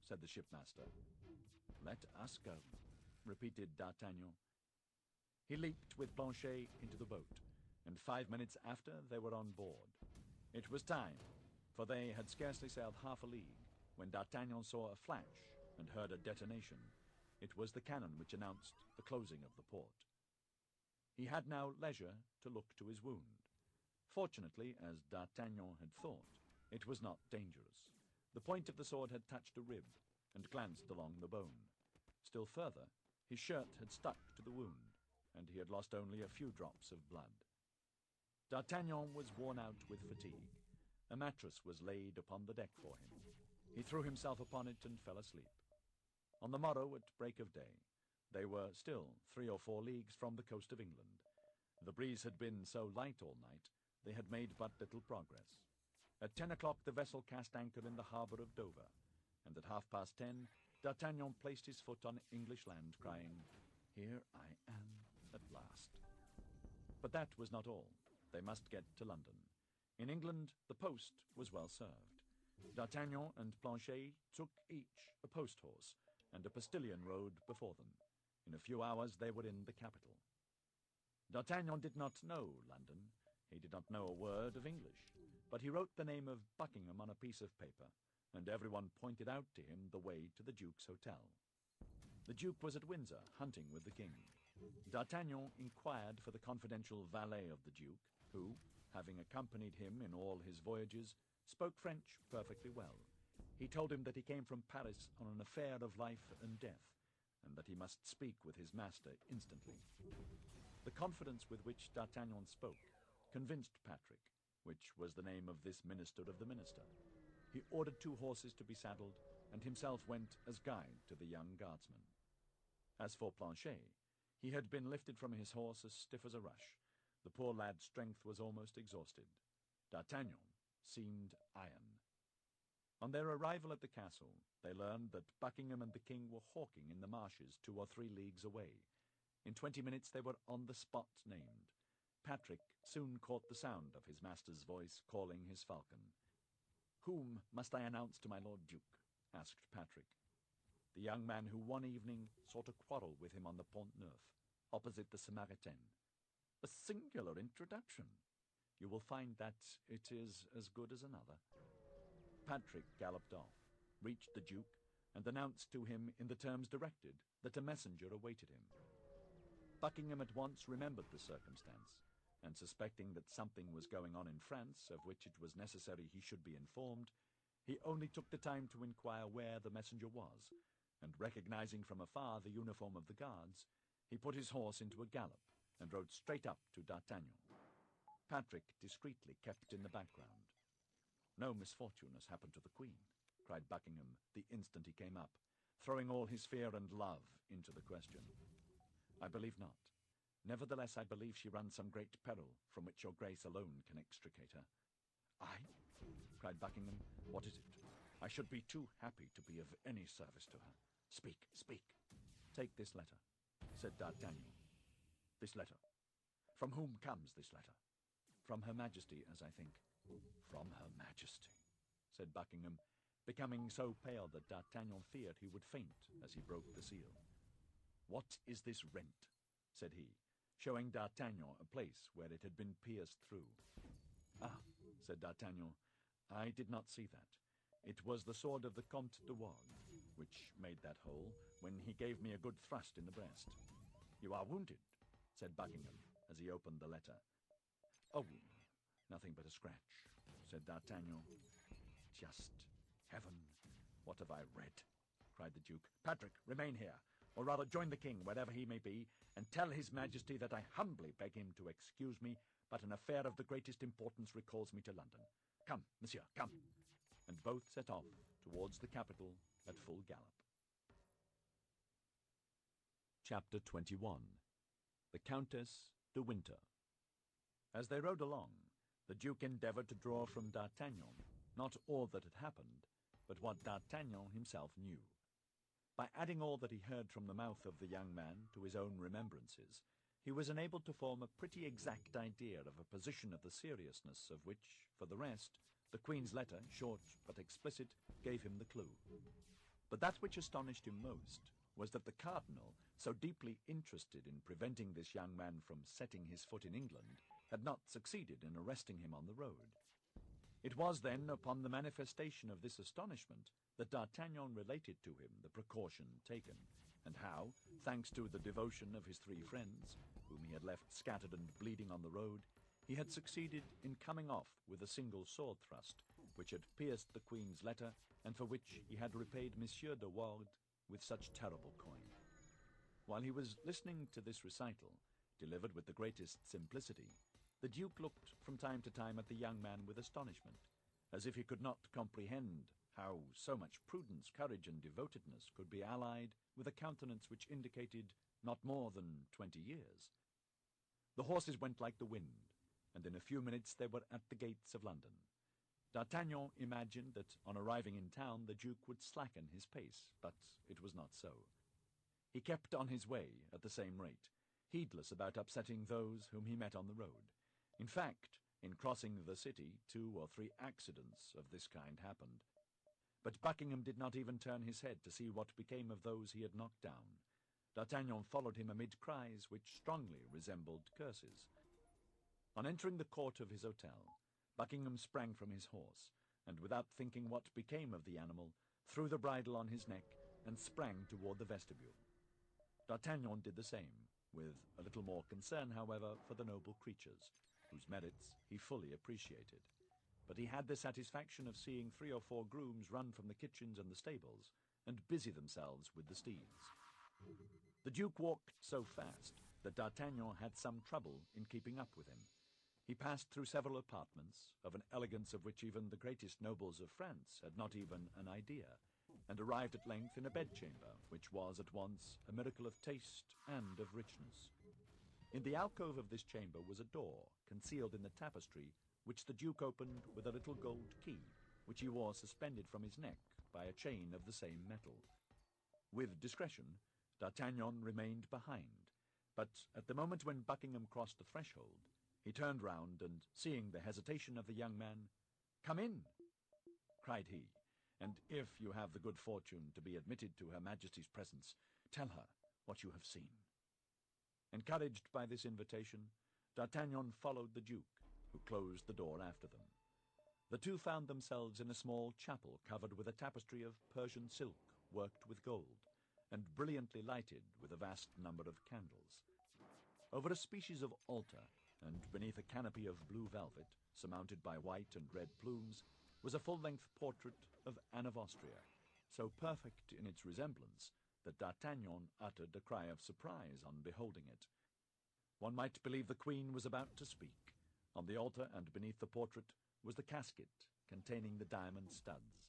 said the shipmaster. "Let us go," repeated D'Artagnan. He leaped with Planchet into the boat, and 5 minutes after they were on board. It was time, for they had scarcely sailed half a league, when D'Artagnan saw a flash and heard a detonation. It was the cannon which announced the closing of the port. He had now leisure to look to his wound. Fortunately, as D'Artagnan had thought, it was not dangerous. The point of the sword had touched a rib, and glanced along the bone. Still further, his shirt had stuck to the wound, and he had lost only a few drops of blood. D'Artagnan was worn out with fatigue. A mattress was laid upon the deck for him. He threw himself upon it and fell asleep. On the morrow, at break of day, they were still 3 or 4 leagues from the coast of England. The breeze had been so light all night, they had made but little progress. At 10 o'clock the vessel cast anchor in the harbour of Dover, and at 10:30 D'Artagnan placed his foot on English land, crying, "Here I am at last." But that was not all. They must get to London. In England the post was well served. D'Artagnan and Planchet took each a post-horse, and a postilion rode before them. In a few hours they were in the capital. D'Artagnan did not know London. He did not know a word of English, but he wrote the name of Buckingham on a piece of paper, and everyone pointed out to him the way to the Duke's hotel. The Duke was at Windsor, hunting with the king. D'Artagnan inquired for the confidential valet of the Duke, who, having accompanied him in all his voyages, spoke French perfectly well. He told him that he came from Paris on an affair of life and death, and that he must speak with his master instantly. The confidence with which D'Artagnan spoke convinced Patrick, which was the name of this minister of the minister. He ordered 2 horses to be saddled, and himself went as guide to the young guardsman. As for Planchet, he had been lifted from his horse as stiff as a rush. The poor lad's strength was almost exhausted. D'Artagnan seemed iron. On their arrival at the castle, they learned that Buckingham and the king were hawking in the marshes 2 or 3 leagues away. In 20 minutes they were on the spot named. Patrick soon caught the sound of his master's voice calling his falcon. "Whom must I announce to my Lord Duke?" asked Patrick. The young man who one evening sought a quarrel with him on the Pont Neuf, opposite the Samaritain. "A singular introduction. You will find that it is as good as another." Patrick galloped off, reached the Duke, and announced to him in the terms directed that a messenger awaited him. Buckingham at once remembered the circumstance, and suspecting that something was going on in France of which it was necessary he should be informed, he only took the time to inquire where the messenger was, and recognizing from afar the uniform of the guards, he put his horse into a gallop and rode straight up to D'Artagnan. Patrick discreetly kept in the background. "No misfortune has happened to the Queen," cried Buckingham the instant he came up, throwing all his fear and love into the question. "I believe not. Nevertheless, I believe she runs some great peril from which your grace alone can extricate her." "I?" cried Buckingham. "What is it? I should be too happy to be of any service to her. Speak, speak." "Take this letter," said D'Artagnan. "This letter? From whom comes this letter?" "From Her Majesty, as I think." "From Her Majesty," said Buckingham, becoming so pale that D'Artagnan feared he would faint as he broke the seal. "What is this rent?" said he, showing D'Artagnan a place where it had been pierced through. "Ah," said D'Artagnan, "I did not see that. It was the sword of the Comte de Wardes, which made that hole when he gave me a good thrust in the breast." "You are wounded," said Buckingham, as he opened the letter. "Oh, nothing but a scratch," said D'Artagnan. "Just heaven, what have I read?" cried the Duke. "Patrick, remain here, or rather join the king, wherever he may be, and tell his Majesty that I humbly beg him to excuse me, but an affair of the greatest importance recalls me to London. Come, monsieur, come." And both set off towards the capital at full gallop. Chapter 21. The Countess de Winter. As they rode along, the Duke endeavored to draw from D'Artagnan not all that had happened, but what D'Artagnan himself knew. By adding all that he heard from the mouth of the young man to his own remembrances, he was enabled to form a pretty exact idea of a position of the seriousness of which, for the rest, the Queen's letter, short but explicit, gave him the clue. But that which astonished him most was that the cardinal, so deeply interested in preventing this young man from setting his foot in England, had not succeeded in arresting him on the road. It was then upon the manifestation of this astonishment that D'Artagnan related to him the precaution taken, and how, thanks to the devotion of his 3 friends, whom he had left scattered and bleeding on the road, he had succeeded in coming off with a single sword thrust, which had pierced the Queen's letter, and for which he had repaid Monsieur de Wardes with such terrible coin. While he was listening to this recital, delivered with the greatest simplicity, the Duke looked from time to time at the young man with astonishment, as if he could not comprehend how so much prudence, courage, and devotedness could be allied with a countenance which indicated not more than 20 years. The horses went like the wind, and in a few minutes they were at the gates of London. D'Artagnan imagined that on arriving in town the Duke would slacken his pace, but it was not so. He kept on his way at the same rate, heedless about upsetting those whom he met on the road. In fact, in crossing the city, 2 or 3 accidents of this kind happened. But Buckingham did not even turn his head to see what became of those he had knocked down. D'Artagnan followed him amid cries which strongly resembled curses. On entering the court of his hotel, Buckingham sprang from his horse, and without thinking what became of the animal, threw the bridle on his neck and sprang toward the vestibule. D'Artagnan did the same, with a little more concern, however, for the noble creatures, whose merits he fully appreciated. but he had the satisfaction of seeing 3 or 4 grooms run from the kitchens and the stables and busy themselves with the steeds. The Duke walked so fast that D'Artagnan had some trouble in keeping up with him. He passed through several apartments, of an elegance of which even the greatest nobles of France had not even an idea, and arrived at length in a bedchamber, which was at once a miracle of taste and of richness. In the alcove of this chamber was a door, concealed in the tapestry, which the Duke opened with a little gold key, which he wore suspended from his neck by a chain of the same metal. With discretion, D'Artagnan remained behind, but at the moment when Buckingham crossed the threshold, he turned round, and seeing the hesitation of the young man, "Come in," cried he, "and if you have the good fortune to be admitted to Her Majesty's presence, tell her what you have seen." Encouraged by this invitation, D'Artagnan followed the Duke, who closed the door after them. The two found themselves in a small chapel covered with a tapestry of Persian silk worked with gold, and brilliantly lighted with a vast number of candles. Over a species of altar, and beneath a canopy of blue velvet, surmounted by white and red plumes, was a full-length portrait of Anne of Austria, so perfect in its resemblance that D'Artagnan uttered a cry of surprise on beholding it. One might believe the Queen was about to speak. On the altar and beneath the portrait was the casket containing the diamond studs.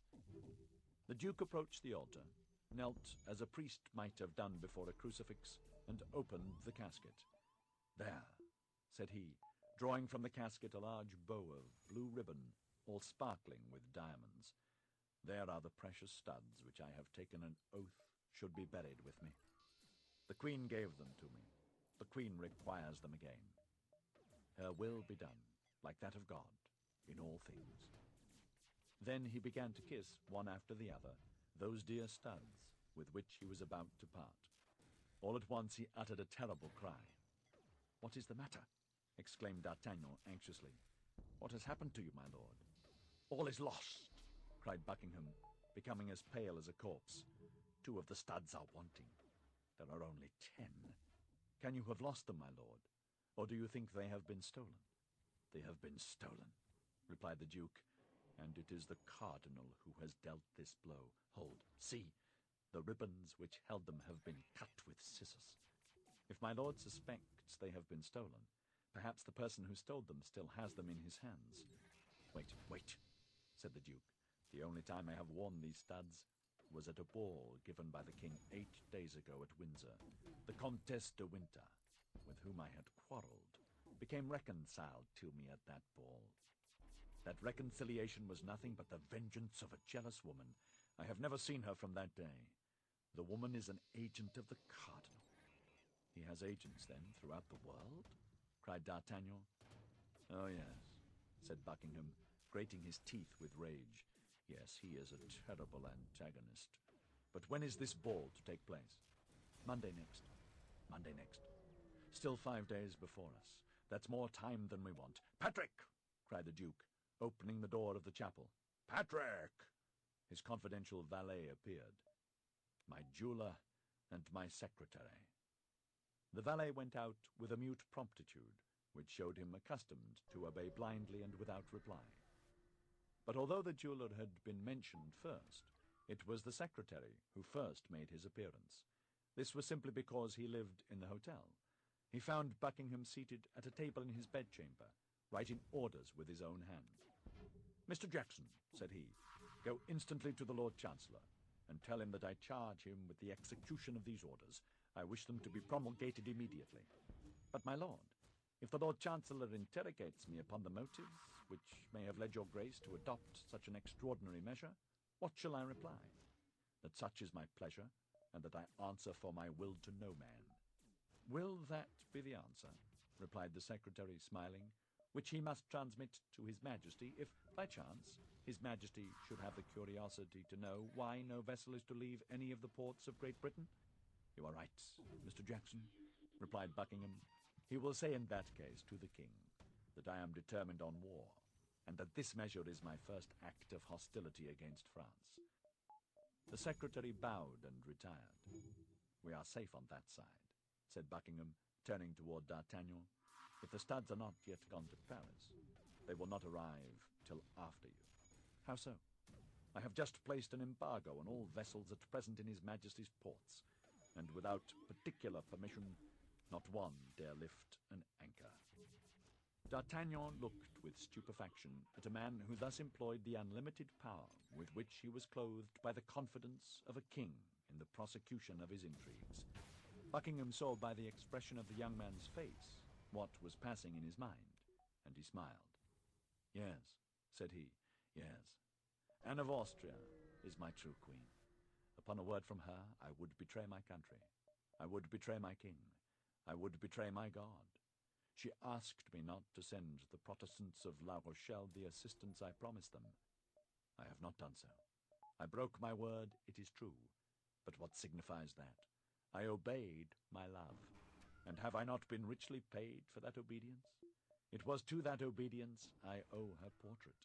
The Duke approached the altar, knelt as a priest might have done before a crucifix, and opened the casket. "There," said he, drawing from the casket a large bow of blue ribbon, all sparkling with diamonds. "There are the precious studs which I have taken an oath should be buried with me. The Queen gave them to me. The Queen requires them again. Her will be done, like that of God, in all things." Then he began to kiss, one after the other, those dear studs with which he was about to part. All at once he uttered a terrible cry. "What is the matter?" exclaimed D'Artagnan anxiously. "What has happened to you, my lord?" "All is lost!" cried Buckingham, becoming as pale as a corpse. "2 of the studs are wanting. There are only 10. Can you have lost them, my lord? Or do you think they have been stolen?" "They have been stolen," replied the Duke, "and it is the cardinal who has dealt this blow. Hold, see, the ribbons which held them have been cut with scissors. If my lord suspects they have been stolen, perhaps the person who stole them still has them in his hands." Wait," said the Duke. "The only time I have worn these studs was at a ball given by the king 8 days ago at Windsor. The Comtesse de Winter, with whom I had quarreled, became reconciled to me at that ball. That reconciliation was nothing but the vengeance of a jealous woman. I have never seen her from that day. The woman is an agent of the cardinal." "He has agents, then, throughout the world?" cried D'Artagnan. "Oh, yes," said Buckingham, grating his teeth with rage. "Yes, he is a terrible antagonist. But when is this ball to take place?" "Monday next." "Monday next. Still 5 days before us. That's more time than we want." "Patrick!" cried the Duke, opening the door of the chapel. "Patrick!" His confidential valet appeared. "My jeweler and my secretary." The valet went out with a mute promptitude, which showed him accustomed to obey blindly and without reply. But although the jeweler had been mentioned first, it was the secretary who first made his appearance. This was simply because he lived in the hotel. He found Buckingham seated at a table in his bedchamber, writing orders with his own hand. "Mr. Jackson," said he, "go instantly to the Lord Chancellor, and tell him that I charge him with the execution of these orders. I wish them to be promulgated immediately." "But, my lord, if the Lord Chancellor interrogates me upon the motives which may have led your grace to adopt such an extraordinary measure, what shall I reply? That such is my pleasure, and that I answer for my will to no man." "Will that be the answer?" replied the secretary, smiling, "which he must transmit to His Majesty, if, by chance, His Majesty should have the curiosity to know why no vessel is to leave any of the ports of Great Britain?" "You are right, Mr. Jackson," replied Buckingham. "He will say in that case to the king that I am determined on war, and that this measure is my first act of hostility against France." The secretary bowed and retired. "We are safe on that side," said Buckingham, turning toward D'Artagnan. "If the studs are not yet gone to Paris, They will not arrive till after you. How so? I have just placed an embargo on all vessels at present in His Majesty's ports, and without particular permission, not one dare lift an anchor. D'Artagnan looked with stupefaction at a man who thus employed the unlimited power with which he was clothed by the confidence of a king in the prosecution of his intrigues. Buckingham saw by the expression of the young man's face what was passing in his mind, and he smiled. "Yes," said he, "yes. Anne of Austria is my true queen. Upon a word from her, I would betray my country. I would betray my king. I would betray my God. She asked me not to send the Protestants of La Rochelle the assistance I promised them. I have not done so. I broke my word, it is true, but what signifies that? I obeyed my love, and have I not been richly paid for that obedience? It was to that obedience I owe her portrait."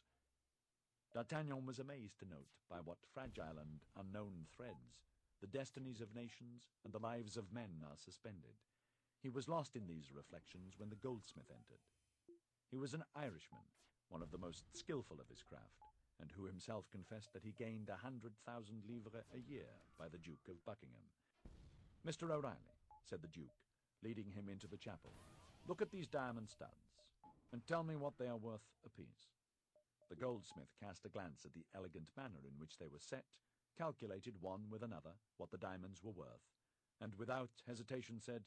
D'Artagnan was amazed to note by what fragile and unknown threads the destinies of nations and the lives of men are suspended. He was lost in these reflections when the goldsmith entered. He was an Irishman, one of the most skilful of his craft, and who himself confessed that he gained 100,000 livres a year by the Duke of Buckingham. "Mr. O'Reilly," said the Duke, leading him into the chapel, "look at these diamond studs, and tell me what they are worth apiece." The goldsmith cast a glance at the elegant manner in which they were set, calculated one with another what the diamonds were worth, and without hesitation said,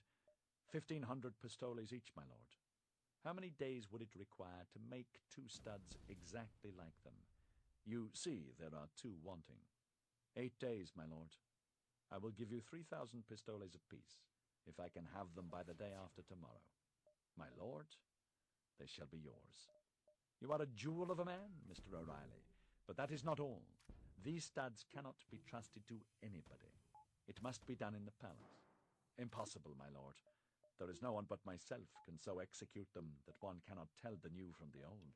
1,500 pistoles each, my lord. How many days would it require to make 2 studs exactly like them? You see there are 2 wanting. 8 days, my lord. I will give you 3,000 pistoles apiece, if I can have them by the day after tomorrow. My lord, they shall be yours. You are a jewel of a man, Mr. O'Reilly, but that is not all. These studs cannot be trusted to anybody. It must be done in the palace. Impossible, my lord. There is no one but myself can so execute them that one cannot tell the new from the old.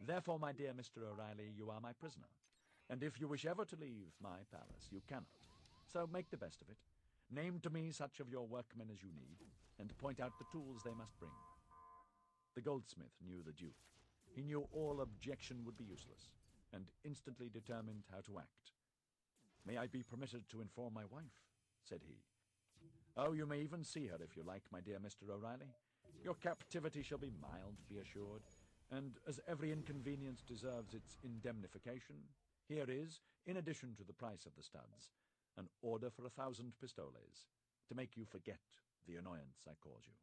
Therefore, my dear Mr. O'Reilly, you are my prisoner, and if you wish ever to leave my palace, you cannot. So make the best of it. Name to me such of your workmen as you need, and point out the tools they must bring." The goldsmith knew the Duke. He knew all objection would be useless, and instantly determined how to act. "May I be permitted to inform my wife?" said he. "Oh, you may even see her if you like, my dear Mr. O'Reilly. Your captivity shall be mild, be assured, and as every inconvenience deserves its indemnification, here is, in addition to the price of the studs, an order for 1,000 pistoles, to make you forget the annoyance I cause you."